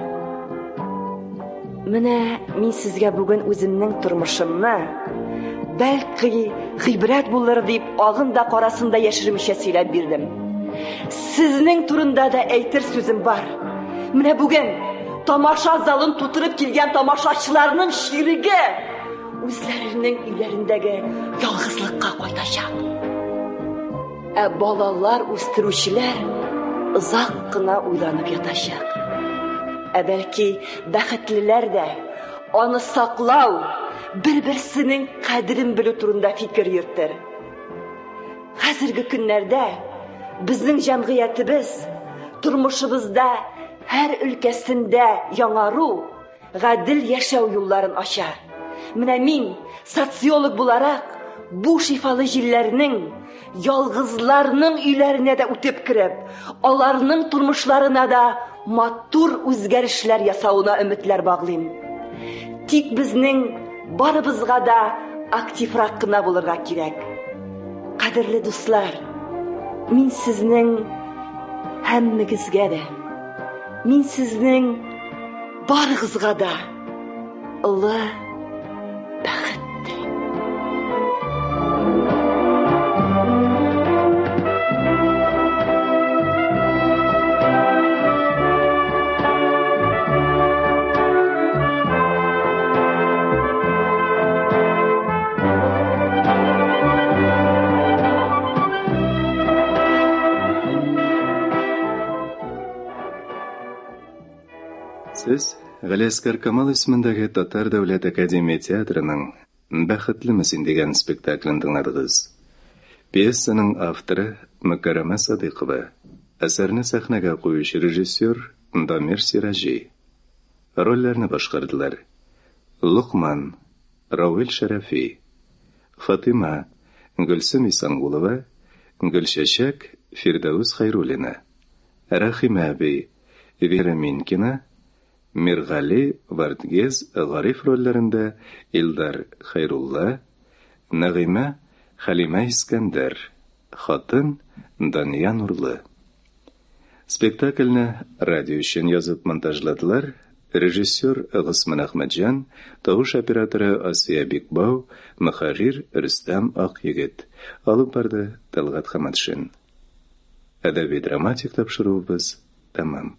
Speaker 2: Менә мин сезгә бүген үземнең тормышымны, бәлки гыйбрәт булыр дип, агында карасында яшермичә сөйләп бирдем. Сезнең турында да әйтер сүзем бар. Менә бүген тамаша залын тутырып килгән тамашачыларның шириге үзләренең өйләрендәге ялгызлыкка кайтачак. Балалар үстерүчеләр озак кына уйланып ятачак. Бәлки бәхетлеләр дә аны саклау, бер-берсенең кадерен белү турында фикер йөртер. Хәзерге көннәрдә безнең җәмгыятебез тормышыбызда һәр өлкәсендә яңару, гадел яшәү юлларын ача. Менә мин, социолог буларак, бу шифалы җилләрнең, ялгызларның өйләренә дә үтеп кереп, аларның тормышларына да матур үзгәрешләр ясауына өметләр баглыйм. Тик безнең барыбызга да активрак кына булырга кирәк. Кадерле дуслар, мин сезнең һәммәгезгә дә, мин сезнең барыгызга да олы бәхет телим.
Speaker 1: Сез Галиаскар Камал исемендәге Татар дәүләт академия театрының «Бәхетлемесин» дигән спектаклен тыңладыгыз. Пьесаның авторы Мөкәррәмә Садыйкова, әсәрне сәхнәгә куючы режиссер Дамир Сиражи. Рольләрне башкардылар: Лукман Рауил Шәрәфи, Фатыма Гөлсем Исангулова, Гөлчәчәк Фирдәүс Хайруллина, Рәхимә әби Вера Минкина, Миргали Вардгез Гариф рольләрендә Илдар Хайрулла, Нәгыймә Халимә Искәндәр, хатын Дания Нурлы. Спектакльне радио өчен язып монтажладылар режиссер Госман Әхмәтҗан, тавыш операторы Асия Бикбау, мөхәррир Рөстәм Акъегет, алып барды Талгат Хаматшин. Әдәби-драматик тапшыруыбыз тәмам.